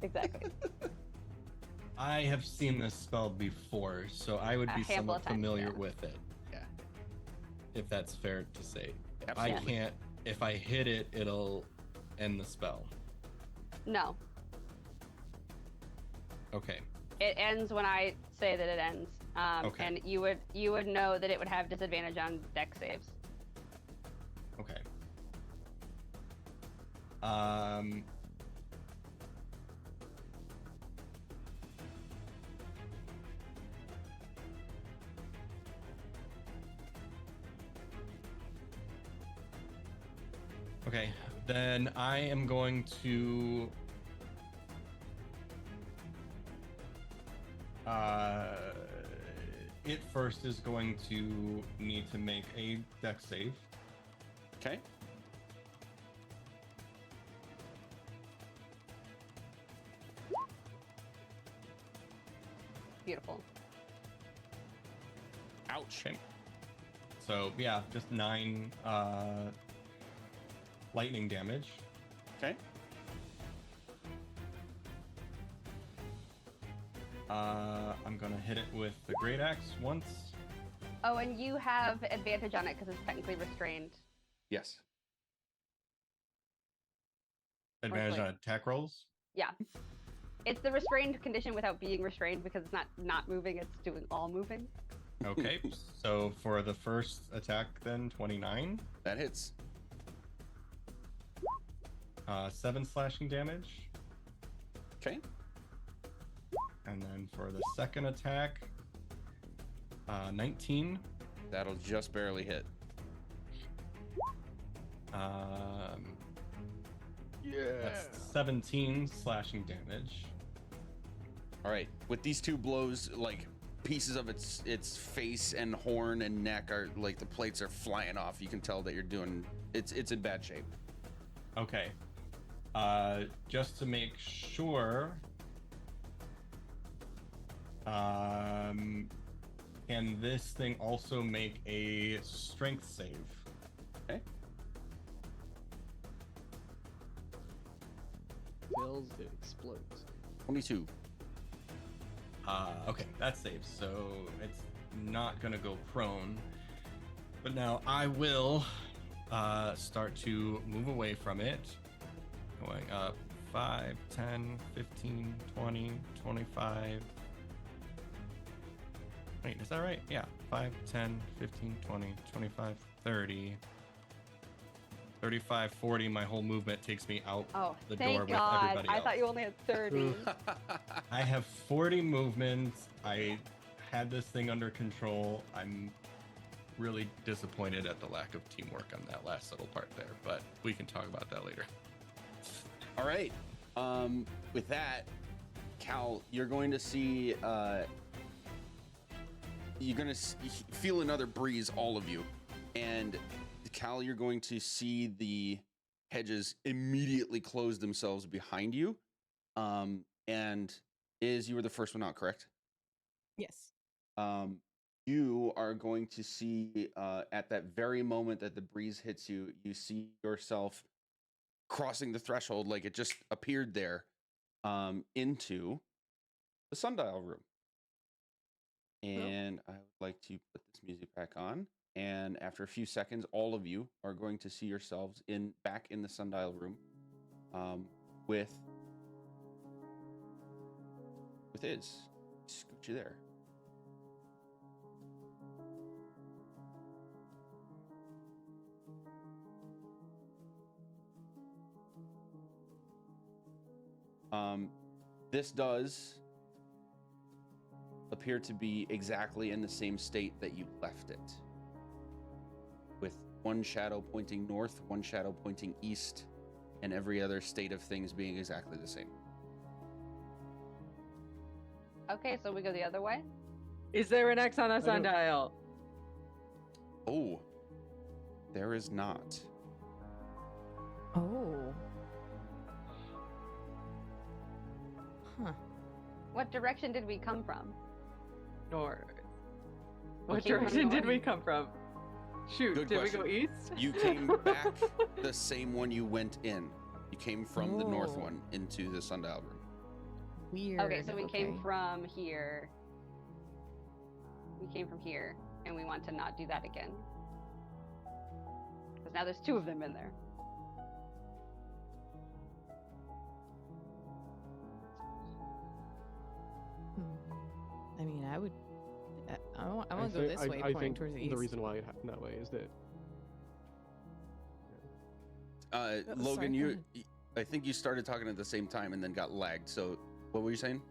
exactly. I have seen this spell before, so I would A be handful somewhat of times, familiar yeah. with it. Yeah. If that's fair to say. Absolutely. I can't. If I hit it, it'll end the spell. No, Okay. it ends when I say that it ends. Okay. And you would know that it would have disadvantage on deck saves. Okay. Okay, then I am going to it first is going to need to make a dex save. Okay. Beautiful. Ouch. Okay. So yeah, just 9 lightning damage. Okay. I'm gonna hit it with the great axe once. Oh, and you have advantage on it because it's technically restrained. Yes. Advantage like- on attack rolls. Yeah. It's the restrained condition without being restrained because it's not moving, it's doing all moving. Okay, so for the first attack, then 29. That hits. 7 slashing damage. Okay. And then for the second attack, 19. That'll just barely hit. That's 17 slashing damage. All right. With these two blows, like pieces of its face and horn and neck are like the plates are flying off. You can tell that you're doing it's in bad shape. Okay. Just to make sure, can this thing also make a strength save? Okay. Fails, it explodes. 22. Okay, that saves, so it's not gonna go prone. But now I will start to move away from it. Going up 5, 10, 15, 20, 25. Wait, is that right? Yeah, 5, 10, 15, 20, 25, 30. 35, 40, my whole movement takes me out Oh, the thank door with God. everybody I else. thought you only had 30. I have 40 movements. I had this thing under control. I'm really disappointed at the lack of teamwork on that last little part there, but we can talk about that later. All right. With that, Cal, you're going to see. You're going to feel another breeze, all of you, and Cal, you're going to see the hedges immediately close themselves behind you. And you were the first one out, correct? Yes. You are going to see at that very moment that the breeze hits you, you see yourself crossing the threshold like it just appeared there into the sundial room. And I would like to put this music back on. And after a few seconds, all of you are going to see yourselves back in the sundial room with Iz. Scoot you there. This does appear to be exactly in the same state that you left it, with one shadow pointing north, one shadow pointing east, and every other state of things being exactly the same. Okay, so we go the other way. Is there an X on the sundial? Oh, there is not. Oh. Huh. What direction did we come from? North. What came from direction did north. we come from? Shoot, Good did question. we go east? You came back the same one you went in. You came from the north Oh. one into the sundial room. Weird. Okay, so we came from here. We came from here, and we want to not do that again. Because now there's two of them in there. I mean, I would. I want to go this way, I pointing think towards the the east. reason why it happened that way is that Logan, sorry, go you, ahead. I think you started talking at the same time and then got lagged. So, what were you saying?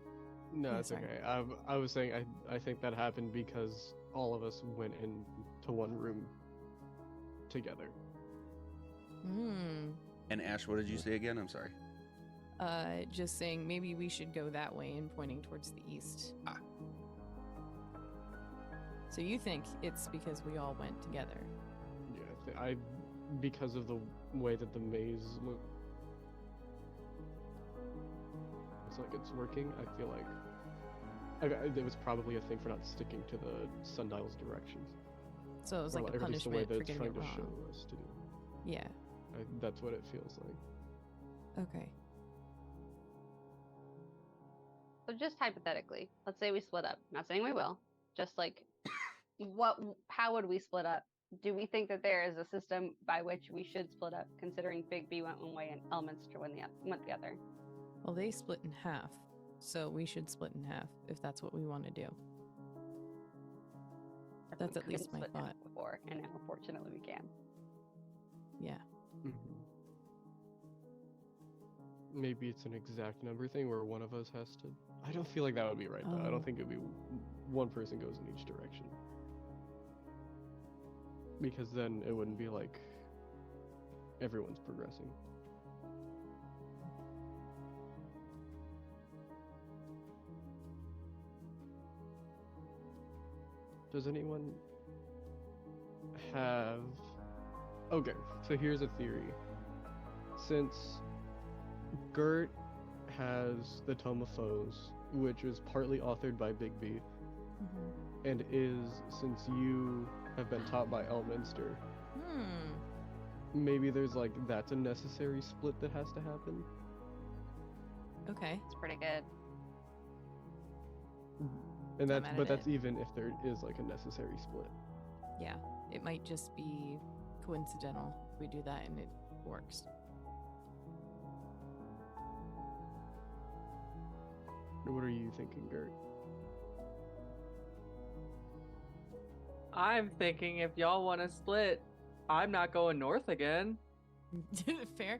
no, Yeah, it's sorry. okay. I was saying I think that happened because all of us went into one room together. Hmm. And Ash, what did you say again? I'm sorry. Just saying maybe we should go that way and pointing towards the east. Ah. So you think it's because we all went together? Yeah, because of the way that the maze looks like it's working, I feel like it was probably a thing for not sticking to the sundial's directions. So it was Or like a at least the way punishment that for it's getting trying it to wrong. show us to do. Yeah. That's what it feels like. Okay. So just hypothetically, let's say we split up. Not saying we will. Just like, how would we split up? Do we think that there is a system by which we should split up, considering Big B went one way and Elminster went the other? Well, they split in half, so we should split in half if that's what we want to do. That's We at least couldn't my split in half thought. before, and now fortunately we can. Yeah. Mm-hmm. maybe it's an exact number thing where one of us has to. I don't feel like that would be right though. I Oh. don't think it'd be one person goes in each direction. Because then it wouldn't be like everyone's progressing. Does anyone have... Okay, so here's a theory. Since Gert has the Tome of Foes, which was partly authored by Big B, Mhm. and since you have been taught by Elminster, maybe there's like, that's a necessary split that has to happen. Okay. It's pretty good. And I'm that's, mad but at that's it. even if there is like a necessary split. Yeah. It might just be coincidental. We do that and it works. What are you thinking, Gert? I'm thinking if y'all want to split, I'm not going north again. Fair.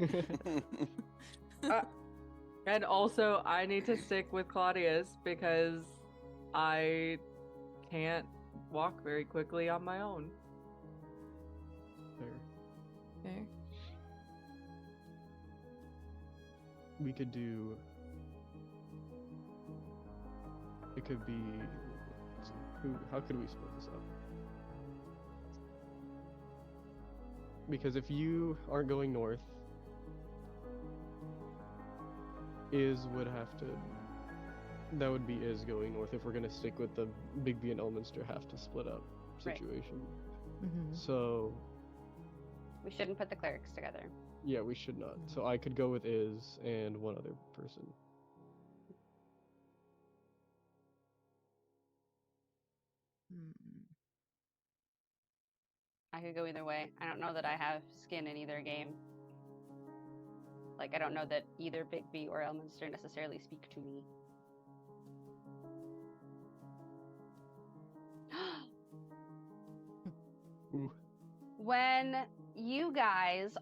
And also, I need to stick with Claudius because I can't walk very quickly on my own. Fair. Fair. We could do... It could be... How could we split this up? Because if you aren't going north, would have to... That would be going north if we're going to stick with the Big B and Elminster have to split up Right. situation. Mm-hmm. So, We shouldn't put the clerics together. yeah, we should not. So I could go with and one other person. I could go either way. I don't know that I have skin in either game. Like, I don't know that either Big B or Elminster necessarily speak to me. Ooh. When you guys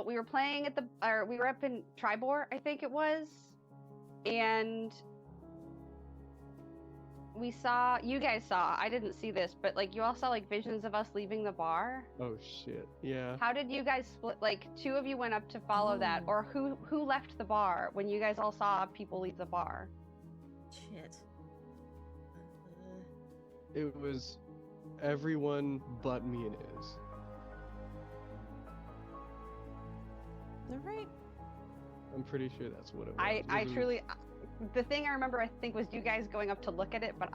we were playing at we were up in Tribor, I think it was, and you guys saw, I didn't see this, but like you all saw like visions of us leaving the bar. Oh shit, yeah. How did you guys split? Like, two of you went up to follow that, Oh. or who left the bar when you guys all saw people leave the bar? Shit. It was everyone but me and Iz. All right. I'm pretty sure that's what it was. I truly, the thing I remember, I think, was you guys going up to look at it, but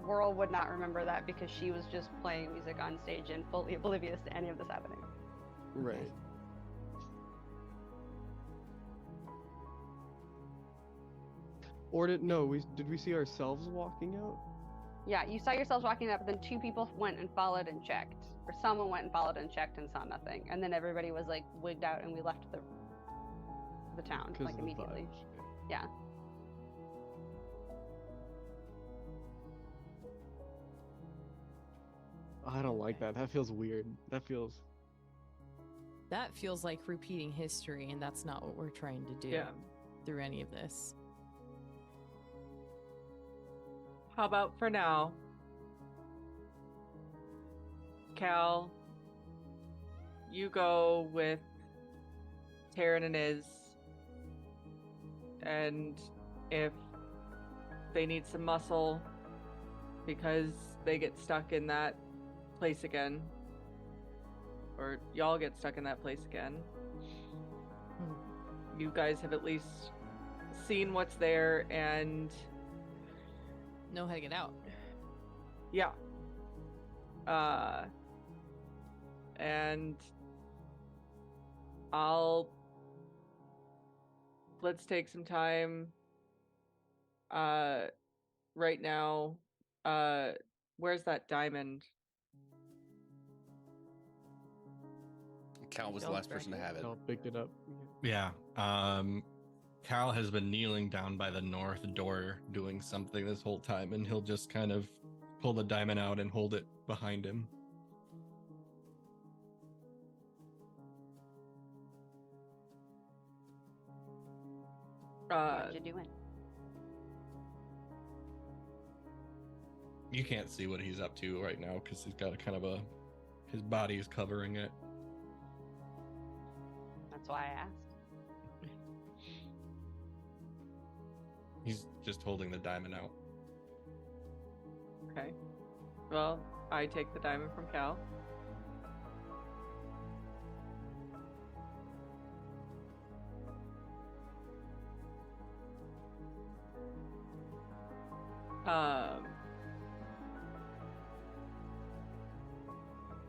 Whirl would not remember that because she was just playing music on stage and fully oblivious to any of this happening. Right. Or did we see ourselves walking out? Yeah, you saw yourselves walking up, but then two people went and followed and checked. Or someone went and followed and checked and saw nothing. And then everybody was like wigged out and we left the town 'Cause like of the immediately. vibes. Yeah. I don't like that. That feels weird. That feels... That feels like repeating history, and that's not what we're trying to do Yeah. through any of this. How about for now? Cal, you go with Taryn and Iz, and if they need some muscle because they get stuck in that place again, or y'all get stuck in that place again, you guys have at least seen what's there, and Know how to get out. yeah. And let's take some time right now. Where's that diamond? Cal was the Y'all last person to have it. I'll pick it up. Yeah. Cal has been kneeling down by the north door doing something this whole time, and he'll just kind of pull the diamond out and hold it behind him. What you doing? You can't see what he's up to right now because he's got a kind of a, his body is covering it. That's why I asked. He's just holding the diamond out. Okay. Well, I take the diamond from Cal.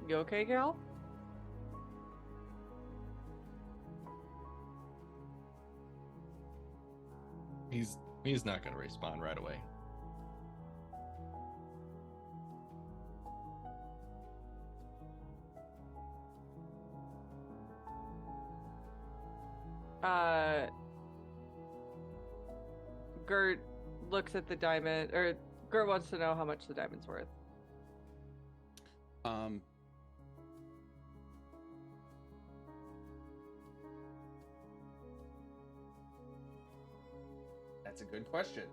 You okay, Cal? He's not gonna respond right away. Gert looks at the diamond, or Gert wants to know how much the diamond's worth. That's a good question.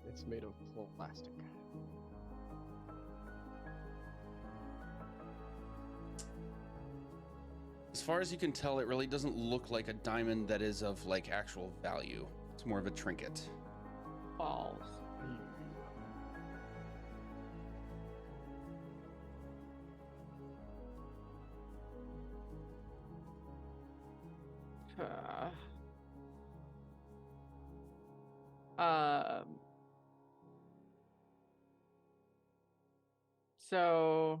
It's made of plastic. As far as you can tell, it really doesn't look like a diamond that is of like actual value. It's more of a trinket. Balls. So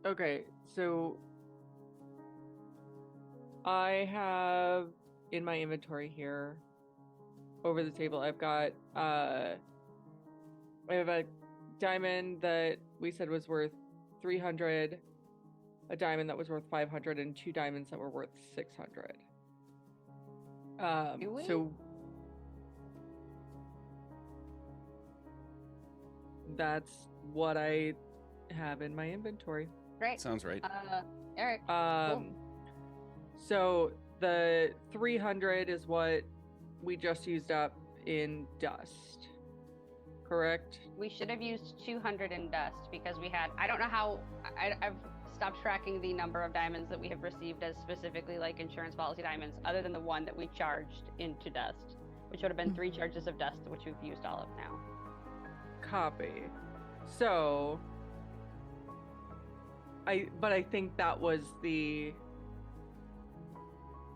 okay, so I have in my inventory here over the table, I've got I have a diamond that we said was worth 300, a diamond that was worth 500, and 2 diamonds that were worth 600. Do we? So that's what I have in my inventory. Great. Sounds right. Eric. So the 300 is what we just used up in dust, correct? We should have used 200 in dust because we had, I don't know how, I've stopped tracking the number of diamonds that we have received as specifically like insurance policy diamonds, other than the one that we charged into dust, which would have been 3 charges of dust, which we've used all of now. Copy. So I think that was the,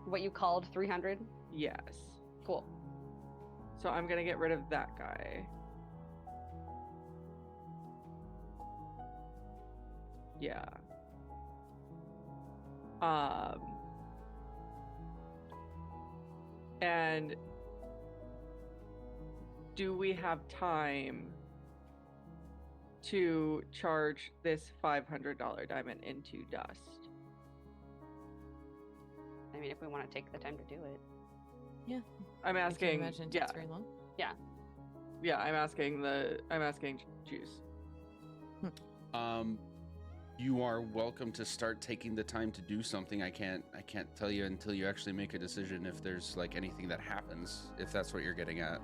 What you called 300? yes. Cool. So I'm gonna get rid of that guy. Yeah. And do we have time to charge this $500 diamond into dust? I mean, if we want to take the time to do it. Yeah. I'm I can't asking. imagine it Yeah, takes very long. yeah. I'm asking Juice. You are welcome to start taking the time to do something. I can't tell you until you actually make a decision if there's like anything that happens, if that's what you're getting at.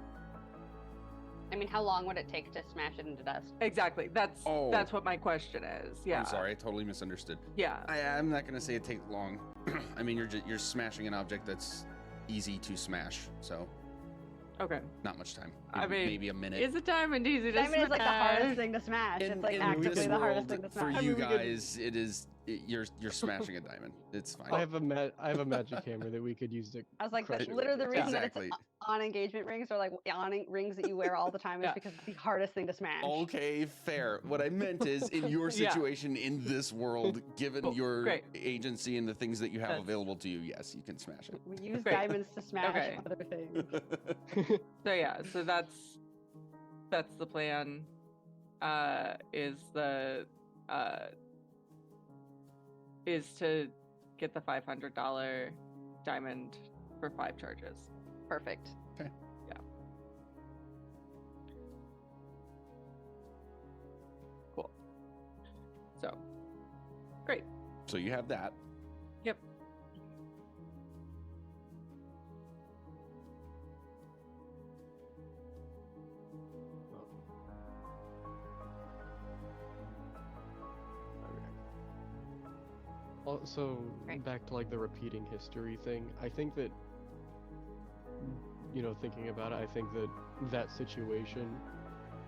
I mean, how long would it take to smash it into dust? Exactly. That's Oh. that's what my question is. Yeah. I'm sorry, I totally misunderstood. Yeah. I'm not gonna say it takes long. I mean, you're smashing an object that's easy to smash, so Okay. not much time. I mean, maybe a minute. Is a diamond easy to Diamond smash? is like the hardest thing to smash. It's like in actively this the hardest world, thing to for smash. I you mean, we could- guys, you're smashing a diamond. It's fine. I have a magic hammer that we could use to. I was like, crush that's it literally the with. reason Exactly. that it's on engagement rings or like on rings that you wear all the time is Yeah. because it's the hardest thing to smash. Okay, fair. What I meant is, in your Yeah. situation in this world, given Cool, your great. agency and the things that you have That's- available to you, yes, you can smash it. We use Great. diamonds to smash Okay. other things. So yeah, so that's the plan. Is to get the $500 diamond for 5 charges. Perfect. So, great. So you have that. Yep. Also, Right. back to like the repeating history thing, I think that, thinking about it, I think that that situation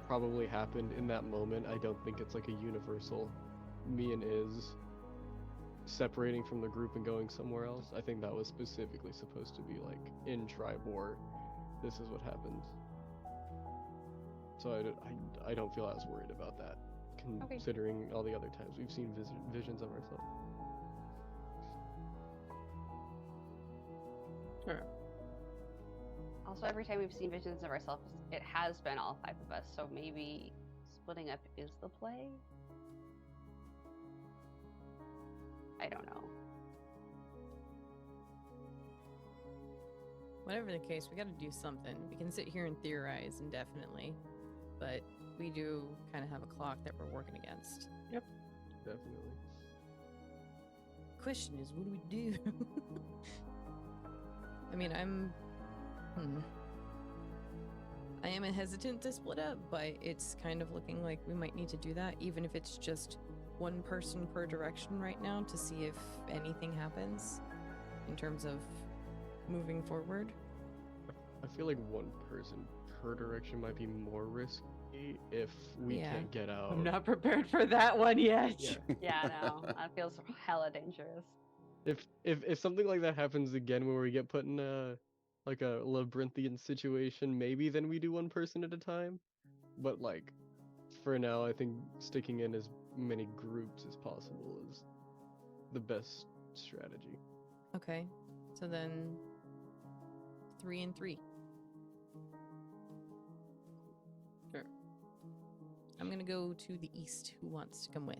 probably happened in that moment. I don't think it's like a universal me and Iz separating from the group and going somewhere else. I think that was specifically supposed to be like in tribe war, this is what happened. So I don't feel as worried about that, Okay. considering all the other times we've seen visions of ourselves. Sure. Also, every time we've seen visions of ourselves, it has been all 5 of us. So maybe splitting up is the play. I don't know. Whatever the case, we got to do something. We can sit here and theorize indefinitely, but we do kind of have a clock that we're working against. Definitely. Question is, what do we do? I mean, I am hesitant to split up, but it's kind of looking like we might need to do that, even if it's just one person per direction right now to see if anything happens in terms of moving forward. I feel like one person per direction might be more risky if we Yeah. can't get out. I'm not prepared for that one yet. Yeah. Yeah, no, that feels hella dangerous. If something like that happens again where we get put in a labyrinthian situation, maybe then we do one person at a time. But like for now, I think sticking in as many groups as possible is the best strategy. Okay, so then 3 and 3. Sure. I'm gonna go to the east. Who wants to come with?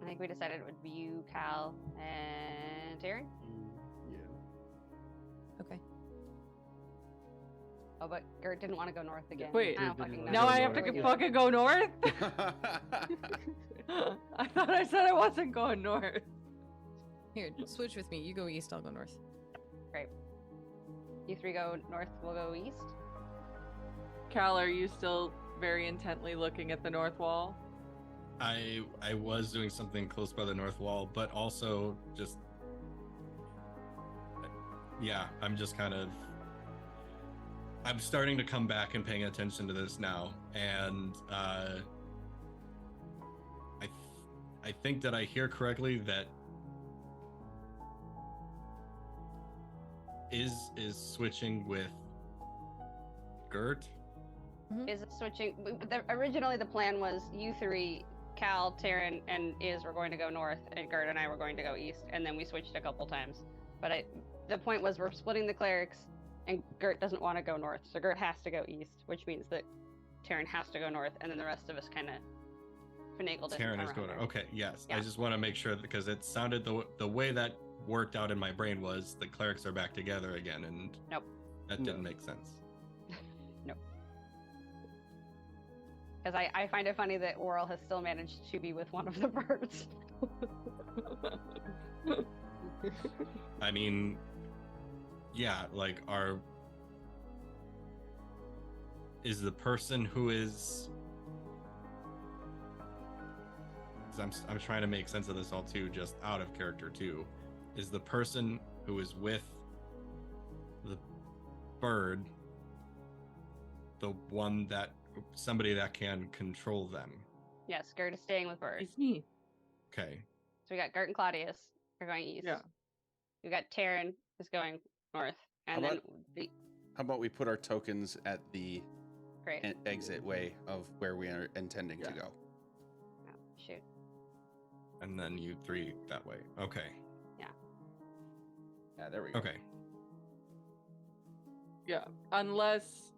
I think we decided it would be you, Cal, and Taryn. Yeah. Okay. Oh, but Gert didn't want to go north again. Wait, I don't Gert fucking didn't know. Now wanna I go have to north. fucking go north? I thought I said I wasn't going north. Here, switch with me. You go east, I'll go north. Great. You 3 go north, we'll go east. Cal, are you still very intently looking at the north wall? I was doing something close by the north wall, but also just yeah, I'm just kind of I'm starting to come back and paying attention to this now, and I think that I hear correctly that is switching with Gert. Is it switching? Originally, the plan was you 3, Cal, Taryn, and Iz were going to go north, and Gert and I were going to go east, and then we switched a couple times. But the point was we're splitting the clerics, and Gert doesn't want to go north, so Gert has to go east, which means that Taryn has to go north, and then the rest of us kind of finagled it. Taryn is around going. there. Okay, yes. Yeah. I just want to make sure because it sounded the way that worked out in my brain was the clerics are back together again, and Nope. that No. didn't make sense. Because I find it funny that Oral has still managed to be with one of the birds. I mean, yeah, like is the person who is 'cause I'm trying to make sense of this all too, just out of character too. Is the person who is with the bird the one that somebody that can control them? Yes, Gert is staying with birds. It's me. Okay. So we got Gert and Claudius are going east. Yeah. We got Taryn is going north, and How then about- How about we put our tokens at the great. exit way of where we are intending to Yeah. go? Oh, shoot. And then you 3 that way. Okay. Yeah, there we go. Okay. Yeah. Unless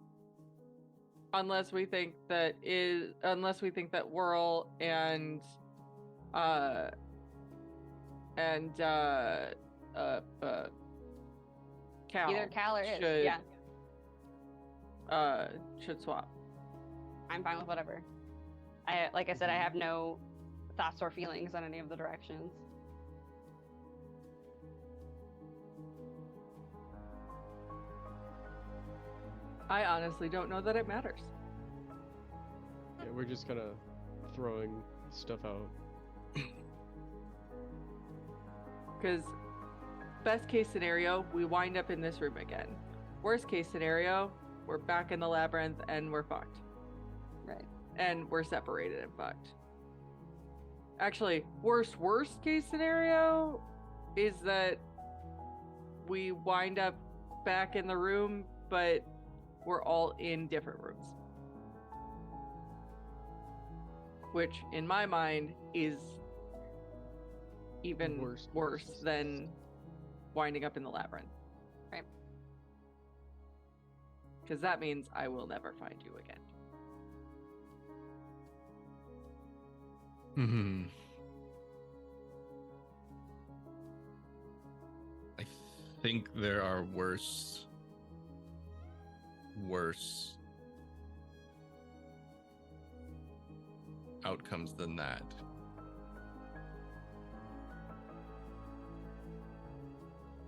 we think that Whirl and Cal Either Cal or Iz. should Yeah, should swap. I'm fine with whatever. like I said, I have no thoughts or feelings on any of the directions. I honestly don't know that it matters. Yeah, we're just kind of throwing stuff out. Because best case scenario, we wind up in this room again. Worst case scenario, we're back in the labyrinth and we're fucked. Right. And we're separated and fucked. Actually, worst case scenario is that we wind up back in the room, but we're all in different rooms. Which, in my mind, is even worse than winding up in the labyrinth. Right. Because that means I will never find you again. I think there are worse outcomes than that.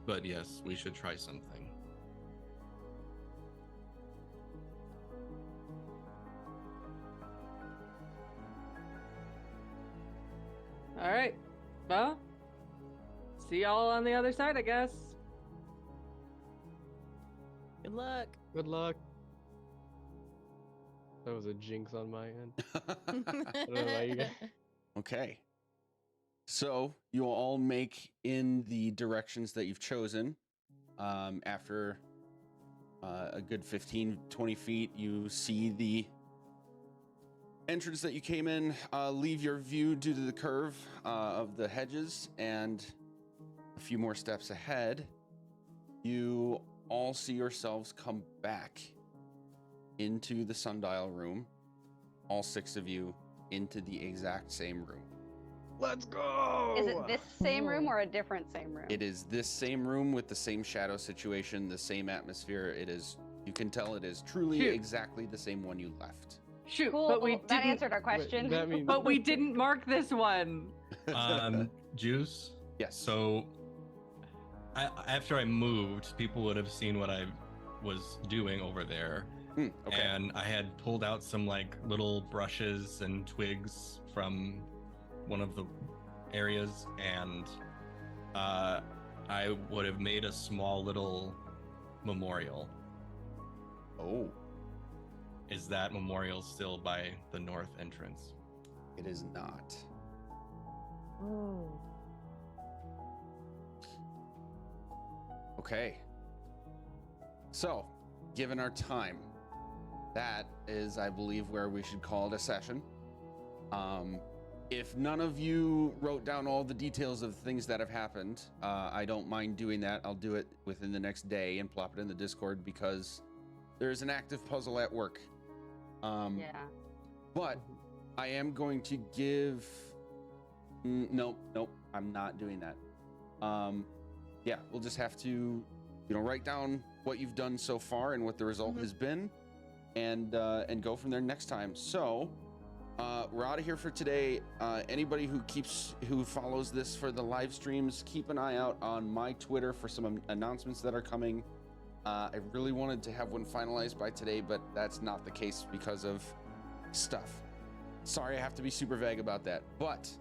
But yes, we should try something. All right. Well, see y'all on the other side, I guess. Good luck. Good luck. That was a jinx on my end. I don't know about you guys. Okay. So you will all make in the directions that you've chosen. After a good 15, 20 feet, you see the entrance that you came in leave your view due to the curve of the hedges, and a few more steps ahead, you all see yourselves come back into the sundial room, all 6 of you into the exact same room. Let's go! Is it this same room or a different same room? It is this same room with the same shadow situation, the same atmosphere. It is, you can tell it is truly Shoot. exactly the same one you left. Shoot, Cool. but we That didn't. answered our question. That means But we didn't mark this one. Juice. Yes. So, after I moved, people would have seen what I was doing over there, Okay. and I had pulled out some like little brushes and twigs from one of the areas, and I would have made a small little memorial. Oh, Is that memorial still by the north entrance? it is not. Okay. So, given our time, that is, I believe, where we should call it a session. If none of you wrote down all the details of things that have happened, I don't mind doing that. I'll do it within the next day and plop it in the Discord because there's an active puzzle at work. Yeah. But I am going to give. Nope, I'm not doing that. Yeah, we'll just have to, write down what you've done so far and what the result has been, and go from there next time. So, we're out of here for today. Anybody who follows this for the live streams, keep an eye out on my Twitter for some announcements that are coming. I really wanted to have one finalized by today, but that's not the case because of stuff. Sorry, I have to be super vague about that. But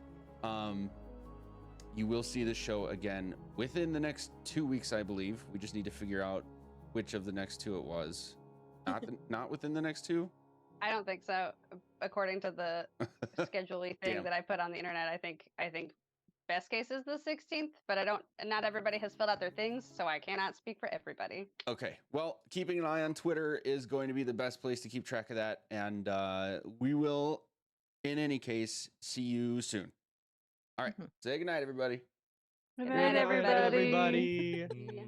you will see the show again within the next 2 weeks, I believe. We just need to figure out which of the next 2 it was. Not within the next 2? I don't think so. According to the scheduling thing Damn. that I put on the internet, I think best case is the 16th, but not everybody has filled out their things, so I cannot speak for everybody. Okay. Well, keeping an eye on Twitter is going to be the best place to keep track of that. And we will, in any case, see you soon. All right. Say goodnight, everybody. Good night, night, everybody. everybody.